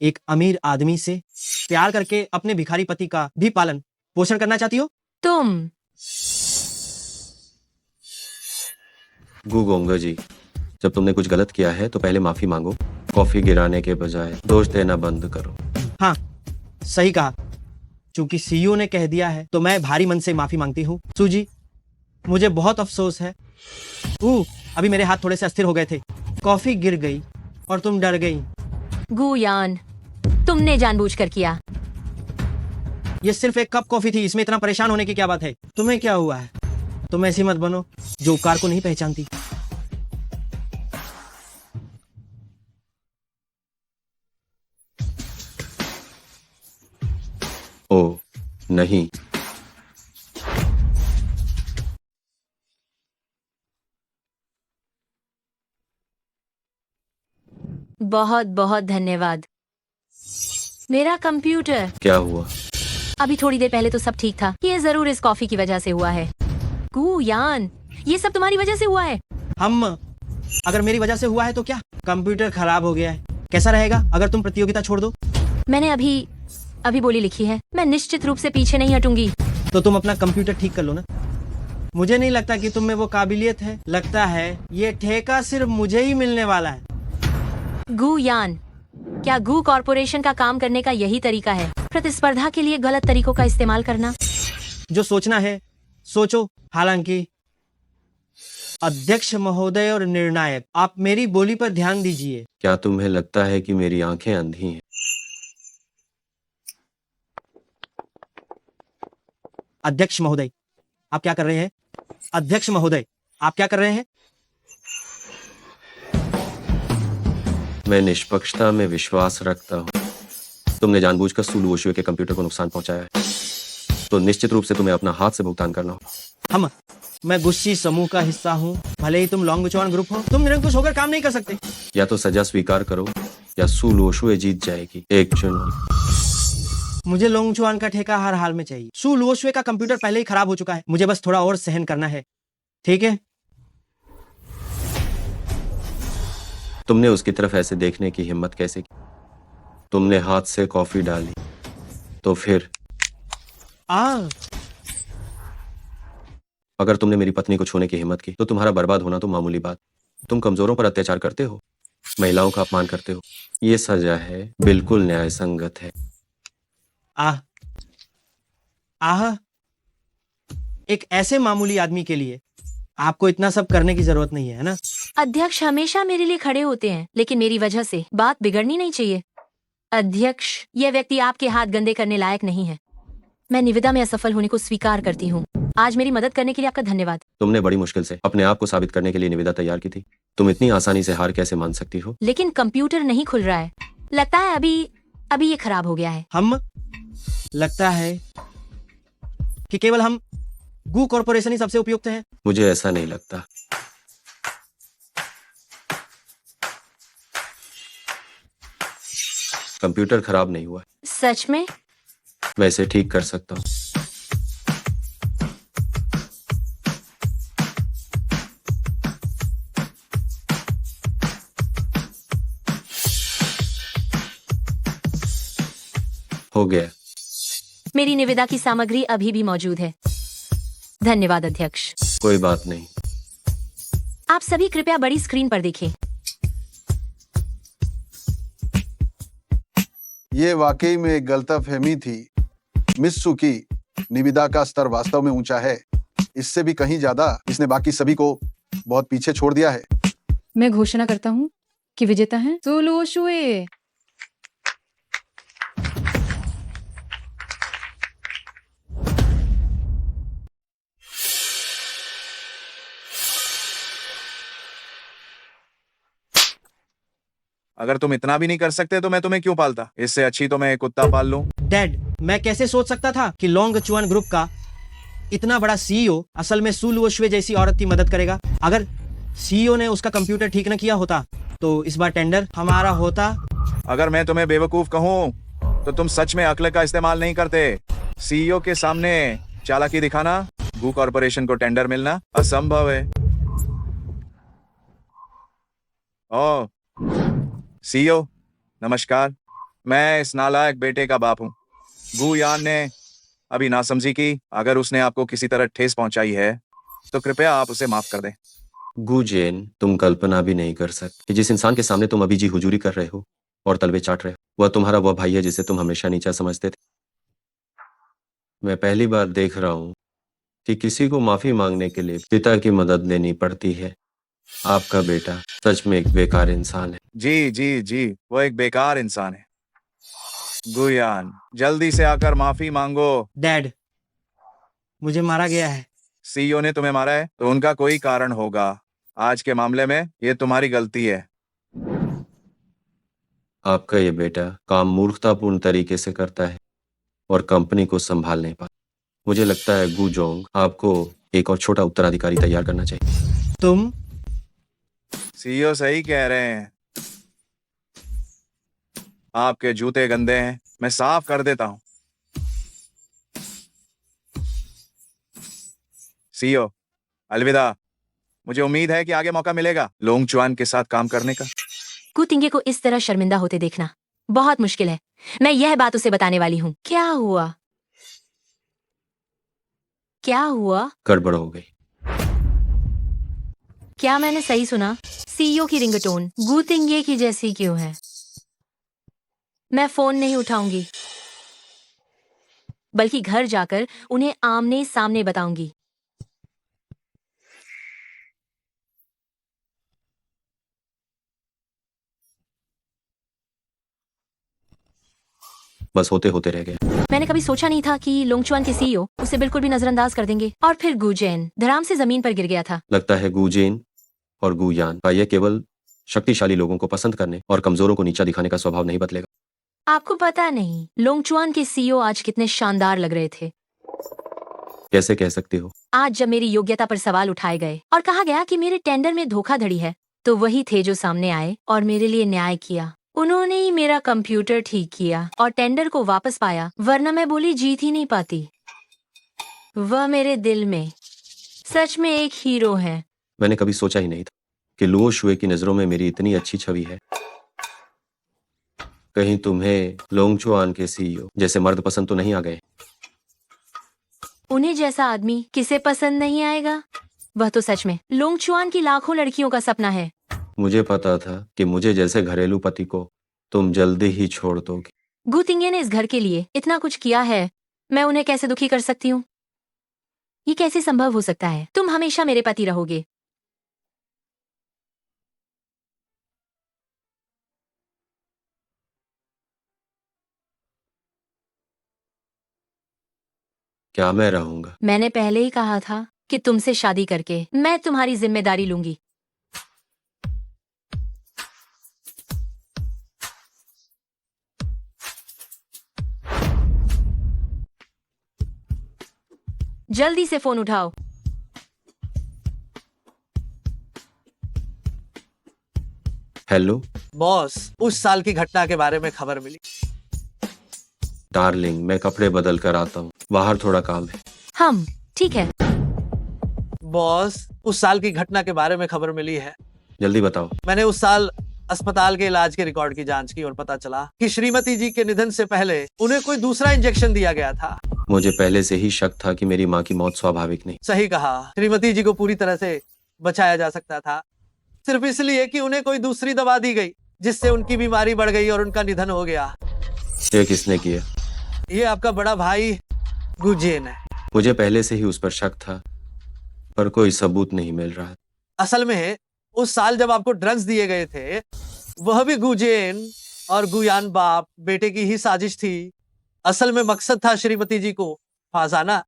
एक अमीर आदमी से प्यार करके अपने भिखारी पति का भी पालन पोषण करना चाहती हो? तुम गु गोंगा जी, जब तुमने कुछ गलत किया है तो पहले माफी मांगो। कॉफी गिराने के बजाय दोष देना बंद करो। हाँ, सही कहा। चूंकि सीईओ ने कह दिया है तो मैं भारी मन से माफी मांगती हूँ। सूजी, मुझे बहुत अफसोस है। अभी मेरे हाथ थोड़े से अस्थिर हो गए थे। कॉफी गिर गई और तुम डर गई। गुयान, तुमने जानबूझकर किया। ये सिर्फ एक कप कॉफी थी, इसमें इतना परेशान होने की क्या बात है? तुम्हें क्या हुआ है? तुम ऐसी मत बनो जो उपकार को नहीं पहचानती। ओ नहीं, बहुत बहुत धन्यवाद। मेरा कंप्यूटर। क्या हुआ? अभी थोड़ी देर पहले तो सब ठीक था। ये जरूर इस कॉफी की वजह से हुआ है। गुयान, ये सब तुम्हारी वजह से हुआ है। अगर मेरी वजह से हुआ है तो क्या? कंप्यूटर खराब हो गया है। कैसा रहेगा अगर तुम प्रतियोगिता छोड़ दो? मैंने अभी बोली लिखी है। मैं निश्चित रूप से पीछे नहीं हटूंगी। तो तुम अपना कंप्यूटर ठीक कर लो ना। मुझे नहीं लगता कि तुम में वो काबिलियत है। लगता है ये ठेका सिर्फ मुझे ही मिलने वाला है। गुयान, क्या गु कॉर्पोरेशन का काम करने का यही तरीका है? प्रतिस्पर्धा के लिए गलत तरीकों का इस्तेमाल करना? जो सोचना है सोचो। हालांकि अध्यक्ष महोदय और निर्णायक, आप मेरी बोली पर ध्यान दीजिए। क्या तुम्हें लगता है कि मेरी आंखें अंधी हैं? अध्यक्ष महोदय, आप क्या कर रहे हैं? अध्यक्ष महोदय, आप क्या कर रहे हैं? मैं निष्पक्षता में विश्वास रखता हूँ। तुमने जानबूझकर सुलू ओशुए के कंप्यूटर को नुकसान पहुंचाया है, तो निश्चित रूप से तुम्हें अपना हाथ से भुगतान करना हो। मैं गुस्सी समूह का हिस्सा हूँ, भले ही तुम लोंगचुआन ग्रुप हो, तुम निरंकुश होकर काम नहीं कर सकते। या तो सजा स्वीकार करो या सुलू ओशुए जीत जाएगी, एक चुनो। मुझे लोंगचुआन का ठेका हर हाल में चाहिए। सु लुओशुए का कंप्यूटर पहले ही खराब हो चुका है, मुझे बस थोड़ा और सहन करना है, ठीक है? तुमने उसकी तरफ ऐसे देखने की हिम्मत कैसे की? तुमने हाथ से कॉफी डाली तो फिर अगर तुमने मेरी पत्नी को छूने की हिम्मत की तो तुम्हारा बर्बाद होना तो मामूली बात। तुम कमजोरों पर अत्याचार करते हो, महिलाओं का अपमान करते हो, ये सजा है, बिल्कुल न्याय संगत है। एक ऐसे मामूली आदमी के लिए आपको इतना सब करने की जरूरत नहीं है ना? अध्यक्ष हमेशा मेरे लिए खड़े होते हैं, लेकिन मेरी वजह से बात बिगड़नी नहीं चाहिए। अध्यक्ष, यह व्यक्ति आपके हाथ गंदे करने लायक नहीं है। मैं निविदा में असफल होने को स्वीकार करती हूँ। आज मेरी मदद करने के लिए आपका धन्यवाद। तुमने बड़ी मुश्किल से अपने आप को साबित करने के लिए निविदा तैयार की थी। तुम इतनी आसानी से हार कैसे मान सकती हो? लेकिन कंप्यूटर नहीं खुल रहा है, लगता है अभी ये खराब हो गया है। लगता है कि केवल हम गू कॉर्पोरेशन ही सबसे उपयुक्त है। मुझे ऐसा नहीं लगता। कंप्यूटर खराब नहीं हुआ। सच में? मैं इसे ठीक कर सकता हूँ। हो गया। मेरी निविदा की सामग्री अभी भी मौजूद है। धन्यवाद अध्यक्ष। कोई बात नहीं। आप सभी कृपया बड़ी स्क्रीन पर देखें। ये वाकई में एक गलतफहमी थी। मिस सुकी, निविदा का स्तर वास्तव में ऊंचा है, इससे भी कहीं ज्यादा। इसने बाकी सभी को बहुत पीछे छोड़ दिया है। मैं घोषणा करता हूँ कि विजेता है सु लुओशुए। अगर तुम इतना भी नहीं कर सकते तो मैं तुम्हें क्यों पालता? इससे अच्छी तो मैं एक कुत्ता पाल लूं। डैड, मैं कैसे सोच सकता था कि लोंगचुआन ग्रुप का इतना बड़ा सीईओ असल में सु लुओशुए जैसी औरत की मदद करेगा। अगर सीईओ ने उसका कंप्यूटर ठीक न किया होता तो इस बार टेंडर हमारा होता। अगर मैं तुम्हें बेवकूफ कहूं तो तुम सच में अक्ल का इस्तेमाल नहीं करते। सीईओ के सामने चालाकी दिखाना, गू कॉर्पोरेशन को टेंडर मिलना असंभव है। ओ सीईओ, नमस्कार। मैं इस नालायक बेटे का बाप हूँ। गू यान ने अभी नासमझी की। अगर उसने आपको किसी तरह ठेस पहुंचाई है तो कृपया आप उसे माफ कर दें। गू जेन, तुम कल्पना भी नहीं कर सकते कि जिस इंसान के सामने तुम अभी जी हुजूरी कर रहे हो और तलवे चाट रहे हो, वह तुम्हारा वह भाई है जिसे तुम हमेशा नीचा समझते थे। मैं पहली बार देख रहा हूँ कि किसी को माफी मांगने के लिए पिता की मदद लेनी पड़ती है। आपका बेटा सच में एक बेकार इंसान है। जी जी जी, वो एक बेकार इंसान है। गुयान, जल्दी से आकर माफी मांगो। डैड, मुझे मारा गया है। सीईओ ने तुम्हें मारा है तो उनका कोई कारण होगा। आज के मामले में ये तुम्हारी गलती है। आपका ये बेटा काम मूर्खतापूर्ण तरीके से करता है और कंपनी को संभाल नहीं पाता। मुझे लगता है गू जोंग, आपको एक और छोटा उत्तराधिकारी तैयार करना चाहिए। तुम? सीईओ सही कह रहे हैं। आपके जूते गंदे हैं, मैं साफ कर देता हूं। सीईओ, अलविदा। मुझे उम्मीद है कि आगे मौका मिलेगा लोंगचुआन के साथ काम करने का। कुतिंगे को इस तरह शर्मिंदा होते देखना बहुत मुश्किल है। मैं यह बात उसे बताने वाली हूँ। क्या हुआ? क्या हुआ? गड़बड़ हो गई। क्या मैंने सही सुना? सीईओ की रिंगटोन गुतिंगे की जैसी क्यों है? मैं फोन नहीं उठाऊंगी, बल्कि घर जाकर उन्हें आमने सामने बताऊंगी। बस होते होते रह गया। मैंने कभी सोचा नहीं था कि लोंगचुआन के सीईओ उसे बिल्कुल भी नजरअंदाज कर देंगे। और फिर गुजेन धड़ाम से जमीन पर गिर गया था। लगता है गू जेन और गू यान का यह केवल शक्तिशाली लोगों को पसंद करने और कमजोरों को नीचा दिखाने का स्वभाव नहीं बदलेगा। आपको पता नहीं लोंगचुआन के सीईओ आज कितने शानदार लग रहे थे। कैसे कह सकती हो? आज जब मेरी योग्यता पर सवाल उठाए गए और कहा गया कि मेरे टेंडर में धोखाधड़ी है, तो वही थे जो सामने आए और मेरे लिए न्याय किया। उन्होंने ही मेरा कंप्यूटर ठीक किया और टेंडर को वापस पाया, वरना मैं बोली जीत ही नहीं पाती। वह मेरे दिल में सच में एक हीरो है। मैंने कभी सोचा ही नहीं था कि लुओ शुए की नजरों में मेरी इतनी अच्छी छवि है। कहीं तुम्हें लोंगचुआन के सीईओ जैसे मर्द पसंद तो नहीं आ गए? उन्हें जैसा आदमी किसे पसंद नहीं आएगा? वह तो सच में लोंगचुआन की लाखों लड़कियों का सपना है। मुझे पता था कि मुझे जैसे घरेलू पति को तुम जल्दी ही छोड़ दोगी। गु तिंगे ने इस घर के लिए इतना कुछ किया है, मैं उन्हें कैसे दुखी कर सकती हूँ? ये कैसे संभव हो सकता है? तुम हमेशा मेरे पति रहोगे। क्या मैं रहूंगा? मैंने पहले ही कहा था कि तुमसे शादी करके मैं तुम्हारी जिम्मेदारी लूंगी। जल्दी से फोन उठाओ। हेलो बॉस, उस साल की घटना के बारे में खबर मिली। डार्लिंग, मैं कपड़े बदल कर आता हूँ, बाहर थोड़ा काम है। हम ठीक है। बॉस, उस साल की घटना के बारे में खबर मिली है। जल्दी बताओ। मैंने उस साल अस्पताल के इलाज के रिकॉर्ड की जांच की और पता चला कि श्रीमती जी के निधन से पहले उन्हें कोई दूसरा इंजेक्शन दिया गया था। मुझे पहले से ही शक था कि मेरी माँ की मौत स्वाभाविक नहीं। सही कहा, श्रीमती जी को पूरी तरह से बचाया जा सकता था, सिर्फ इसलिए कि उन्हें कोई दूसरी दवा दी गई, जिससे उनकी बीमारी बढ़ गई और उनका निधन हो गया। ये किसने किया? ये आपका बड़ा भाई गुजेन है। मुझे पहले से ही उस पर शक था, पर कोई सबूत नहीं मिल रहा। असल में उस साल जब आपको ड्रग्स दिए गए थे, वह भी गुजेन और गुयान बाप बेटे की ही साजिश थी। असल में मकसद था श्रीमती जी को फंसाना,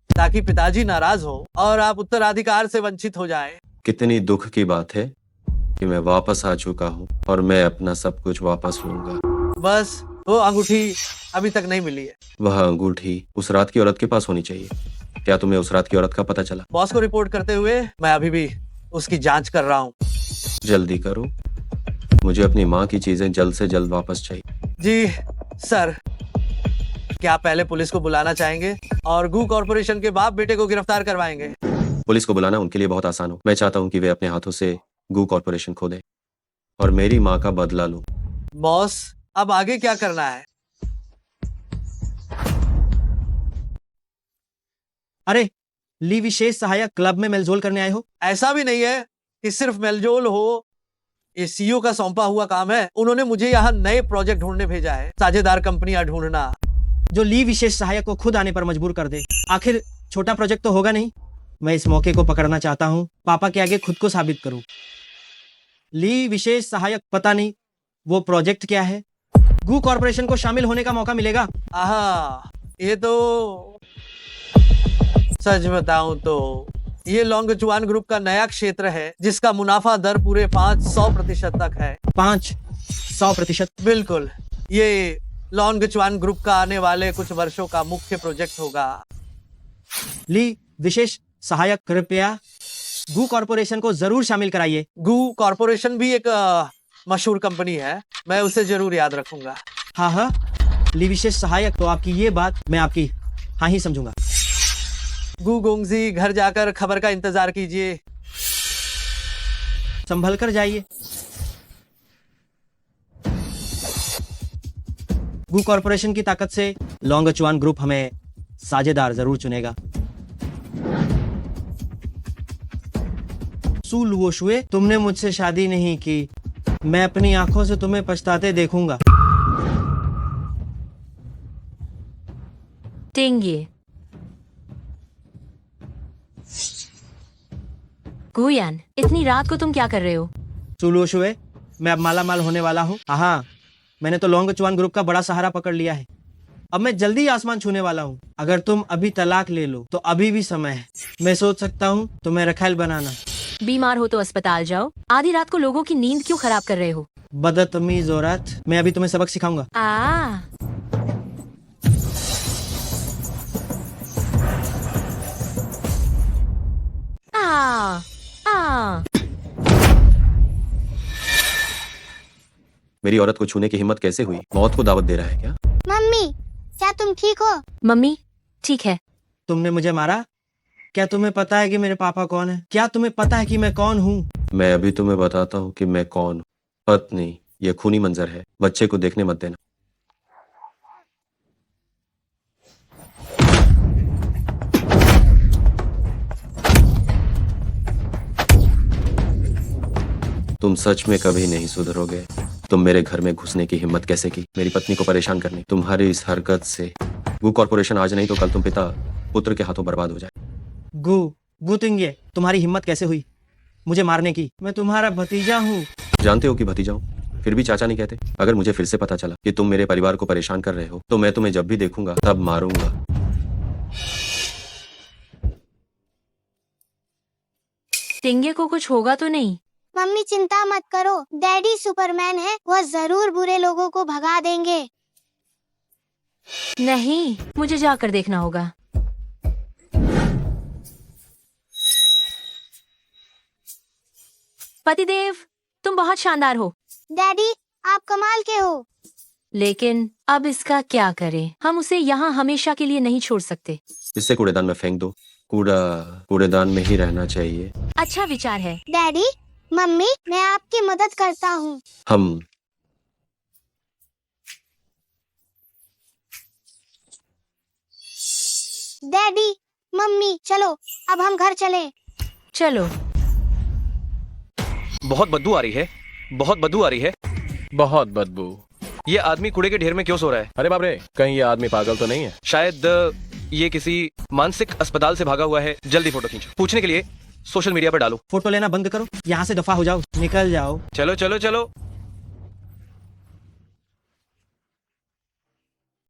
ताकि पिताजी नाराज हो और आप उत्तराधिकार से वंचित हो जाएं। कितनी दुख की बात है कि मैं वापस आ चुका हूँ और मैं अपना सब कुछ वापस लूंगा। बस वो अंगूठी अभी तक नहीं मिली है। वह अंगूठी उस रात की औरत के पास होनी चाहिए। क्या तुम्हें उस रात की औरत का पता चला? बॉस को रिपोर्ट करते हुए मैं अभी भी उसकी जांच कर रहा हूँ। जल्दी करो, मुझे अपनी माँ की चीजें जल्द से जल्द वापस चाहिए। जी सर। क्या आप पहले पुलिस को बुलाना चाहेंगे और गू कॉर्पोरेशन के बाप बेटे को गिरफ्तार करवाएंगे? पुलिस को बुलाना उनके लिए बहुत आसान हो। मैं चाहता हूँ कि वे अपने हाथों से गू कॉर्पोरेशन खो दें और मेरी माँ का बदला लूं। बॉस, अब आगे क्या करना है? अरे, ली विशेष सहायक क्लब में मेलजोल करने आए हो? ऐसा भी नहीं है कि सिर्फ मेलजोल हो, ये सीईओ का सौंपा हुआ काम है। उन्होंने मुझे यहाँ नए प्रोजेक्ट ढूंढने भेजा है, साझेदार कंपनियां ढूंढना, जो ली विशेष सहायक को खुद आने पर मजबूर कर दे। आखिर छोटा प्रोजेक्ट तो होगा नहीं। मैं इस मौके को पकड़ना चाहता हूँ, पापा के आगे खुद को साबित करूँ। ली विशेष सहायक, पता नहीं वो प्रोजेक्ट क्या है। गू कॉर्पोरेशन को शामिल होने का मौका मिलेगा। आहा, ये तो सच बताऊं तो ये लोंगचुआन ग्रुप का नया क्षेत्र है, जिसका मुनाफा दर पूरे 500% तक है। 500%? बिल्कुल। ये लोंगचुआन ग्रुप का आने वाले कुछ वर्षों का मुख्य प्रोजेक्ट होगा। ली विशेष सहायक, कृपया गू कॉर्पोरेशन को जरूर शामिल कराइए। गू कॉर्पोरेशन भी एक मशहूर कंपनी है, मैं उसे जरूर याद रखूंगा। हाँ हाँ, ली विशेष सहायक, तो आपकी ये बात मैं आपकी हाँ ही समझूंगा। गू गोंगजी, घर जाकर खबर का इंतजार कीजिए। संभल कर जाइए। गू कॉर्पोरेशन की ताकत से लोंगचुआन ग्रुप हमें साझेदार जरूर चुनेगा। सू लुओ शुए, तुमने मुझसे शादी नहीं की। मैं अपनी आंखों से तुम्हें पछताते देखूंगा। टिंगे। गुयान, इतनी रात को तुम क्या कर रहे हो? सू लुओ शुए, मैं अब माला माल होने वाला हूँ। हाँ, मैंने तो लोंगचुआन ग्रुप का बड़ा सहारा पकड़ लिया है। अब मैं जल्दी आसमान छूने वाला हूँ। अगर तुम अभी तलाक ले लो तो अभी भी समय है। मैं सोच सकता हूँ तुम्हें रखैल बनाना। बीमार हो तो अस्पताल जाओ, आधी रात को लोगों की नींद क्यों खराब कर रहे हो? बदतमीज औरत, मैं अभी तुम्हें सबक सिखाऊंगा। मेरी औरत को छूने की हिम्मत कैसे हुई? मौत को दावत दे रहा है क्या? मम्मी, क्या तुम ठीक हो? मम्मी ठीक है। तुमने मुझे मारा? क्या तुम्हें पता है कि मेरे पापा कौन है? क्या तुम्हें पता है कि मैं कौन हूँ? मैं अभी तुम्हें बताता हूँ कि मैं कौन हूँ। पत्नी, यह खूनी मंजर है, बच्चे को देखने मत देना। तुम सच में कभी नहीं सुधरोगे। तुम मेरे घर में घुसने की हिम्मत कैसे की? मेरी पत्नी को परेशान करने। तुम्हारी इस हरकत से गू कॉर्पोरेशन आज नहीं तो कल तुम पिता पुत्र के हाथों बर्बाद हो जाए। गुतिंगे, तुम्हारी हिम्मत कैसे हुई मुझे मारने की? मैं तुम्हारा भतीजा हूँ। जानते हो कि भतीजा हूँ, फिर भी चाचा नहीं कहते। अगर मुझे फिर से पता चला कि तुम मेरे परिवार को परेशान कर रहे हो तो मैं तुम्हें जब भी देखूंगा तब मारूंगा। टिंगे को कुछ होगा तो नहीं? मम्मी चिंता मत करो, डैडी सुपरमैन है, वह जरूर बुरे लोगों को भगा देंगे। नहीं, मुझे जाकर देखना होगा। पतिदेव, तुम बहुत शानदार हो। डैडी, आप कमाल के हो। लेकिन अब इसका क्या करें? हम उसे यहाँ हमेशा के लिए नहीं छोड़ सकते। इससे कूड़ेदान में फेंक दो। कूड़ेदान में ही रहना चाहिए। अच्छा विचार है। डैडी, मम्मी, मैं आपकी मदद करता हूँ। हम डैडी, मम्मी, चलो अब हम घर चले। चलो। बहुत बदबू आ रही है, बहुत बदबू आ रही है। बहुत बदबू। ये आदमी कूड़े के ढेर में क्यों सो रहा है? अरे बाप रे, कहीं ये आदमी पागल तो नहीं है? शायद ये किसी मानसिक अस्पताल से भागा हुआ है। जल्दी फोटो खींचो, पूछने के लिए सोशल मीडिया पर डालो। फोटो लेना बंद करो, यहाँ से दफा हो जाओ, निकल जाओ। चलो चलो चलो।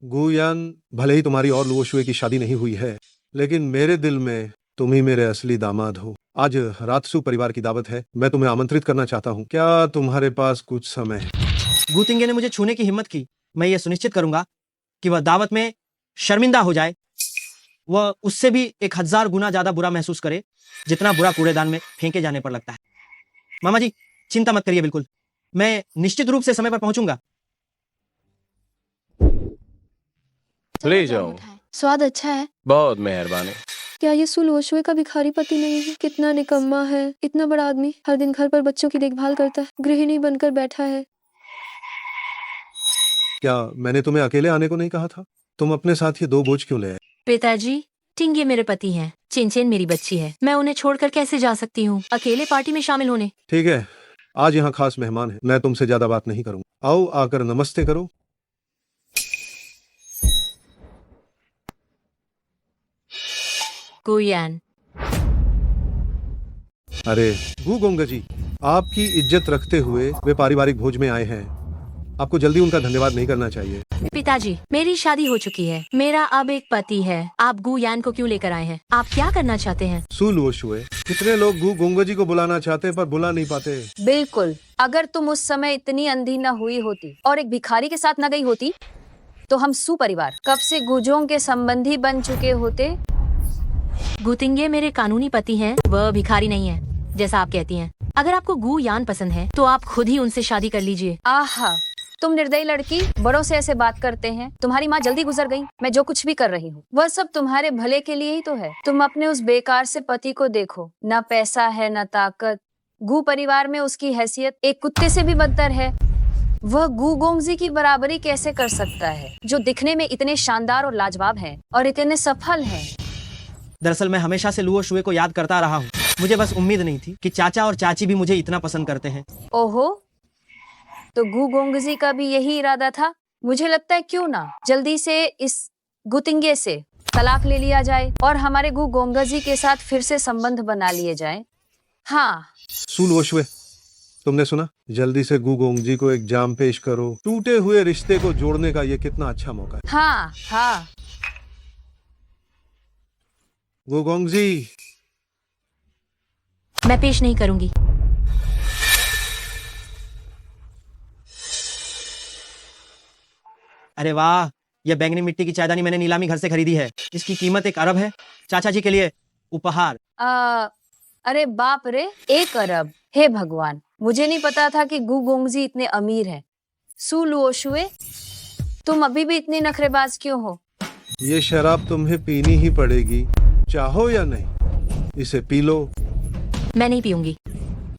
गुयान, भले ही तुम्हारी और लुओशुए की शादी नहीं हुई है, लेकिन मेरे दिल में तुम ही मेरे असली दामाद हो। आज रातसु परिवार की दावत है, मैं तुम्हें आमंत्रित करना चाहता हूँ। क्या तुम्हारे पास कुछ समय है? गुतिंगे ने मुझे छूने की हिम्मत की। मैं ये सुनिश्चित करूंगा कि वह दावत में शर्मिंदा हो जाए, वह उससे भी 1000 गुना ज्यादा बुरा महसूस करे जितना बुरा कूड़ेदान में फेंके जाने पर लगता है। मामा जी, चिंता मत करिए, बिल्कुल मैं निश्चित रूप से समय पर पहुंचूंगा। ले जाओ। स्वाद अच्छा है। बहुत मेहरबानी। क्या ये सुलोशुए का भिखारी पति नहीं है? कितना निकम्मा है। इतना बड़ा आदमी हर दिन घर पर बच्चों की देखभाल करता है, गृहिणी बनकर बैठा है। क्या मैंने तुम्हें अकेले आने को नहीं कहा था? तुम अपने साथ ये 2 बोझ क्यों ले आए? पिताजी, टिंगे मेरे पति हैं, चिनचेन मेरी बच्ची है। मैं उन्हें छोड़कर कैसे जा सकती हूँ अकेले पार्टी में शामिल होने? ठीक है, आज यहाँ खास मेहमान है, मैं तुमसे ज्यादा बात नहीं करूंगा। आओ आकर नमस्ते करो। गुयान। अरे गुगोंगा जी, आपकी इज्जत रखते हुए वे पारिवारिक भोज में आए हैं। आपको जल्दी उनका धन्यवाद नहीं करना चाहिए। पिताजी, मेरी शादी हो चुकी है, मेरा अब एक पति है। आप गुयान को क्यों लेकर आए हैं? आप क्या करना चाहते हैं? सुलुओशुए, कितने लोग गुगोंगा जी को बुलाना चाहते पर बुला नहीं पाते। बिल्कुल, अगर तुम उस समय इतनी अंधी न हुई होती और एक भिखारी के साथ न गई होती तो हम सुपरिवार कब से गुजों के संबंधी बन चुके होते। गुतिंगे मेरे कानूनी पति हैं, वह भिखारी नहीं है जैसा आप कहती हैं। अगर आपको गुयान पसंद है तो आप खुद ही उनसे शादी कर लीजिए। आहा, तुम निर्दयी लड़की, बड़ों से ऐसे बात करते हैं। तुम्हारी माँ जल्दी गुजर गई, मैं जो कुछ भी कर रही हूँ वह सब तुम्हारे भले के लिए ही तो है। तुम अपने उस बेकार से पति को देखो, न पैसा है न ताकत। गु परिवार में उसकी हैसियत एक कुत्ते से भी बदतर है। वह गु गोंगजी की बराबरी कैसे कर सकता है जो दिखने में इतने शानदार और लाजवाब है और इतने सफल है। दरअसल मैं हमेशा से लुओशुए को याद करता रहा हूँ। मुझे बस उम्मीद नहीं थी कि चाचा और चाची भी मुझे इतना पसंद करते हैं। ओहो, तो गु गोंगजी का भी यही इरादा था। मुझे लगता है क्यों ना जल्दी से इस गुतिंगे से तलाक ले लिया जाए और हमारे गु गोंगजी के साथ फिर से संबंध बना लिए जाए। हाँ सुलुओशुए, तुमने सुना? जल्दी से गुगोंगजी को एक जाम पेश करो। टूटे हुए रिश्ते को जोड़ने का ये कितना अच्छा मौका है। हाँ हाँ। गुगोंगजी, मैं पेश नहीं करूंगी। अरे वाह, यह बैंगनी मिट्टी की चायदानी मैंने नीलामी घर से खरीदी है। इसकी कीमत 1 अरब है। चाचा जी के लिए उपहार। अरे बाप रे, 1 अरब! हे भगवान, मुझे नहीं पता था कि गु गोंगजी इतने अमीर हैं। सू लुओशुए, तुम अभी भी इतनी नखरेबाज क्यों हो? ये शराब तुम्हें पीनी ही पड़ेगी, चाहो या नहीं। इसे पी लो। मैं नहीं पीऊंगी।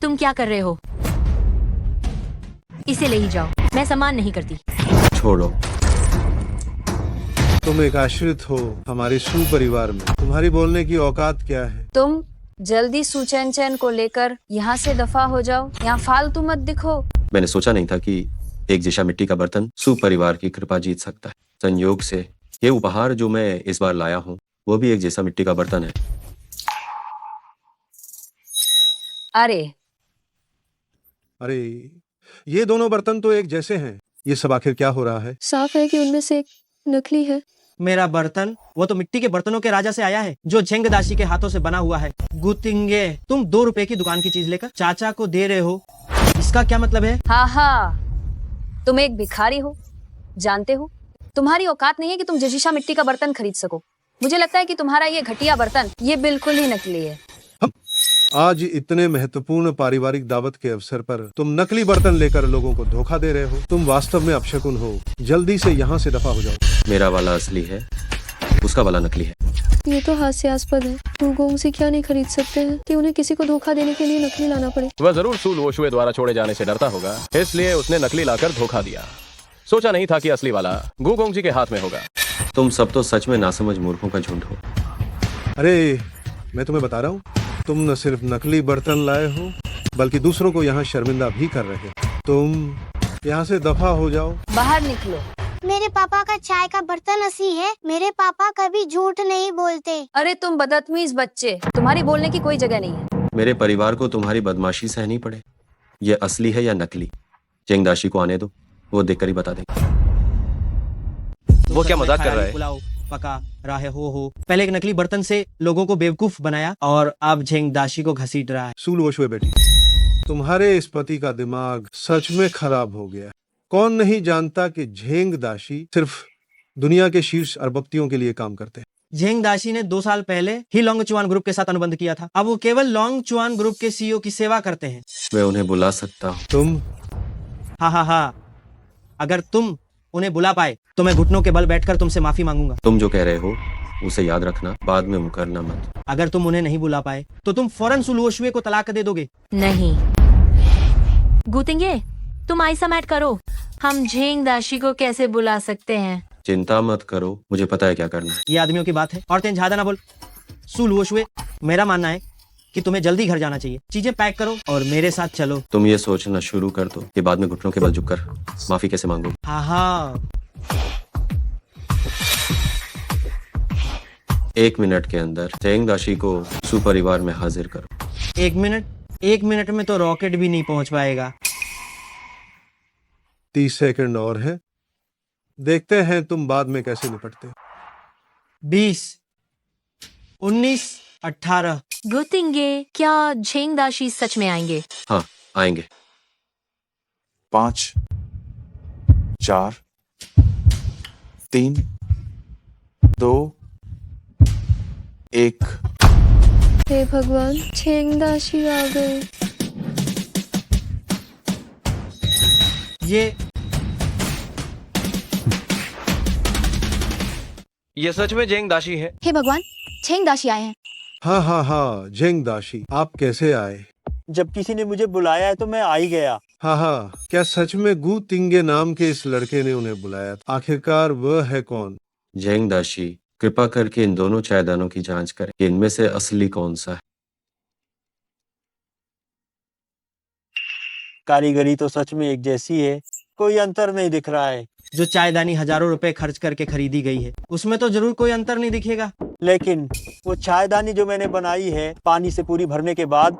तुम क्या कर रहे हो? इसे ले ही जाओ, मैं सम्मान नहीं करती। छोड़ो। तुम एक आश्रित हो हमारे सू परिवार में। तुम्हारी बोलने की औकात क्या है? तुम जल्दी सुचैन चैन को लेकर यहाँ से दफा हो जाओ, यहाँ फालतू मत दिखो। मैंने सोचा नहीं था कि एक जैसा मिट्टी का बर्तन सू परिवार की कृपा जीत सकता है। संयोग से ये उपहार जो मैं इस बार लाया हूँ वो भी एक जैसा मिट्टी का बर्तन है। अरे ये दोनों बर्तन तो एक जैसे हैं। ये सब आखिर क्या हो रहा है? साफ है कि उनमें से एक नकली है। मेरा बर्तन वो तो मिट्टी के बर्तनों के राजा से आया है जो झेंग दाशी के हाथों से बना हुआ है। गुतिंगे, तुम 2 रुपए की दुकान की चीज लेकर चाचा को दे रहे हो, इसका क्या मतलब है? हाँ, तुम एक भिखारी हो, जानते हो? तुम्हारी औकात नहीं है कि तुम जजीशा मिट्टी का बर्तन खरीद सको। मुझे लगता है कि तुम्हारा ये घटिया बर्तन ये बिल्कुल ही नकली है। आज इतने महत्वपूर्ण पारिवारिक दावत के अवसर पर तुम नकली बर्तन लेकर लोगों को धोखा दे रहे हो। तुम वास्तव में अपशकुन हो। जल्दी से यहाँ से दफा हो जाओ। मेरा वाला असली है, उसका वाला नकली है। ये तो हास्यास्पद है। गु गोंगजी क्या नहीं खरीद सकते हैं कि उन्हें किसी को धोखा देने के लिए नकली लाना पड़े। वह जरूर सू लुओशुए द्वारा छोड़े जाने से डरता होगा, इसलिए उसने नकली लाकर धोखा दिया। सोचा नहीं था कि असली वाला गु गोंगजी के हाथ में होगा। तुम सब तो सच में नासमझ मूर्खों का झुंड हो। अरे मैं तुम्हें बता रहा हूँ, तुम न सिर्फ नकली बर्तन लाए हो बल्कि दूसरों को यहाँ शर्मिंदा भी कर रहे हो। तुम यहाँ से दफा हो जाओ। बाहर निकलो। मेरे पापा का चाय का बर्तन असली है। मेरे पापा कभी झूठ नहीं बोलते। अरे तुम बदतमीज बच्चे, तुम्हारी बोलने की कोई जगह नहीं है। मेरे परिवार को तुम्हारी बदमाशी सहनी पड़े। ये असली है या नकली? झेंग दाशी को आने दो, वो देखकर ही बता देंगे। वो क्या मजाक कर रहा है? पुलाव पका राहे हो। पहले एक नकली बर्तन से लोगों को बेवकूफ बनाया और अब झेंग दाशी को घसीट रहा है। सू लुओशुए बेटी, तुम्हारे इस पति का दिमाग सच में खराब हो गया। कौन नहीं जानता कि झेंग दाशी सिर्फ दुनिया के शीर्ष अरबपतियों के लिए काम करते हैं। झेंग दाशी ने 2 साल पहले ही लोंगचुआन ग्रुप के साथ अनुबंध किया था। अब वो केवल लोंगचुआन ग्रुप के सीईओ की सेवा करते हैं। मैं उन्हें बुला सकता हूँ। तुम? हाँ, अगर तुम उन्हें बुला पाए तो मैं घुटनों के बल बैठकर तुमसे माफी मांगूंगा। तुम जो कह रहे हो उसे याद रखना, बाद में मुकरना मत। अगर तुम उन्हें नहीं बुला पाए तो तुम फौरन सू लुओशुए को तलाक दे दोगे। नहीं गुतिंगे, तुम ऐसा मत करो। हम झेंग दाशी को कैसे बुला सकते हैं? चिंता मत करो, मुझे पता है क्या करना है। ये आदमियों की बात है। और तेन ज्यादा ना बोल। सू लुओशुए, मेरा मानना है कि तुम्हें जल्दी घर जाना चाहिए। चीजें पैक करो और मेरे साथ चलो। तुम ये सोचना शुरू कर दो कि बाद में घुटनों के बल झुककर माफी कैसे मांगो। हाँ। 1 मिनट के अंदर झेंग दाशी को सू परिवार में हाजिर करो। 1 मिनट में तो रॉकेट भी नहीं पहुंच पाएगा। 30 सेकंड और है, देखते हैं तुम बाद में कैसे निपटते हो। 20, 19, 18। गुतिंगे, क्या झेंग दाशी सच में आएंगे? हाँ, आएंगे। 5, 4, 3, 2, 1। हे भगवान, झेंग दाशी आ गए। ये सच में झेंग दाशी है? हे भगवान, झेंग दाशी आए हैं। हाँ, झेंग दाशी, आप कैसे आए? जब किसी ने मुझे बुलाया है तो मैं आ ही गया। हाँ, क्या सच में गु तिंगे नाम के इस लड़के ने उन्हें बुलाया? आखिरकार वह है कौन? झेंग दाशी, कृपा करके इन दोनों चायदानों की जांच करें कि इनमें से असली कौन सा है। कारीगरी तो सच में एक जैसी है, कोई अंतर नहीं दिख रहा है। जो चायदानी हजारों रुपए खर्च करके खरीदी गई है उसमें तो जरूर कोई अंतर नहीं दिखेगा। लेकिन वो चायदानी जो मैंने बनाई है, पानी से पूरी भरने के बाद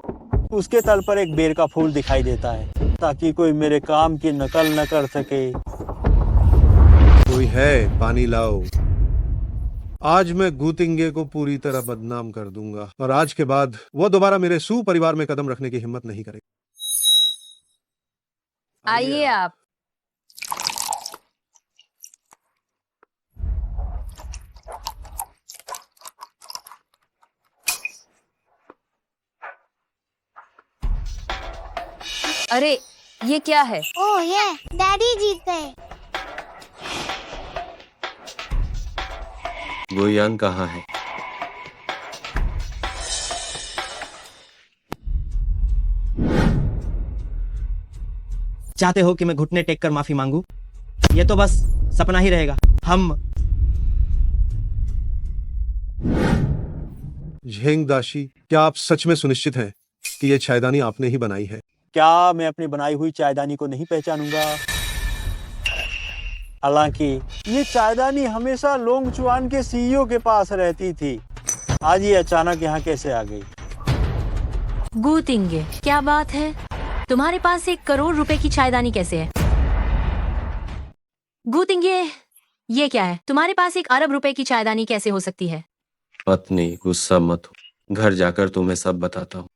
उसके तल पर एक बेर का फूल दिखाई देता है, ताकि कोई मेरे काम की नकल न कर सके। कोई है? पानी लाओ। आज मैं गुतिंगे को पूरी तरह बदनाम कर दूंगा और आज के बाद वो दोबारा मेरे सू परिवार में कदम रखने की हिम्मत नहीं करेगा। आइए आप। अरे ये क्या है? ओह ये डैडी जीत गए। गुयान कहाँ है? चाहते हो कि मैं घुटने टेक कर माफी मांगू? ये तो बस सपना ही रहेगा। हम झेंग दाशी, क्या आप सच में सुनिश्चित हैं कि ये चायदानी आपने ही बनाई है? क्या मैं अपनी बनाई हुई चायदानी को नहीं पहचानूंगा? हालांकि ये चायदानी हमेशा लोंगचुआन के सीईओ के पास रहती थी। आज ये अचानक यहाँ कैसे आ गई? गुतिंगे, क्या बात है? तुम्हारे पास 1 करोड़ रुपए की चायदानी कैसे है? गुतिंगे, ये क्या है? तुम्हारे पास 1 अरब रुपए की चायदानी कैसे हो सकती है? पत्नी, गुस्सा मत हो, घर जाकर तुम्हें सब बताता हूँ।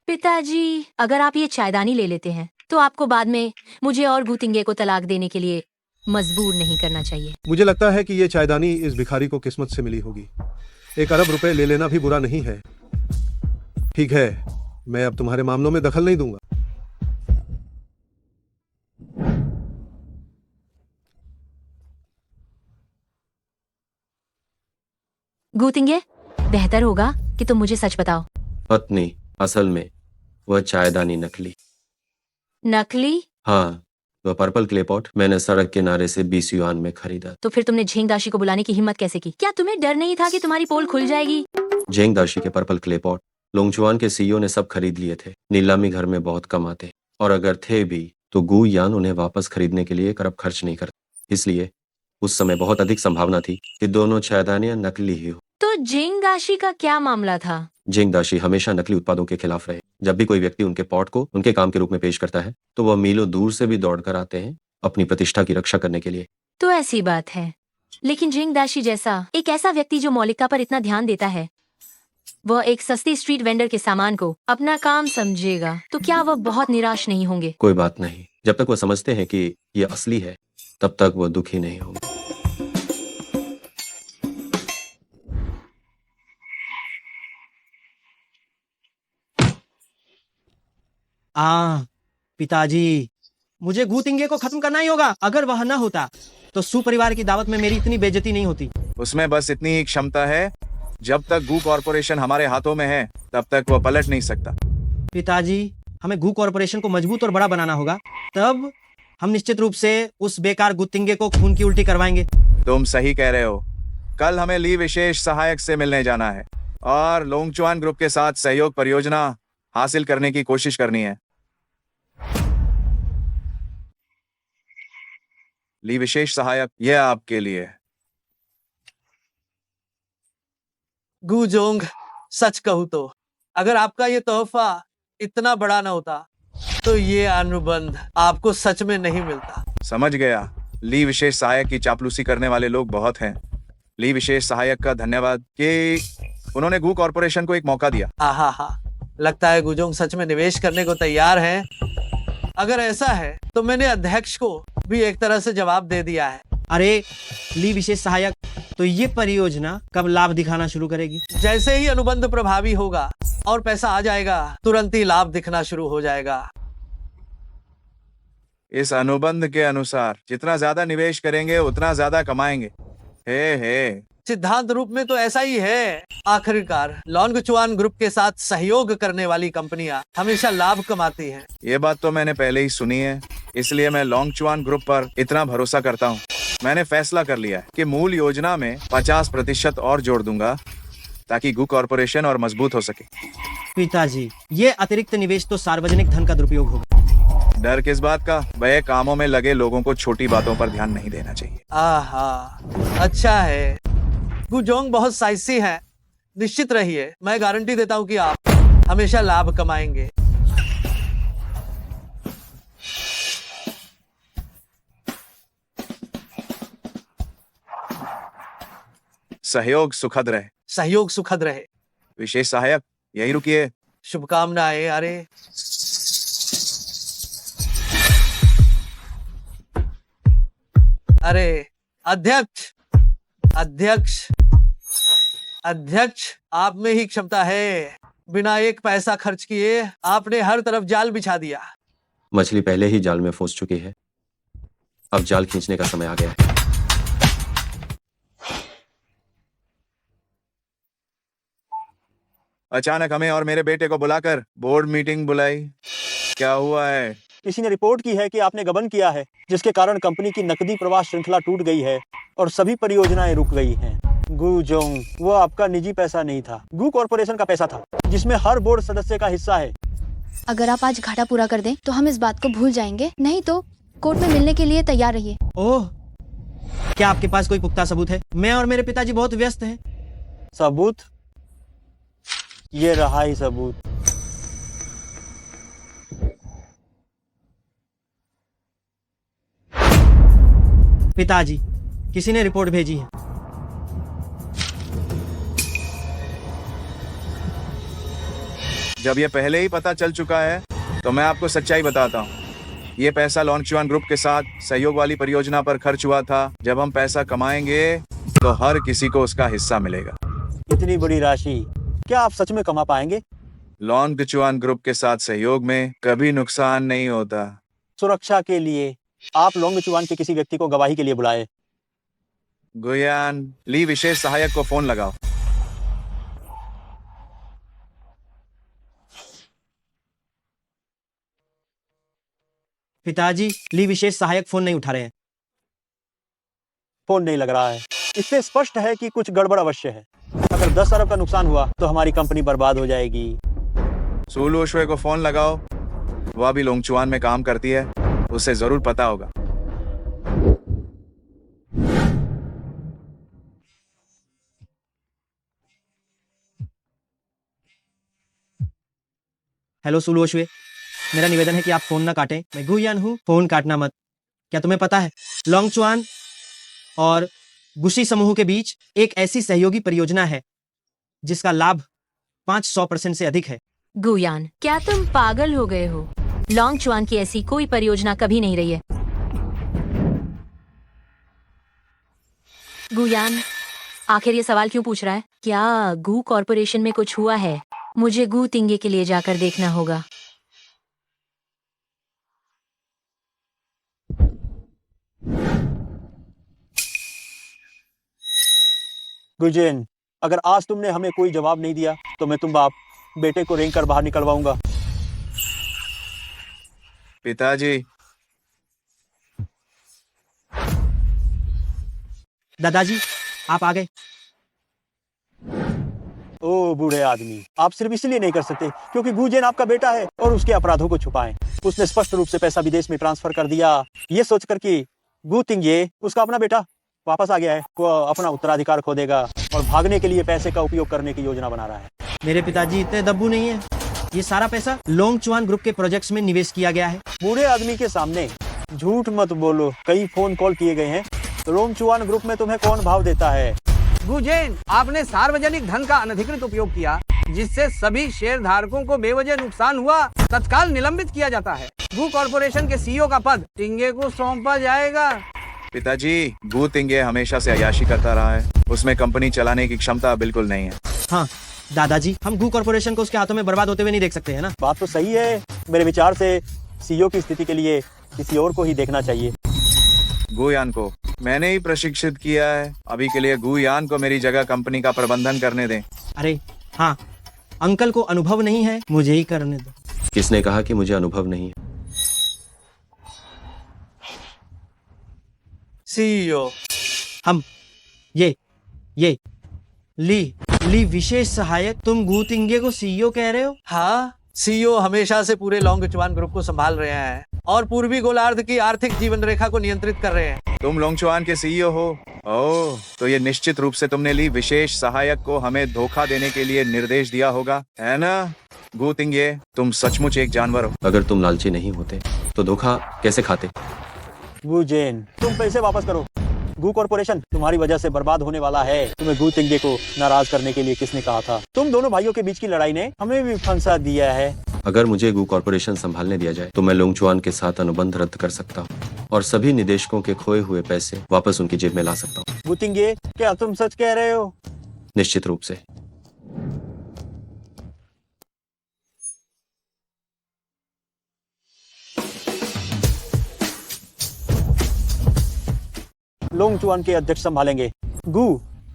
पिताजी, अगर आप ये चायदानी ले लेते हैं तो आपको बाद में मुझे और गुतिंगे को तलाक देने के लिए मजबूर नहीं करना चाहिए। मुझे लगता है कि ये चायदानी इस भिखारी को किस्मत से मिली होगी। 1 अरब रुपए ले लेना भी बुरा नहीं है। ठीक है, मैं अब तुम्हारे मामलों में दखल नहीं दूंगा। गुतिंगे, बेहतर होगा कि तुम मुझे सच बताओ। पत्नी, असल में वह चायदानी नकली। नकली? हाँ, वह पर्पल क्ले पॉट मैंने सड़क किनारे से 20 युआन में खरीदा। तो फिर तुमने झेंग दाशी को बुलाने की हिम्मत कैसे की? क्या तुम्हें डर नहीं था कि तुम्हारी पोल खुल जाएगी? झेंग दाशी के पर्पल क्ले पॉट लोंगचुआन के सीईओ ने सब खरीद लिए थे। नीलामी घर में बहुत कम आते, और अगर थे भी तो गु यान उन्हें वापस खरीदने के लिए 1 अरब खर्च नहीं करते। इसलिए उस समय बहुत अधिक संभावना थी कि दोनों चायदानियां नकली ही हो। तो झेंग दाशी का क्या मामला था? झेंग दाशी हमेशा नकली उत्पादों के खिलाफ रहे। जब भी कोई व्यक्ति उनके पॉट को उनके काम के रूप में पेश करता है तो वह मीलों दूर से भी दौड़कर आते हैं अपनी प्रतिष्ठा की रक्षा करने के लिए। तो ऐसी बात है, लेकिन झेंग दाशी जैसा एक ऐसा व्यक्ति जो मौलिकता पर इतना ध्यान देता है, वह एक सस्ती स्ट्रीट वेंडर के सामान को अपना काम समझेगा, तो क्या वह बहुत निराश नहीं होंगे? कोई बात नहीं, जब तक वह समझते हैं कि यह असली है तब तक वह दुखी नहीं होंगे। पिताजी, मुझे गुतिंगे को खत्म करना ही होगा। अगर वह न होता तो सू परिवार की दावत में मेरी इतनी बेइज्जती नहीं होती। उसमें बस इतनी ही क्षमता है, जब तक गू कॉर्पोरेशन हमारे हाथों में है तब तक वो पलट नहीं सकता। पिताजी, हमें गू कॉर्पोरेशन को मजबूत और बड़ा बनाना होगा, तब हम निश्चित रूप से उस बेकार गुतिंगे को खून की उल्टी करवाएंगे। तुम सही कह रहे हो। कल हमें ली विशेष सहायक से मिलने जाना है और लोंगचुआन ग्रुप के साथ सहयोग परियोजना हासिल करने की कोशिश करनी है। ली विशेष सहायक, यह आपके लिए। गुजोंग, सच कहूँ तो अगर आपका ये तोहफा इतना बड़ा न होता तो ये अनुबंध आपको सच में नहीं मिलता। समझ गया। ली विशेष सहायक की चापलूसी करने वाले लोग बहुत हैं। ली विशेष सहायक का धन्यवाद कि उन्होंने गू कॉर्पोरेशन को एक मौका दिया। हा, लगता है गुजोंग सच में निवेश करने को तैयार हैं। अगर ऐसा है तो मैंने अध्यक्ष को भी एक तरह से जवाब दे दिया है। अरे ली विशेष सहायक, तो ये परियोजना कब लाभ दिखाना शुरू करेगी? जैसे ही अनुबंध प्रभावी होगा और पैसा आ जाएगा, तुरंत ही लाभ दिखना शुरू हो जाएगा। इस अनुबंध के अनुसार जितना ज्यादा निवेश करेंगे उतना ज्यादा कमाएंगे। हे सिद्धांत रूप में तो ऐसा ही है। आखिरकार लोंगचुआन ग्रुप के साथ सहयोग करने वाली कंपनियां हमेशा लाभ कमाती हैं। ये बात तो मैंने पहले ही सुनी है, इसलिए मैं लोंगचुआन ग्रुप पर इतना भरोसा करता हूँ। मैंने फैसला कर लिया है कि मूल योजना में 50% और जोड़ दूंगा ताकि गू कॉर्पोरेशन और मजबूत हो सके। पिताजी, ये अतिरिक्त निवेश तो सार्वजनिक धन का दुरुपयोग होगा। डर किस बात का? बड़े कामों में लगे लोगों को छोटी बातों पर ध्यान नहीं देना चाहिए। अच्छा है। गुजोंग बहुत साहसी है। निश्चित रहिए, मैं गारंटी देता हूँ कि आप हमेशा लाभ कमाएंगे। सहयोग सुखद रहे। सहयोग सुखद रहे। विशेष सहायक यही रुकिए। शुभकामनाएं। अरे अरे अध्यक्ष अध्यक्ष अध्यक्ष, आप में ही क्षमता है। बिना एक पैसा खर्च किए आपने हर तरफ जाल बिछा दिया। मछली पहले ही जाल में फंस चुकी है, अब जाल खींचने का समय आ गया है। अचानक हमें और मेरे बेटे को बुलाकर बोर्ड मीटिंग बुलाई। क्या हुआ है? किसी ने रिपोर्ट की है कि आपने गबन किया है, जिसके कारण कंपनी की नकदी प्रवाह श्रृंखला टूट गई है और सभी परियोजनाएं रुक गई हैं। गु जोंग, वो आपका निजी पैसा नहीं था, गु कॉर्पोरेशन का पैसा था, जिसमें हर बोर्ड सदस्य का हिस्सा है। अगर आप आज घाटा पूरा कर दें तो हम इस बात को भूल जाएंगे, नहीं तो कोर्ट में मिलने के लिए तैयार रहिए। ओह, क्या आपके पास कोई पुख्ता सबूत है? मैं और मेरे पिताजी बहुत व्यस्त हैं। सबूत? ये रहा ही सबूत। पिताजी, किसी ने रिपोर्ट भेजी है। जब ये पहले ही पता चल चुका है तो मैं आपको सच्चाई बताता हूँ। ये पैसा लोंगचुआन ग्रुप के साथ सहयोग वाली परियोजना पर खर्च हुआ था। जब हम पैसा कमाएंगे तो हर किसी को उसका हिस्सा मिलेगा। इतनी बड़ी राशि क्या आप सच में कमा पाएंगे? लोंगचुआन ग्रुप के साथ सहयोग में कभी नुकसान नहीं होता। सुरक्षा के लिए आप लोंगचुआन के किसी व्यक्ति को गवाही के लिए बुलाए। गुयान, ली विशेष सहायक को फोन लगाओ। पिताजी, ली विशेष सहायक फोन नहीं उठा रहे हैं। फोन नहीं लग रहा है। इससे स्पष्ट है कि कुछ गड़बड़ अवश्य है। अगर 10 अरब का नुकसान हुआ तो हमारी कंपनी बर्बाद हो जाएगी। सुलू शुए को फोन लगाओ, वह भी लोंगचुआन में काम करती है, उसे जरूर पता होगा। हेलो सुलू शुए, मेरा निवेदन है कि आप फोन ना काटें। मैं गुयान हूँ, फोन काटना मत। क्या तुम्हें पता है, लोंगचुआन और गुशी समूह के बीच एक ऐसी सहयोगी परियोजना है जिसका लाभ 500% से अधिक है। गुयान, क्या तुम पागल हो गए हो? लोंगचुआन की ऐसी कोई परियोजना कभी नहीं रही है। गुयान, आखिर ये सवाल क्यों पूछ रहा है? क्या गू कॉर्पोरेशन में कुछ हुआ है? मुझे गू तिंगे के लिए जाकर देखना होगा। गुजेन, अगर आज तुमने हमें कोई जवाब नहीं दिया तो मैं तुम बाप बेटे को रेंग कर बाहर निकलवाऊंगा। पिताजी, दादाजी, आप आ गए। ओ बूढ़े आदमी, आप सिर्फ इसलिए नहीं कर सकते क्योंकि गुजेन आपका बेटा है और उसके अपराधों को छुपाएं। उसने स्पष्ट रूप से पैसा विदेश में ट्रांसफर कर दिया, ये सोचकर कि गु तिंगे उसका अपना बेटा वापस आ गया है, वो अपना उत्तराधिकार खो देगा और भागने के लिए पैसे का उपयोग करने की योजना बना रहा है। मेरे पिताजी इतने दब्बू नहीं है। ये सारा पैसा लोंगचुआन ग्रुप के प्रोजेक्ट्स में निवेश किया गया है। बूढ़े आदमी के सामने झूठ मत बोलो। कई फोन कॉल किए गए हैं। लोंगचुआन ग्रुप में तुम्हें कौन भाव देता है? गुजेन, आपने सार्वजनिक धन का अनधिकृत उपयोग किया, जिससे सभी शेयर धारकों को बेवजह नुकसान हुआ। तत्काल निलंबित किया जाता है। गू कॉर्पोरेशन के सीईओ का पद टिंगे को सौंपा जाएगा। पिताजी, गु तिंगे हमेशा से अय्याशी करता रहा है, उसमें कंपनी चलाने की क्षमता बिल्कुल नहीं है। हाँ दादाजी, हम गू कॉर्पोरेशन को उसके हाथों में बर्बाद होते हुए नहीं देख सकते है ना। बात तो सही है। मेरे विचार से सीईओ की स्थिति के लिए किसी और को ही देखना चाहिए। गुयान को मैंने ही प्रशिक्षित किया है। अभी के लिए गुयान को मेरी जगह कंपनी का प्रबंधन करने दें। अरे हाँ, अंकल को अनुभव नहीं है, मुझे ही करने दो। किसने कहा कि मुझे अनुभव नहीं है? सीईओ, हम ये ली विशेष सहायक, तुम गू तिंगे को सीईओ कह रहे हो? हाँ, सीईओ हमेशा से पूरे लोंगचुआन ग्रुप को संभाल रहे हैं और पूर्वी गोलार्ध की आर्थिक जीवन रेखा को नियंत्रित कर रहे हैं। तुम लोंगचुआन के सीईओ हो? ओह, तो ये निश्चित रूप से तुमने ली विशेष सहायक को हमें धोखा देने के लिए निर्देश दिया होगा, है ना? गु तिंगे, तुम सचमुच एक जानवर हो। अगर तुम लालची नहीं होते तो धोखा कैसे खाते? गुजेन, तुम पैसे वापस करो। गू कॉर्पोरेशन तुम्हारी वजह से बर्बाद होने वाला है। तुम्हें गू तिंगे को नाराज करने के लिए किसने कहा था? तुम दोनों भाइयों के बीच की लड़ाई ने हमें भी फंसा दिया है। अगर मुझे गू कॉर्पोरेशन संभालने दिया जाए तो मैं लोंगचुआन के साथ अनुबंध रद्द कर सकता हूँ और सभी निदेशकों के खोए हुए पैसे वापस उनकी जेब में ला सकता हूँ। गू तिंगे, क्या तुम सच कह रहे हो? निश्चित रूप से। लोंगचुआन के अध्यक्ष संभालेंगे। गू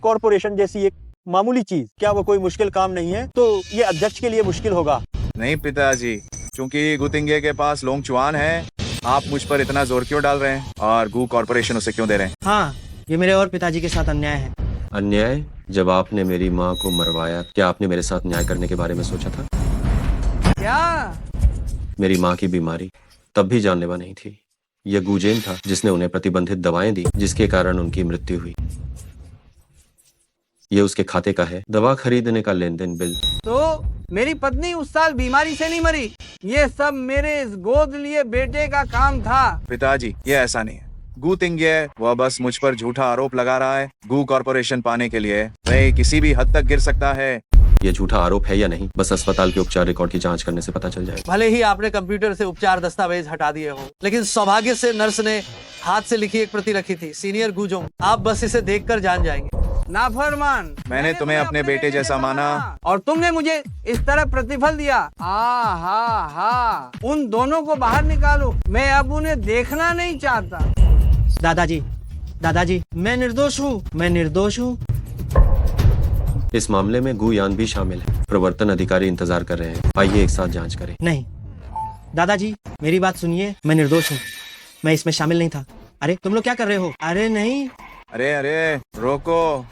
कॉर्पोरेशन जैसी एक मामूली चीज, क्या वो कोई मुश्किल काम नहीं है? तो ये अध्यक्ष के लिए मुश्किल होगा। नहीं पिताजी, क्योंकि गुतिंगे के पास लोंगचुआन है, आप मुझ पर इतना जोर क्यों डाल रहे हैं और गू कॉर्पोरेशन उसे क्यों दे रहे हैं? हाँ, ये मेरे और पिताजी के साथ अन्याय है। अन्याय? जब आपने मेरी माँ को मरवाया, क्या आपने मेरे साथ न्याय करने के बारे में सोचा था? क्या? मेरी माँ की बीमारी तब भी जानलेवा नहीं थी। यह गुजेन था जिसने उन्हें प्रतिबंधित दवाएं दी, जिसके कारण उनकी मृत्यु हुई। ये उसके खाते का है, दवा खरीदने का लेन देन बिल। तो मेरी पत्नी उस साल बीमारी से नहीं मरी, ये सब मेरे इस गोद लिए बेटे का काम था। पिताजी, ये ऐसा नहीं है। गू तिंगे वह बस मुझ पर झूठा आरोप लगा रहा है। गू कॉर्पोरेशन पाने के लिए वह किसी भी हद तक गिर सकता है। ये झूठा आरोप है या नहीं, बस अस्पताल के उपचार रिकॉर्ड की जांच करने से पता चल जाएगा। भले ही आपने कंप्यूटर से उपचार दस्तावेज हटा दिए हो, लेकिन सौभाग्य से नर्स ने हाथ से लिखी एक प्रति रखी थी। सीनियर गुजोंग, आप बस इसे देखकर जान जाएंगे। नाफरमान, मैंने तुम्हें अपने बेटे जैसा माना और तुमने मुझे इस तरह प्रतिफल दिया। हा, उन दोनों को बाहर निकालो, मैं अब उन्हें देखना नहीं चाहता। दादाजी, मैं निर्दोष हूँ, मैं निर्दोष हूँ। इस मामले में गू यान भी शामिल है। प्रवर्तन अधिकारी इंतजार कर रहे हैं, आइए एक साथ जांच करें। नहीं दादाजी, मेरी बात सुनिए, मैं निर्दोष हूँ, मैं इसमें शामिल नहीं था। अरे तुम लोग क्या कर रहे हो? अरे नहीं, अरे रोको।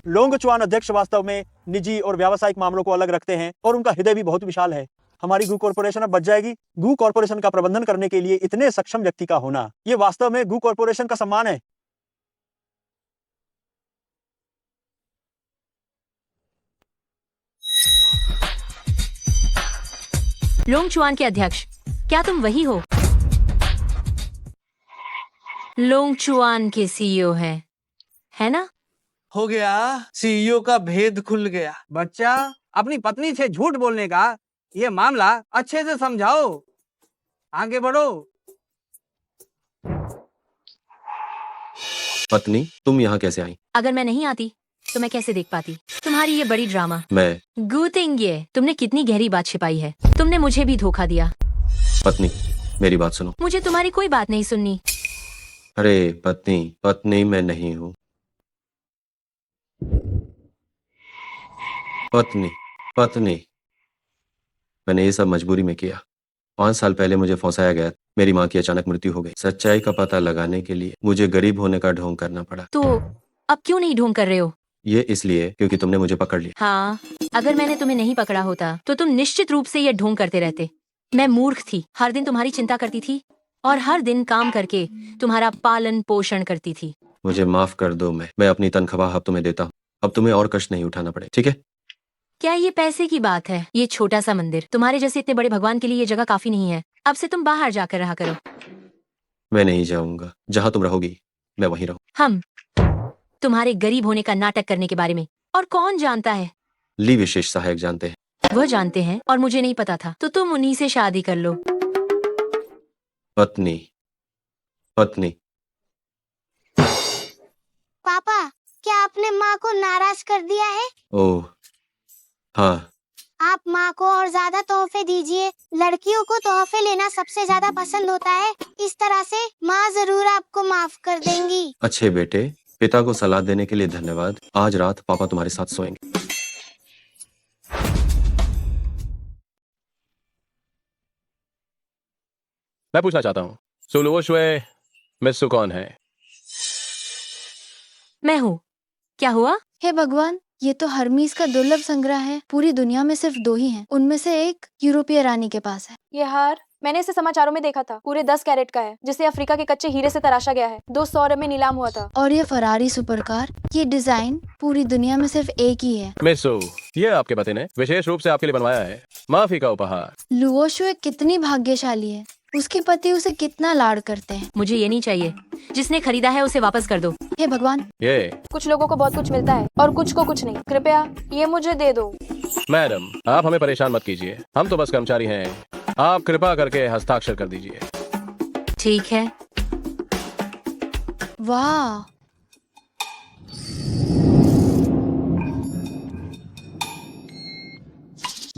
लोंगचुआन अध्यक्ष वास्तव में निजी और व्यावसायिक मामलों को अलग रखते हैं और उनका हृदय भी बहुत विशाल है। हमारी गू कॉर्पोरेशन अब बच जाएगी। गू कॉर्पोरेशन का प्रबंधन करने के लिए इतने सक्षम व्यक्ति का होना, ये वास्तव में गू कॉर्पोरेशन का सम्मान है। लोंगचुआन के अध्यक्ष, क्या तुम वही हो? लोंगचुआन के सीईओ है ना? हो गया, सीईओ का भेद खुल गया। बच्चा, अपनी पत्नी से झूठ बोलने का ये मामला अच्छे से समझाओ, आगे बढ़ो। पत्नी, तुम यहाँ कैसे आई? अगर मैं नहीं आती तो मैं कैसे देख पाती तुम्हारी ये बड़ी ड्रामा? मैं गुतिंगे, तुमने कितनी गहरी बात छिपाई है। तुमने मुझे भी धोखा दिया। पत्नी, मेरी बात सुनो। मुझे तुम्हारी कोई बात नहीं सुननी। अरे पत्नी मैं नहीं हूँ। पत्नी, मैंने ये सब मजबूरी में किया। 5 साल पहले मुझे फंसाया गया, मेरी माँ की अचानक मृत्यु हो गई। सच्चाई का पता लगाने के लिए मुझे गरीब होने का ढोंग करना पड़ा। तो अब क्यों नहीं ढोंग कर रहे हो? ये इसलिए क्योंकि तुमने मुझे पकड़ लिया। हाँ, अगर मैंने तुम्हें नहीं पकड़ा होता तो तुम निश्चित रूप से ये ढोंग करते रहते। मैं मूर्ख थी, हर दिन तुम्हारी चिंता करती थी और हर दिन काम करके तुम्हारा पालन पोषण करती थी। मुझे माफ कर दो, मैं अपनी तनख्वाह अब तुम्हें देता हूँ। अब तुम्हें और कष्ट नहीं उठाना पड़े, ठीक है? क्या ये पैसे की बात है? ये छोटा सा मंदिर तुम्हारे जैसे इतने बड़े भगवान के लिए ये जगह काफी नहीं है। अब से तुम बाहर जाकर रहा करो। मैं नहीं जाऊंगा, जहाँ तुम रहोगी मैं वहीं रहूँ। हम तुम्हारे गरीब होने का नाटक करने के बारे में और कौन जानता है? ली विशेष सहायक जानते हैं। वह जानते हैं और मुझे नहीं पता था, तो तुम उन्हीं से शादी कर लो। पत्नी, पापा, क्या आपने माँ को नाराज कर दिया है? ओह हाँ। आप माँ को और ज्यादा तोहफे दीजिए। लड़कियों को तोहफे लेना सबसे ज्यादा पसंद होता है। इस तरह से माँ जरूर आपको माफ कर देंगी। अच्छे बेटे, पिता को सलाह देने के लिए धन्यवाद। आज रात पापा तुम्हारे साथ सोएंगे। मैं पूछना चाहता हूँ, सुलुओशुए मित्सु कौन है? मैं हूँ। क्या हुआ? हे भगवान, ये तो हर्मीस का दुर्लभ संग्रह है। पूरी दुनिया में सिर्फ 2 ही हैं। उनमें से एक यूरोपीय रानी के पास है। ये हार मैंने इसे समाचारों में देखा था। पूरे 10 कैरेट का है, जिसे अफ्रीका के कच्चे हीरे से तराशा गया है। 200 अरब में नीलाम हुआ था। और ये फरारी सुपरकार, ये डिजाइन पूरी दुनिया में सिर्फ एक ही है। मित्सु, ये आपके पति ने विशेष रूप से आपके लिए बनवाया है। माफी का उपहार। लुओशुए कितनी भाग्यशाली है। उसके पति उसे कितना लाड करते हैं। मुझे ये नहीं चाहिए। जिसने खरीदा है उसे वापस कर दो। हे भगवान। ये कुछ लोगों को बहुत कुछ मिलता है और कुछ को कुछ नहीं। कृपया ये मुझे दे दो। मैडम, आप हमें परेशान मत कीजिए, हम तो बस कर्मचारी हैं। आप कृपा करके हस्ताक्षर कर दीजिए। ठीक है। वाह,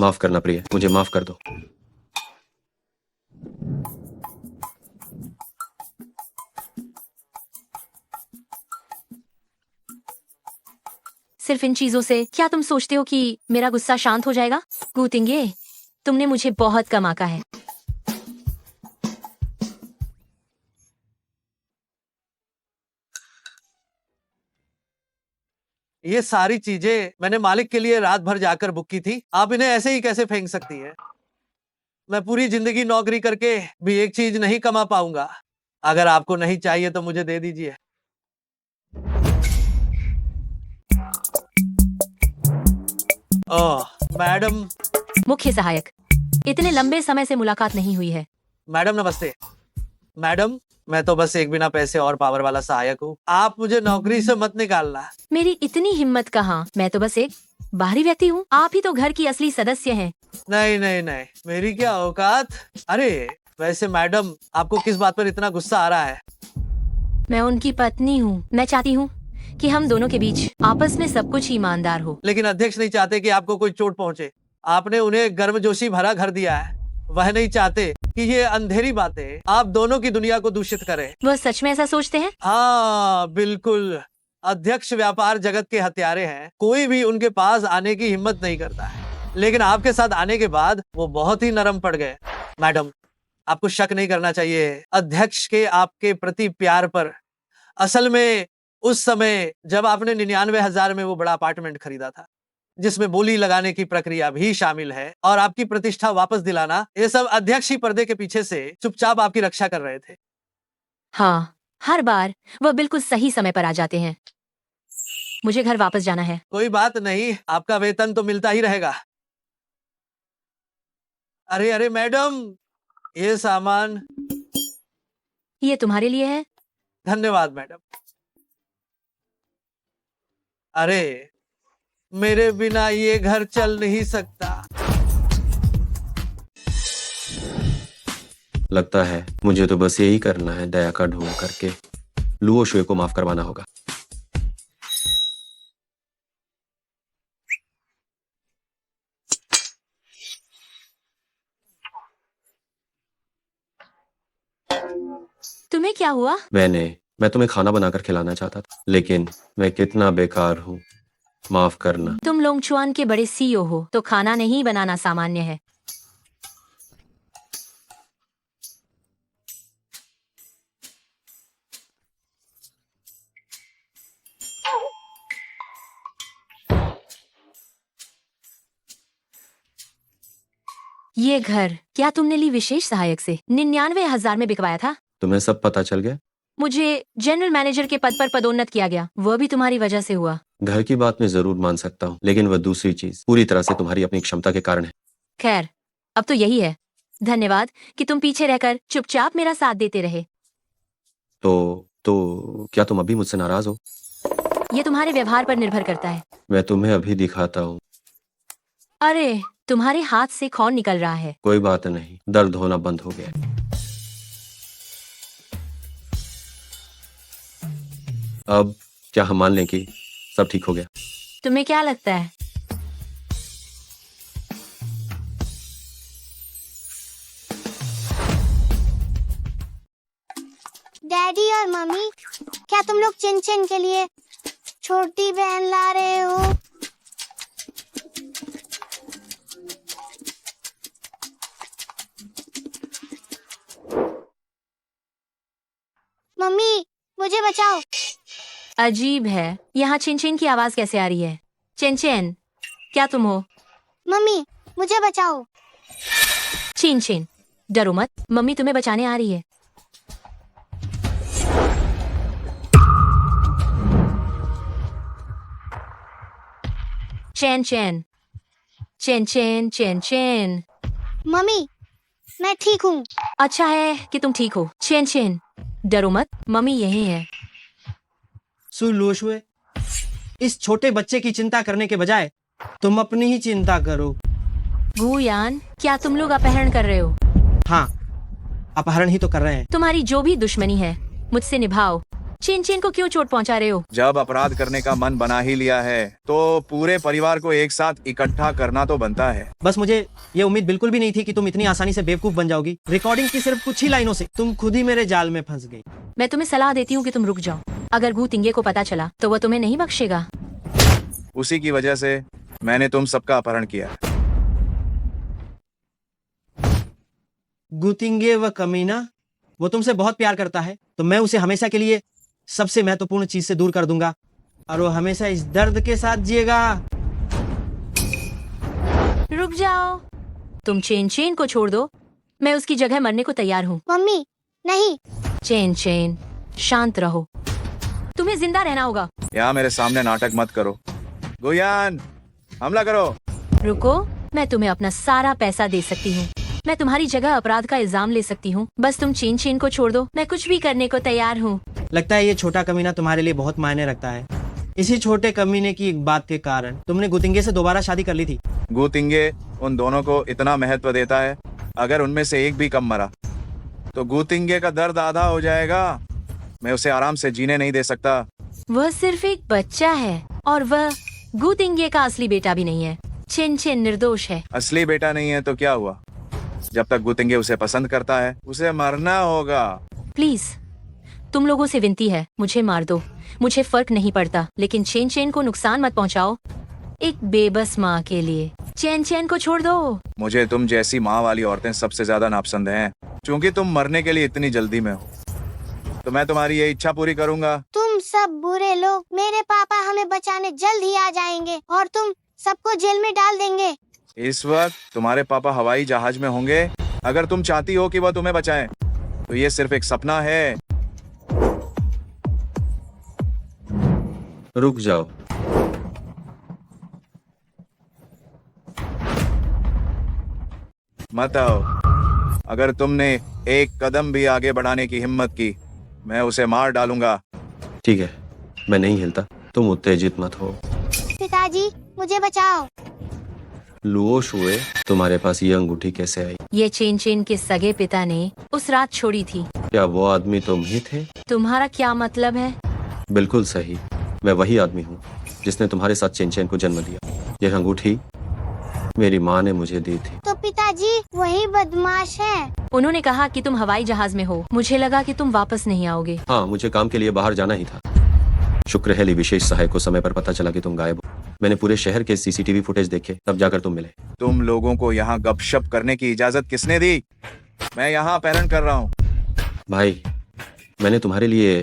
माफ करना प्रिय, मुझे माफ कर दो। सिर्फ इन चीजों से क्या तुम सोचते हो कि मेरा गुस्सा शांत हो जाएगा? गूतिंगे, तुमने मुझे बहुत कम आका है। ये सारी चीजें मैंने मालिक के लिए रात भर जाकर बुक की थी। आप इन्हें ऐसे ही कैसे फेंक सकती हैं? मैं पूरी जिंदगी नौकरी करके भी एक चीज नहीं कमा पाऊंगा। अगर आपको नहीं चाहिए तो मुझे दे दीजिए। ओह, मैडम। मुख्य सहायक, इतने लंबे समय से मुलाकात नहीं हुई है। मैडम नमस्ते। मैडम, मैं तो बस एक बिना पैसे और पावर वाला सहायक हूँ। आप मुझे नौकरी से मत निकालना। मेरी इतनी हिम्मत कहाँ? मैं तो बस एक बाहरी व्यक्ति हूँ। आप ही तो घर की असली सदस्य हैं। नहीं नहीं नहीं, मेरी क्या औकात। अरे वैसे मैडम, आपको किस बात पर इतना गुस्सा आ रहा है? मैं उनकी पत्नी हूँ। मैं चाहती हूँ कि हम दोनों के बीच आपस में सब कुछ ईमानदार हो। लेकिन अध्यक्ष नहीं चाहते कि आपको कोई चोट पहुंचे। आपने उन्हें गर्मजोशी भरा घर दिया है। वह नहीं चाहते कि ये अंधेरी बातें आप दोनों की दुनिया को दूषित करें। वह सच में ऐसा सोचते हैं? हाँ बिल्कुल। अध्यक्ष व्यापार जगत के हत्यारे हैं। कोई भी उनके पास आने की हिम्मत नहीं करता है। लेकिन आपके साथ आने के बाद वो बहुत ही नरम पड़ गए। मैडम, आपको शक नहीं करना चाहिए अध्यक्ष के आपके प्रति प्यार पर। असल में उस समय जब आपने 99,000 में वो बड़ा अपार्टमेंट खरीदा था, जिसमें बोली लगाने की प्रक्रिया भी शामिल है, और आपकी प्रतिष्ठा वापस दिलाना, ये सब अध्यक्ष ही पर्दे के पीछे से चुपचाप आपकी रक्षा कर रहे थे। हाँ, हर बार वह बिल्कुल सही समय पर आ जाते हैं। मुझे घर वापस जाना है। कोई बात नहीं, आपका वेतन तो मिलता ही रहेगा। अरे अरे मैडम, ये सामान। ये तुम्हारे लिए है। धन्यवाद मैडम। अरे मेरे बिना ये घर चल नहीं सकता। लगता है मुझे तो बस यही करना है, दया का ढोंग करके लुओ शुए को माफ करवाना होगा। तुम्हें क्या हुआ? मैं तुम्हें खाना बनाकर खिलाना चाहता था, लेकिन मैं कितना बेकार हूँ। माफ करना। तुम लोंगचुआन के बड़े सीईओ हो, तो खाना नहीं बनाना सामान्य है। ये घर क्या तुमने ली विशेष सहायक से? 99,000 में बिकवाया था। तुम्हें सब पता चल गया? मुझे जनरल मैनेजर के पद पर पदोन्नत किया गया, वह भी तुम्हारी वजह से हुआ। घर की बात मैं जरूर मान सकता हूँ, लेकिन वह दूसरी चीज पूरी तरह से तुम्हारी अपनी क्षमता के कारण है। खैर, अब तो यही है। धन्यवाद कि तुम पीछे रहकर चुपचाप मेरा साथ देते रहे। तो क्या तुम अभी मुझसे नाराज हो? ये तुम्हारे व्यवहार पर निर्भर करता है। मैं तुम्हें अभी दिखाता हूँ। अरे, तुम्हारे हाथ से खून निकल रहा है। कोई बात नहीं, दर्द होना बंद हो गया। अब क्या हम मान लें कि सब ठीक हो गया? तुम्हें क्या लगता है? डैडी और मम्मी, क्या तुम लोग चिन के लिए छोटी बहन ला रहे हो? मम्मी, मुझे बचाओ। अजीब है, यहाँ चिन की आवाज कैसे आ रही है? चिन, क्या तुम हो? मम्मी, मुझे बचाओ। चिन, डरो मत, मम्मी तुम्हें बचाने आ रही है। चैन। मम्मी, मैं ठीक हूँ। अच्छा है कि तुम ठीक हो। चेन चेन, डरो मत, मम्मी यही है। सुलूशुए, इस छोटे बच्चे की चिंता करने के बजाय तुम अपनी ही चिंता करो। गुयान, क्या तुम लोग अपहरण कर रहे हो? हाँ, अपहरण ही तो कर रहे हैं। तुम्हारी जो भी दुश्मनी है मुझसे निभाओ। चेन चेन को क्यों चोट पहुंचा रहे हो? जब अपराध करने का मन बना ही लिया है तो पूरे परिवार को एक साथ इकट्ठा करना तो बनता है। बस मुझे ये उम्मीद बिल्कुल भी नहीं थी कि तुम इतनी आसानी से बेवकूफ बन जाओगी। रिकॉर्डिंग की सिर्फ कुछ ही लाइनों से तुम खुद ही मेरे जाल में फंस गई। मैं तुम्हें सलाह देती हूँ कि तुम रुक जाओ। अगर गू तिंगे को पता चला तो वह तुम्हें नहीं बख्शेगा। उसी की वजह से मैंने तुम सबका अपहरण किया। गुतिंगे व कमीना, वो तुमसे बहुत प्यार करता है, तो मैं उसे हमेशा के लिए सबसे महत्वपूर्ण चीज से दूर कर दूंगा और वो हमेशा इस दर्द के साथ जिएगा। रुक जाओ, तुम चेन चेन को छोड़ दो। मैं उसकी जगह मरने को तैयार हूँ। मम्मी नहीं। चेन चेन, शांत रहो, तुम्हें जिंदा रहना होगा। यहाँ मेरे सामने नाटक मत करो। गुयान, हमला करो। रुको, मैं तुम्हें अपना सारा पैसा दे सकती हूँ। मैं तुम्हारी जगह अपराध का इल्जाम ले सकती हूँ। बस तुम चेन चेन को छोड़ दो, मैं कुछ भी करने को तैयार हूँ। लगता है ये छोटा कमीना तुम्हारे लिए बहुत मायने रखता है। इसी छोटे कमीने की एक बात के कारण तुमने गुतिंगे से दोबारा शादी कर ली थी। गुतिंगे उन दोनों को इतना महत्व देता है, अगर उनमें से एक भी कम मरा तो गुतिंगे का दर्द आधा हो जाएगा। मैं उसे आराम से जीने नहीं दे सकता। वह सिर्फ एक बच्चा है और वह गुतिंगे का असली बेटा भी नहीं है। चेन चेन निर्दोष है। असली बेटा नहीं है तो क्या हुआ? जब तक गुतिंगे उसे पसंद करता है उसे मरना होगा। प्लीज, तुम लोगों से विनती है, मुझे मार दो, मुझे फर्क नहीं पड़ता, लेकिन चेन चेन को नुकसान मत पहुंचाओ। एक बेबस माँ के लिए चेन चेन को छोड़ दो। मुझे तुम जैसी माँ वाली औरतें सबसे ज्यादा नापसंद हैं, क्योंकि तुम मरने के लिए इतनी जल्दी में हो। तो मैं तुम्हारी ये इच्छा पूरी करूंगा। तुम सब बुरे लोग, मेरे पापा हमें बचाने जल्द ही आ जाएंगे और तुम सबको जेल में डाल देंगे। इस वक्त तुम्हारे पापा हवाई जहाज में होंगे। अगर तुम चाहती हो कि वह तुम्हें बचाएं, तो ये सिर्फ एक सपना है। रुक जाओ। मत आओ। अगर तुमने एक कदम भी आगे बढ़ाने की हिम्मत की, मैं उसे मार डालूंगा। ठीक है, मैं नहीं हिलता, तुम उत्तेजित मत हो। पिताजी मुझे बचाओ। लुओशुए, तुम्हारे पास ये अंगूठी कैसे आई? ये चेन चेन के सगे पिता ने उस रात छोड़ी थी। क्या वो आदमी तुम ही थे? तुम्हारा क्या मतलब है? बिल्कुल सही, मैं वही आदमी हूँ जिसने तुम्हारे साथ चेन चेन को जन्म दिया। यह अंगूठी मेरी माँ ने मुझे दी थी। तो पिताजी वही बदमाश है। उन्होंने कहा कि तुम हवाई जहाज में हो। मुझे लगा कि तुम वापस नहीं आओगे। हाँ, मुझे काम के लिए बाहर जाना ही था। शुक्र है ली विशेष सहायक को समय पर पता चला कि तुम गायब हो। मैंने पूरे शहर के सीसीटीवी फुटेज देखे, तब जाकर तुम मिले। तुम लोगों को यहाँ गपशप करने की इजाजत किसने दी? मैं यहाँ अपहरण कर रहा हूँ। भाई, मैंने तुम्हारे लिए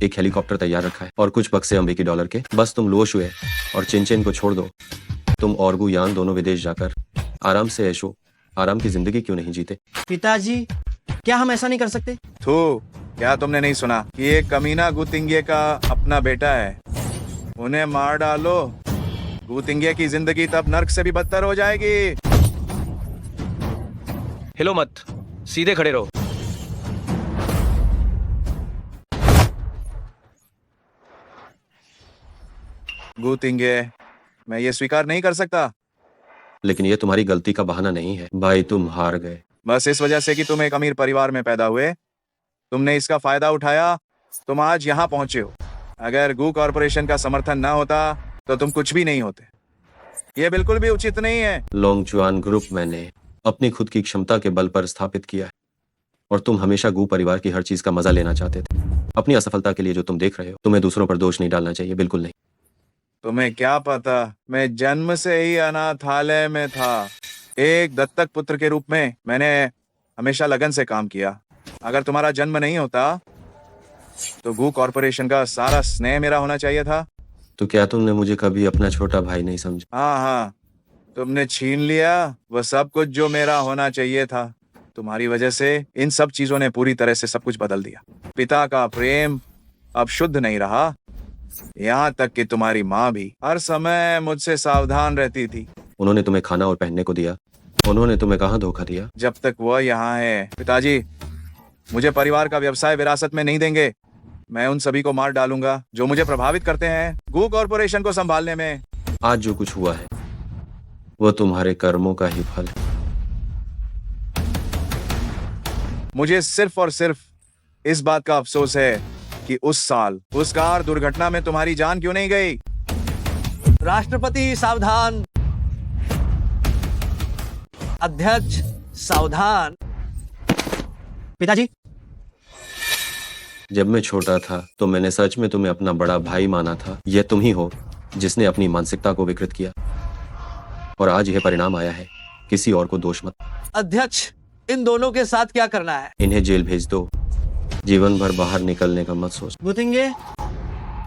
एक हेलीकॉप्टर तैयार रखा है और कुछ बक्से अमेरिकी डॉलर के। बस तुम लुओशुए और चेन चेन को छोड़ दो। तुम और गुयान दोनों विदेश जाकर आराम से ऐशो आराम की जिंदगी क्यों नहीं जीते? पिताजी, क्या हम ऐसा नहीं कर सकते? थू, क्या तुमने नहीं सुना कि ये कमीना गुतिंगे का अपना बेटा है? उन्हें मार डालो, गुतिंगे की जिंदगी तब नर्क से भी बदतर हो जाएगी। हिलो मत, सीधे खड़े रहो। गुतिंगे, मैं ये स्वीकार नहीं कर सकता। लेकिन ये तुम्हारी गलती का बहाना नहीं है भाई, तुम हार गए। बस इस वजह से कि तुम एक अमीर परिवार में पैदा हुए, तुमने इसका फायदा उठाया, तुम आज यहाँ पहुंचे हो। अगर गू कॉरपोरेशन का समर्थन ना होता तो तुम कुछ भी नहीं होते। ये बिल्कुल भी उचित नहीं है। लोंगचुआन ग्रुप मैंने अपनी खुद की क्षमता के बल पर स्थापित किया है और तुम हमेशा गू परिवार की हर चीज का मजा लेना चाहते थे। अपनी असफलता के लिए जो तुम देख रहे हो, तुम्हें दूसरों पर दोष नहीं डालना चाहिए, बिल्कुल नहीं। तुम्हें क्या पता, मैं जन्म से ही अनाथालय में था। एक दत्तक पुत्र के रूप में मैंने हमेशा लगन से काम किया। अगर तुम्हारा जन्म नहीं होता तो गू कॉरपोरेशन का सारा स्नेह मेरा होना चाहिए था। तो क्या तुमने मुझे कभी अपना छोटा भाई नहीं समझा? हाँ, तुमने छीन लिया वह सब कुछ जो मेरा होना चाहिए था। तुम्हारी वजह से इन सब चीजों ने पूरी तरह से सब कुछ बदल दिया। पिता का प्रेम अब शुद्ध नहीं रहा। यहाँ तक कि तुम्हारी माँ भी हर समय मुझसे सावधान रहती थी। उन्होंने तुम्हें खाना और पहनने को दिया, उन्होंने तुम्हें कहाँ धोखा दिया? जब तक वह यहाँ है पिताजी, मुझे परिवार का व्यवसाय विरासत में नहीं देंगे। मैं उन सभी को मार डालूंगा जो मुझे प्रभावित करते हैं गू कॉरपोरेशन को संभालने में। आज जो कुछ हुआ है वो तुम्हारे कर्मों का ही फल है। मुझे सिर्फ और सिर्फ इस बात का अफसोस है कि उस साल उस कार दुर्घटना में तुम्हारी जान क्यों नहीं गई। राष्ट्रपति सावधान, अध्यक्ष सावधान। पिताजी, जब मैं छोटा था तो मैंने सच में तुम्हें अपना बड़ा भाई माना था। यह तुम ही हो जिसने अपनी मानसिकता को विकृत किया और आज यह परिणाम आया है। किसी और को दोष मत। अध्यक्ष, इन दोनों के साथ क्या करना है? इन्हें जेल भेज दो। जीवन भर बाहर निकलने का मत सोच। गुतिंगे,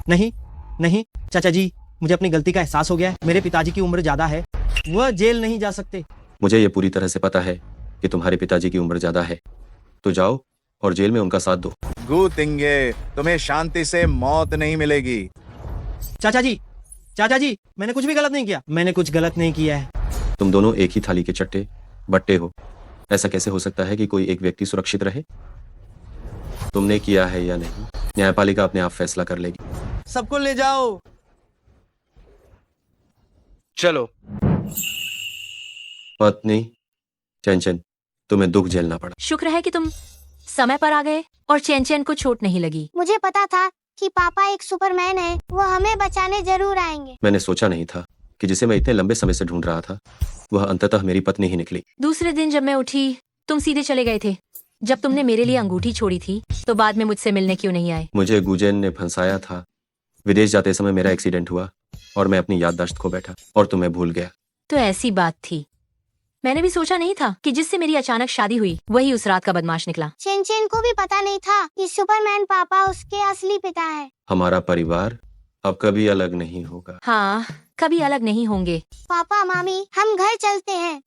नहीं नहीं चाचा जी, मुझे अपनी गलती का एहसास हो गया है। मेरे पिताजी की उम्र ज्यादा है, वह जेल नहीं जा सकते। मुझे ये पूरी तरह से पता है कि तुम्हारे पिताजी की उम्र ज्यादा है, तो जाओ और जेल में उनका साथ दो। गू तिंगे, तुम्हें शांति से मौत नहीं मिलेगी। चाचा जी, मैंने कुछ भी गलत नहीं किया। मैंने कुछ गलत नहीं किया है। तुम दोनों एक ही थाली के चट्टे बट्टे हो। ऐसा कैसे हो सकता है कि कोई एक व्यक्ति सुरक्षित रहे? तुमने किया है या नहीं, न्यायपालिका अपने आप फैसला कर लेगी। सबको ले जाओ। चलो। पत्नी चैनचैन, तुम्हें दुख झेलना पड़ा। शुक्र है कि तुम समय पर आ गए और चैनचैन को चोट नहीं लगी। मुझे पता था कि पापा एक सुपरमैन है, वो हमें बचाने जरूर आएंगे। मैंने सोचा नहीं था कि जिसे मैं इतने लंबे समय से ढूंढ रहा था वह अंततः मेरी पत्नी ही निकली। दूसरे दिन जब मैं उठी तुम सीधे चले गए थे। जब तुमने मेरे लिए अंगूठी छोड़ी थी तो बाद में मुझसे मिलने क्यों नहीं आए? मुझे गुजेन ने फंसाया था। विदेश जाते समय मेरा एक्सीडेंट हुआ और मैं अपनी याददाश्त खो बैठा और तुम्हें भूल गया। तो ऐसी बात थी। मैंने भी सोचा नहीं था कि जिससे मेरी अचानक शादी हुई वही उस रात का बदमाश निकला। चेन को भी पता नहीं था कि सुपरमैन पापा उसके असली पिता है। हमारा परिवार अब कभी अलग नहीं होगा। हाँ, कभी अलग नहीं होंगे। पापा मामी, हम घर चलते हैं।